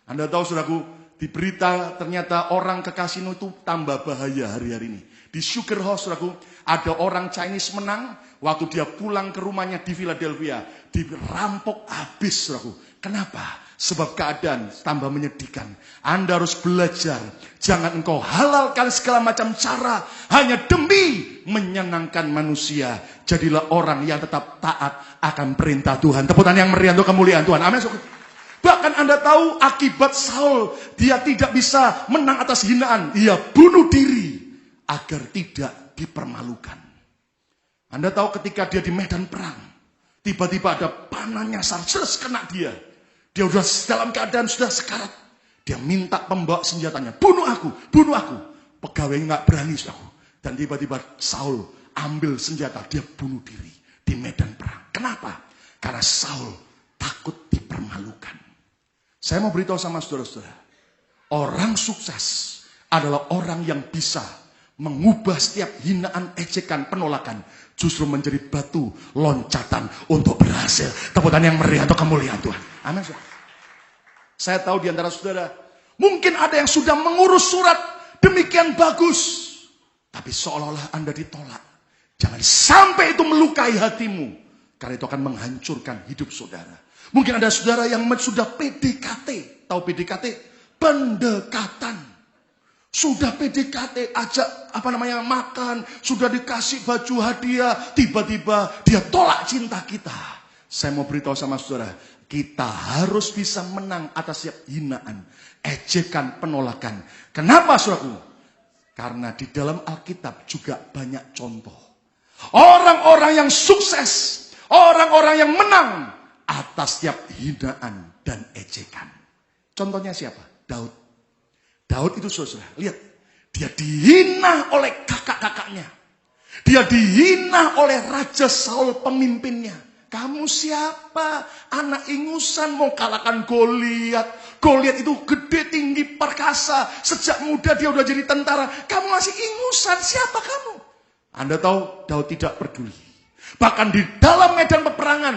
Anda tahu, saudaraku, di berita ternyata orang ke kasino itu tambah bahaya hari-hari ini. Di Sugar House, saudaraku, ada orang Chinese menang, waktu dia pulang ke rumahnya di Philadelphia, dirampok habis, saudaraku. Kenapa? Sebab keadaan tambah menyedihkan. Anda harus belajar. Jangan engkau halalkan segala macam cara hanya demi menyenangkan manusia. Jadilah orang yang tetap taat akan perintah Tuhan. Tepuk tangan yang meriah untuk kemuliaan Tuhan. Amin. Bahkan Anda tahu akibat Saul, dia tidak bisa menang atas hinaan. Ia bunuh diri agar tidak dipermalukan. Anda tahu ketika dia di medan perang, tiba-tiba ada panah nyasar, terus kena dia. Dia sudah dalam keadaan sudah sekarat. Dia minta pembawa senjatanya, bunuh aku, bunuh aku. Pegawainya nggak berani, saudaraku. Dan tiba-tiba Saul ambil senjata, dia bunuh diri di medan perang. Kenapa? Karena Saul takut dipermalukan. Saya mau beritahu sama saudara-saudara, orang sukses adalah orang yang bisa mengubah setiap hinaan, ejekan, penolakan justru menjadi batu loncatan untuk berhasil. Tepuk tangan yang meriah untuk kemuliaan Tuhan. Amin. Saya tahu di antara saudara, mungkin ada yang sudah mengurus surat demikian bagus, tapi seolah-olah Anda ditolak. Jangan sampai itu melukai hatimu, karena itu akan menghancurkan hidup saudara. Mungkin ada saudara yang sudah PDKT. Tahu PDKT? Pendekatan. Sudah PDKT, ajak makan, sudah dikasih baju hadiah, tiba-tiba dia tolak cinta kita. Saya mau beritahu sama saudara, kita harus bisa menang atas setiap hinaan, ejekan, penolakan. Kenapa saudaraku? Karena di dalam Alkitab juga banyak contoh. Orang-orang yang sukses, orang-orang yang menang atas setiap hinaan dan ejekan. Contohnya siapa? Daud. Daud itu saudara, lihat. Dia dihina oleh kakak-kakaknya. Dia dihina oleh Raja Saul pemimpinnya. Kamu siapa? Anak ingusan mau kalahkan Goliat. Goliat itu gede, tinggi, perkasa. Sejak muda dia udah jadi tentara. Kamu masih ingusan, siapa kamu? Anda tahu Daud tidak peduli. Bahkan di dalam medan peperangan,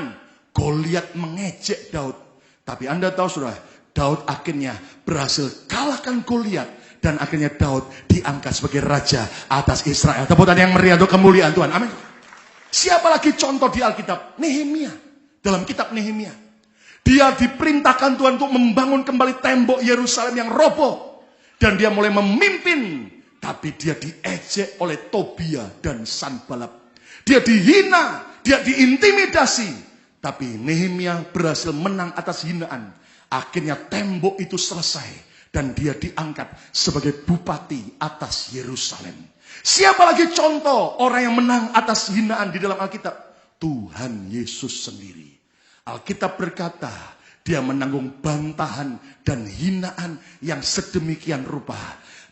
Goliat mengejek Daud. Tapi Anda tahu saudara, Daud akhirnya berhasil kalahkan Goliat. Dan akhirnya Daud diangkat sebagai raja atas Israel. Tepuk tangan yang meriah untuk kemuliaan Tuhan. Amin. Siapa lagi contoh di Alkitab? Nehemia. Dalam kitab Nehemia. Dia diperintahkan Tuhan untuk membangun kembali tembok Yerusalem yang roboh. Dan dia mulai memimpin. Tapi dia diejek oleh Tobia dan Sanballat. Dia dihina. Dia diintimidasi. Tapi Nehemia berhasil menang atas hinaan. Akhirnya tembok itu selesai. Dan dia diangkat sebagai bupati atas Yerusalem. Siapa lagi contoh orang yang menang atas hinaan di dalam Alkitab? Tuhan Yesus sendiri. Alkitab berkata, dia menanggung bantahan dan hinaan yang sedemikian rupa.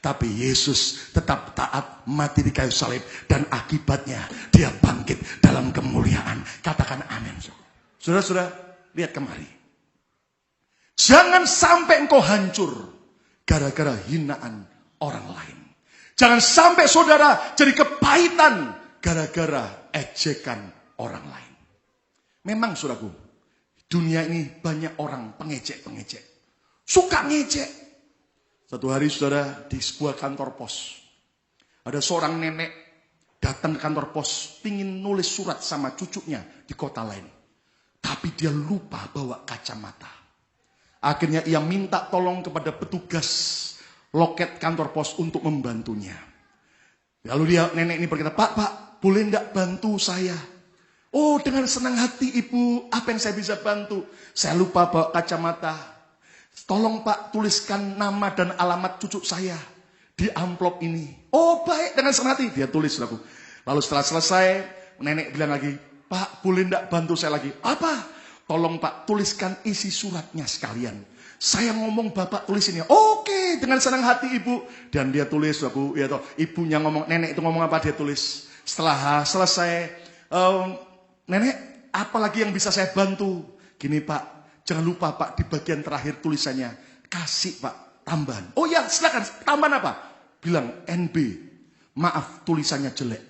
Tapi Yesus tetap taat mati di kayu salib. Dan akibatnya dia bangkit dalam kemuliaan. Katakan amin. Saudara-saudara, lihat kemari. Jangan sampai engkau hancur gara-gara hinaan orang lain. Jangan sampai saudara jadi kepahitan gara-gara ejekan orang lain. Memang saudaraku, dunia ini banyak orang pengejek-pengejek. Suka ngejek. Satu hari saudara di sebuah kantor pos. Ada seorang nenek datang ke kantor pos. Pingin nulis surat sama cucunya di kota lain. Tapi dia lupa bawa kacamata. Akhirnya ia minta tolong kepada petugas loket kantor pos untuk membantunya. Lalu nenek ini berkata, Pak, boleh enggak bantu saya? Oh, dengan senang hati ibu, apa yang saya bisa bantu? Saya lupa bawa kacamata. Tolong Pak, tuliskan nama dan alamat cucu saya di amplop ini. Oh baik, dengan senang hati. Dia tulis lagu. Lalu setelah selesai, nenek bilang lagi, Pak, boleh enggak bantu saya lagi? Apa? Tolong Pak, tuliskan isi suratnya sekalian. Saya ngomong Bapak tulis ini. Oke, dengan senang hati Ibu. Dan dia tulis, aku, ya toh, ibunya ngomong, nenek itu ngomong apa, dia tulis. Setelah selesai, nenek, apa lagi yang bisa saya bantu? Gini Pak, jangan lupa Pak, di bagian terakhir tulisannya, kasih Pak, tambahan. Oh ya, silakan, tambahan apa? Bilang, NB, maaf tulisannya jelek.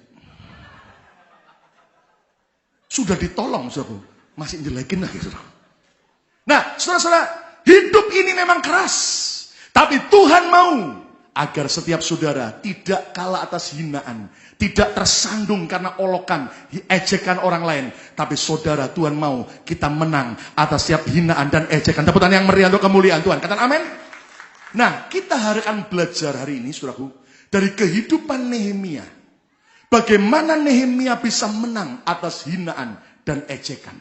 Sudah ditolong, saudara. Masih jelekin lagi, saudara. Nah, saudara-saudara, hidup ini memang keras. Tapi Tuhan mau agar setiap saudara tidak kalah atas hinaan, tidak tersandung karena olokan, ejekan orang lain. Tapi saudara, Tuhan mau kita menang atas setiap hinaan dan ejekan. Tepuk tangan yang meriah untuk kemuliaan Tuhan. Katakan amin. Nah, kita akan belajar hari ini, saudaraku, dari kehidupan Nehemia. Bagaimana Nehemia bisa menang atas hinaan dan ejekan.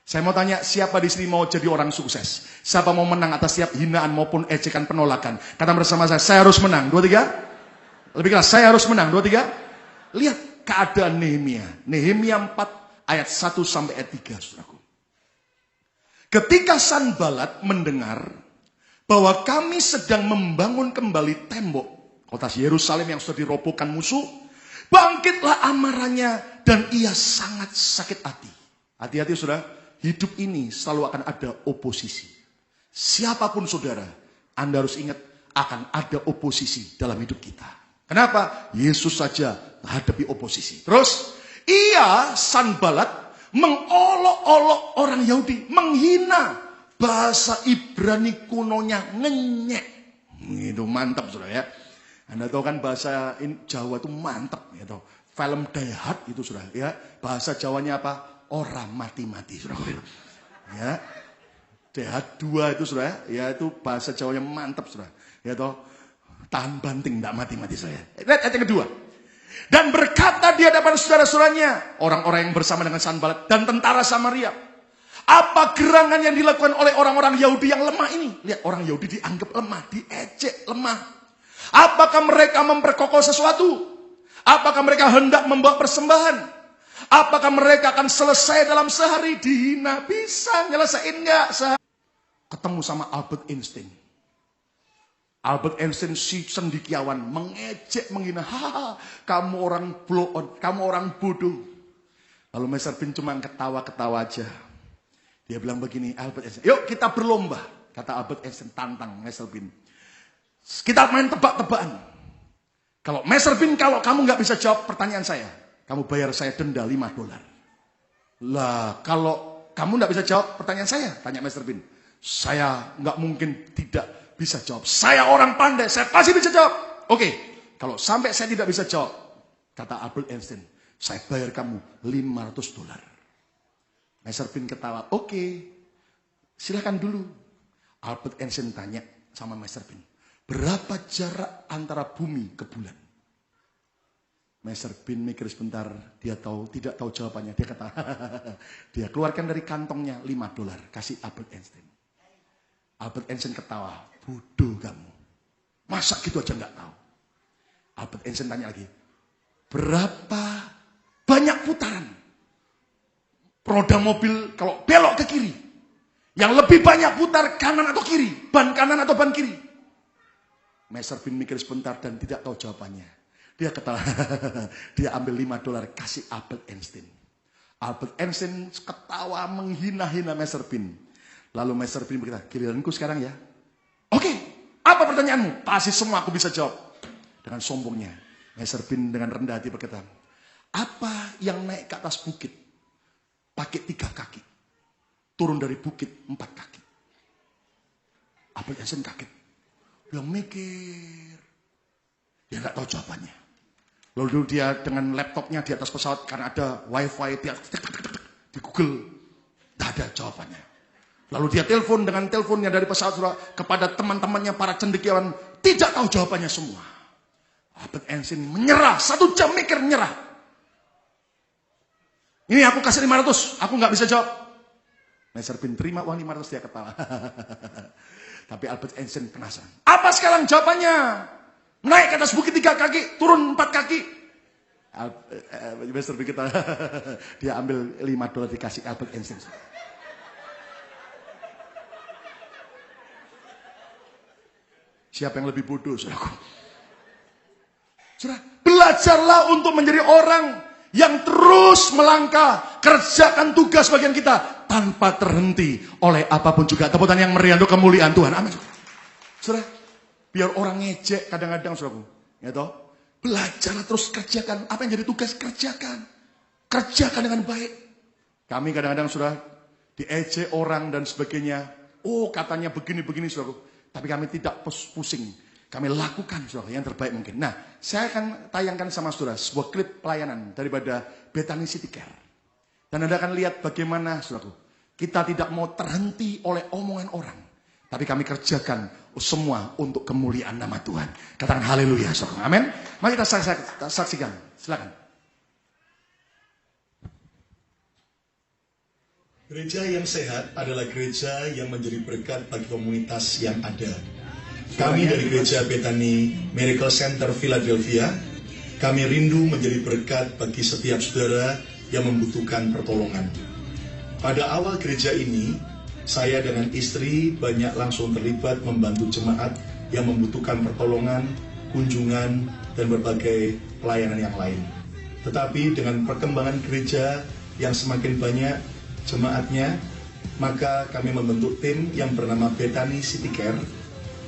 Saya mau tanya, siapa di sini mau jadi orang sukses? Siapa mau menang atas setiap hinaan maupun ejekan penolakan? Kata bersama saya harus menang. 2, 3. Lebih keras, saya harus menang. 2, 3. Lihat keadaan Nehemia. Nehemia 4 ayat 1 sampai ayat 3, saudaraku. Ketika Sanbalat mendengar bahwa kami sedang membangun kembali tembok kota Yerusalem yang sudah dirobohkan musuh, bangkitlah amarahnya dan ia sangat sakit hati. Hati-hati, saudara. Hidup ini selalu akan ada oposisi. Siapapun saudara, Anda harus ingat akan ada oposisi dalam hidup kita. Kenapa? Yesus saja menghadapi oposisi. Terus, Sanbalat mengolok-olok orang Yahudi, menghina. Bahasa Ibrani kunonya ngenyek. Itu mantap, saudara ya. Anda tahu kan bahasa Jawa itu mantap. Gitu. Film Die Hard itu, saudara ya. Bahasa Jawanya apa? Orang mati-mati, saudara. Ya. Dehat 2 itu, saudara. Ya, itu bahasa Jawanya mantap, saudara. Ya toh, tahan banting, tidak mati-mati saya. Lihat ayat yang kedua. Dan berkata di hadapan saudara-saudaranya, orang-orang yang bersama dengan Sanbalat dan tentara Samaria, apa gerangan yang dilakukan oleh orang-orang Yahudi yang lemah ini? Lihat, orang Yahudi dianggap lemah, diejek lemah. Apakah mereka memperkokoh sesuatu? Apakah mereka hendak membawa persembahan? Apakah mereka akan selesai dalam sehari? Dihina, bisa nyelesain nggak? Ketemu sama Albert Einstein. Albert Einstein si cendekiawan, mengejek, menghina. Haha, kamu orang blow on, kamu orang bodoh. Lalu Mr. Bean cuma ketawa-ketawa aja. Dia bilang begini, Albert Einstein, yuk kita berlomba. Kata Albert Einstein, tantang Mr. Bean. Kita main tebak-tebakan. Kalau Mr. Bean, kalau kamu nggak bisa jawab pertanyaan saya, kamu bayar saya denda $5. Lah, kalau kamu nggak bisa jawab pertanyaan saya, tanya Mr. Bean. Saya nggak mungkin tidak bisa jawab. Saya orang pandai, saya pasti bisa jawab. Oke, kalau sampai saya tidak bisa jawab, kata Albert Einstein, saya bayar kamu $500. Mr. Bean ketawa, oke, silakan dulu. Albert Einstein tanya sama Mr. Bean, berapa jarak antara bumi ke bulan? Mr. Bean mikir sebentar, dia tidak tahu jawabannya. Dia kata, dia keluarkan dari kantongnya $5, kasih Albert Einstein. Albert Einstein ketawa, bodoh kamu. Masa gitu aja nggak tahu? Albert Einstein tanya lagi, berapa banyak putaran roda mobil kalau belok ke kiri? Yang lebih banyak putar kanan atau kiri? Ban kanan atau ban kiri? Mr. Bean mikir sebentar dan tidak tahu jawabannya. Dia ketawa, dia ambil $5 kasih Albert Einstein. Albert Einstein ketawa menghina-hina Mr. Bean. Lalu Mr. Bean berkata, giliranku sekarang ya. Oke, apa pertanyaanmu? Pasti semua aku bisa jawab. Dengan sombongnya, Mr. Bean dengan rendah hati berkata, apa yang naik ke atas bukit pakai 3 kaki, turun dari bukit 4 kaki? Albert Einstein kaget. Dia mikir, dia nggak tahu jawabannya. Lalu dia dengan laptopnya di atas pesawat karena ada wifi, dia di Google, tidak ada jawabannya. Lalu dia telepon dengan teleponnya dari pesawat kepada teman-temannya para cendekiawan, tidak tahu jawabannya semua. Albert Einstein menyerah, 1 jam mikir menyerah. Ini aku kasih 500, aku nggak bisa jawab. Mr. Bean terima uang 500, dia ketawa. Tapi Albert Einstein penasaran. Apa sekarang jawabannya? Naik ke atas bukit 3 kaki, turun 4 kaki. Mr. Bean ketawa. Dia ambil $5 dikasih Albert Einstein. Siapa yang lebih bodoh, saudaraku? Saudara, belajarlah untuk menjadi orang yang terus melangkah, kerjakan tugas bagian kita tanpa terhenti oleh apapun juga. Tepuk tangan yang meriah untuk kemuliaan Tuhan. Amin. Saudara, biar orang ngejek kadang-kadang, saudaraku, ya toh, belajarlah terus kerjakan apa yang jadi tugas, kerjakan dengan baik. Kami kadang-kadang sudah diejek orang dan sebagainya. Oh, katanya begini-begini, saudaraku. Tapi kami tidak pusing. kami lakukan saudara yang terbaik mungkin. Nah, saya akan tayangkan sama saudara sebuah klip pelayanan daripada Bethany City Care. Dan Anda akan lihat bagaimana saudaraku, kita tidak mau terhenti oleh omongan orang, tapi kami kerjakan semua untuk kemuliaan nama Tuhan. Katakan haleluya saudara. Amin. Mari kita saksikan. Silakan. Gereja yang sehat adalah gereja yang menjadi berkat bagi komunitas yang ada. Kami dari Gereja Bethany Miracle Center Philadelphia, kami rindu menjadi berkat bagi setiap saudara yang membutuhkan pertolongan. Pada awal gereja ini, saya dengan istri banyak langsung terlibat membantu jemaat yang membutuhkan pertolongan, kunjungan, dan berbagai pelayanan yang lain. Tetapi dengan perkembangan gereja yang semakin banyak jemaatnya, maka kami membentuk tim yang bernama Bethany City Care,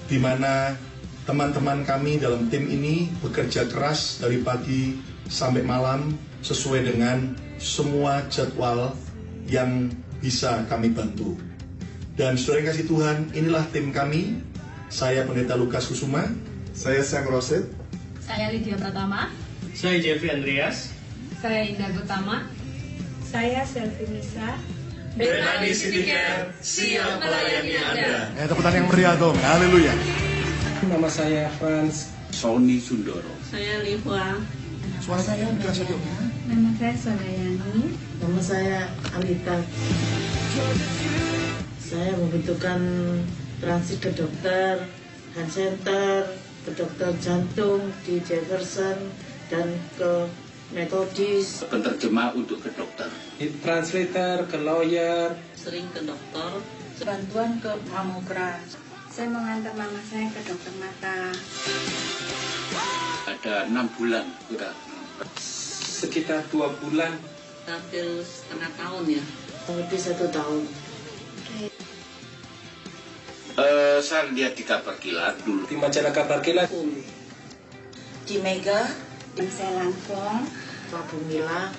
di mana teman-teman kami dalam tim ini bekerja keras dari pagi sampai malam sesuai dengan semua jadwal yang bisa kami bantu. Dan saudara yang kasih Tuhan, inilah tim kami. Saya Pendeta Lukas Kusuma. Saya Sam Roset. Saya Lydia Pratama. Saya Jeffrey Andreas. Saya Indah Gutama. Saya Selvi Nisa. Bethany City Care siap melayani Anda. Tepuk tangan yang meriah dong. Haleluya. Nama saya Franz. Sony Sundoro. Saya Liva. Suara saya jelas aja. Nama saya Sodayani. Nama saya Alita. Saya membutuhkan transit ke dokter, hand center, ke dokter jantung di Jefferson, dan ke Methodist. Penerjemah untuk ke dokter. Translator, ke lawyer. Sering ke dokter. Bantuan ke mamogram. Saya mengantar mama saya ke dokter mata. Ada 6 bulan kurang. Sekitar 2 bulan. Hampir setengah tahun ya. Lebih 1 tahun. Saya lihat di kabar kilat dulu. Di majalah kabar kilat. Di Mega. Di saya Lampung. Pak Bumila.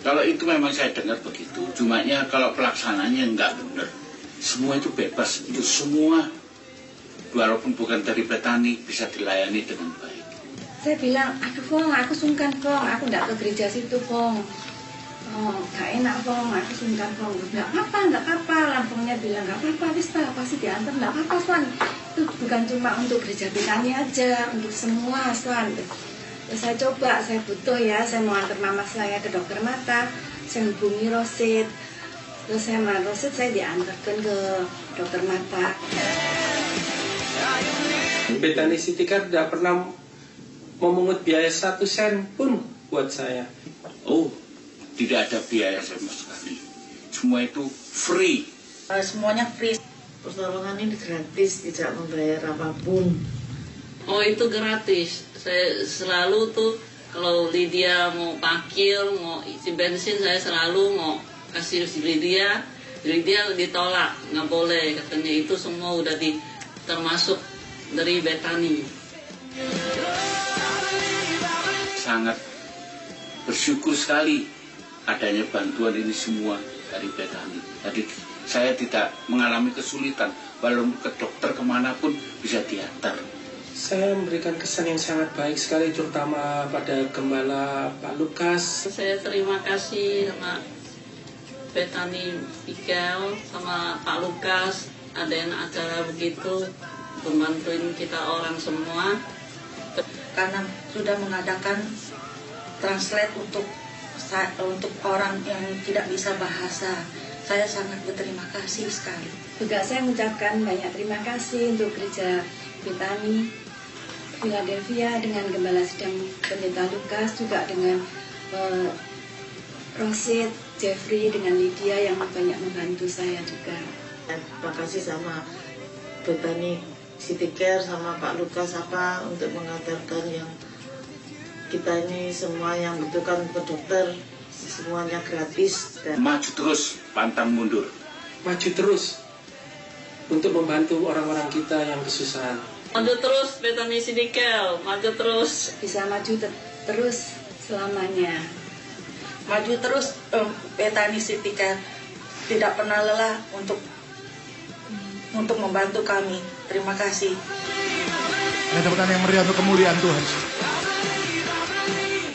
Kalau itu memang saya dengar begitu. Cumanya kalau pelaksananya nggak benar. Semua itu bebas untuk semua. Walaupun bukan dari Bethany bisa dilayani dengan baik. Saya bilang, aduh Fong, aku sungkan Fong, aku nggak ke gereja situ Fong. Gak enak Fong, aku sungkan Fong. Nggak apa-apa. Lampungnya bilang nggak apa-apa, pasti diantar, nggak apa-apa Swan. Itu bukan cuma untuk gereja Bethany aja, untuk semua Swan. Terus saya coba, saya butuh ya, saya mau antar mama saya ke dokter mata, saya hubungi Rosid. Terus saya sama Rosid, saya diantarkan ke dokter mata. Bethany City Care tidak pernah memungut biaya 1 sen pun buat saya. Oh, tidak ada biaya sama sekali. Semua itu free. Semuanya free. Pertolongan ini gratis, tidak membayar apapun. Oh itu gratis. Saya selalu tuh kalau Lydia mau parkir, mau isi bensin, saya selalu mau kasih si Lydia. Lydia ditolak, nggak boleh katanya, itu semua udah termasuk dari Bethany. Sangat bersyukur sekali adanya bantuan ini semua dari Bethany. Jadi saya tidak mengalami kesulitan, walaupun ke dokter kemanapun bisa diantar. Saya memberikan kesan yang sangat baik sekali, terutama pada Gembala Pak Lukas. Saya terima kasih sama Bethany Pikel, sama Pak Lukas, adain acara begitu, membantuin kita orang semua. Karena sudah mengadakan translate untuk orang yang tidak bisa bahasa. Saya sangat berterima kasih sekali. Juga saya mengucapkan banyak terima kasih untuk gereja Bethany Philadelphia dengan Gembala Sidang Pendeta Lukas, juga dengan Rosid, Jeffrey, dengan Lydia yang banyak membantu saya juga. Terima kasih sama Bethany City Care sama Pak Lukas untuk mengantarkan yang kita ini semua yang butuhkan ke dokter, semuanya gratis. Dan maju terus, pantang mundur. Maju terus untuk membantu orang-orang kita yang kesusahan. Maju terus Bethany City Care, maju terus. Bisa maju terus selamanya. Maju terus Bethany City Care, tidak pernah lelah untuk untuk membantu kami. Terima kasih. Ada tepuk tangan yang meriah untuk kemuliaan Tuhan.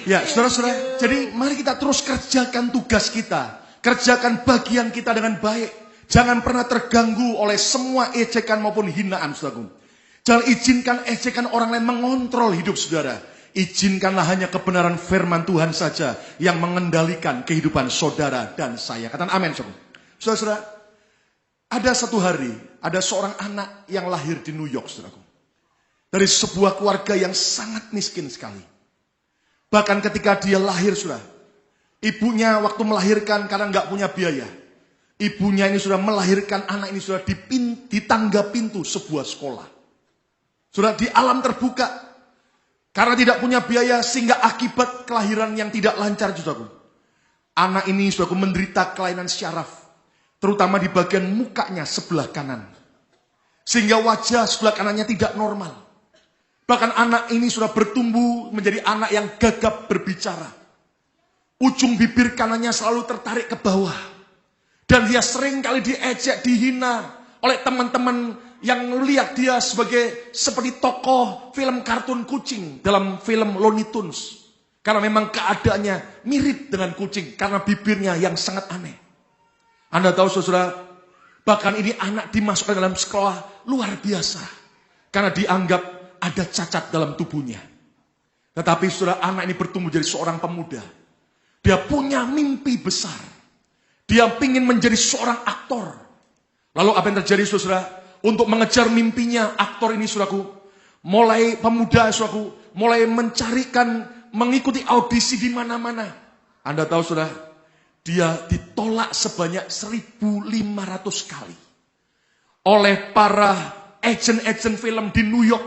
Ya, saudara-saudara, jadi mari kita terus kerjakan tugas kita. Kerjakan bagian kita dengan baik. Jangan pernah terganggu oleh semua ejekan maupun hinaan, saudaraku. Jangan izinkan ejekan orang lain mengontrol hidup saudara. Izinkanlah hanya kebenaran firman Tuhan saja yang mengendalikan kehidupan saudara dan saya. Katakan amin, saudara. Saudara-saudara, ada satu hari, ada seorang anak yang lahir di New York, saudaraku. Dari sebuah keluarga yang sangat miskin sekali. Bahkan ketika dia lahir, saudara, ibunya waktu melahirkan karena nggak punya biaya. Ibunya ini sudah melahirkan anak ini sudah di tangga pintu sebuah sekolah. Sudah di alam terbuka. Karena tidak punya biaya sehingga akibat kelahiran yang tidak lancar, saudaraku. Anak ini, saudaraku, menderita kelainan syaraf. Terutama di bagian mukanya sebelah kanan. Sehingga wajah sebelah kanannya tidak normal. Bahkan anak ini sudah bertumbuh menjadi anak yang gagap berbicara. Ujung bibir kanannya selalu tertarik ke bawah. Dan dia sering kali diejek, dihina oleh teman-teman yang melihat dia seperti tokoh film kartun kucing dalam film Looney Tunes. Karena memang keadaannya mirip dengan kucing karena bibirnya yang sangat aneh. Anda tahu, saudara, bahkan ini anak dimasukkan dalam sekolah luar biasa. Karena dianggap ada cacat dalam tubuhnya. Tetapi saudara, anak ini bertumbuh jadi seorang pemuda. Dia punya mimpi besar. Dia ingin menjadi seorang aktor. Lalu apa yang terjadi, saudara? Untuk mengejar mimpinya, aktor ini, saudaraku, mulai pemuda, saudaraku, mulai mengikuti audisi di mana-mana. Anda tahu, saudara, dia ditolak sebanyak 1.500 kali oleh para agen-agen film di New York.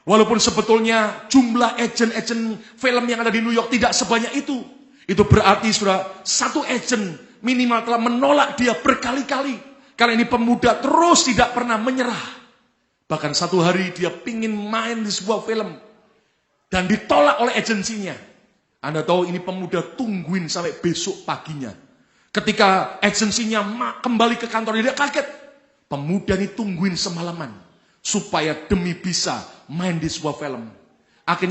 Walaupun sebetulnya jumlah agen-agen film yang ada di New York tidak sebanyak itu. Itu berarti, saudara, satu agen minimal telah menolak dia berkali-kali. Karena ini pemuda terus tidak pernah menyerah. Bahkan satu hari dia pingin main di sebuah film. Dan ditolak oleh agensinya. Anda tahu ini pemuda tungguin sampai besok paginya. Ketika agensinya kembali ke kantor, dia kaget. Pemuda ini tungguin semalaman. Supaya demi bisa main di sebuah film. Akhirnya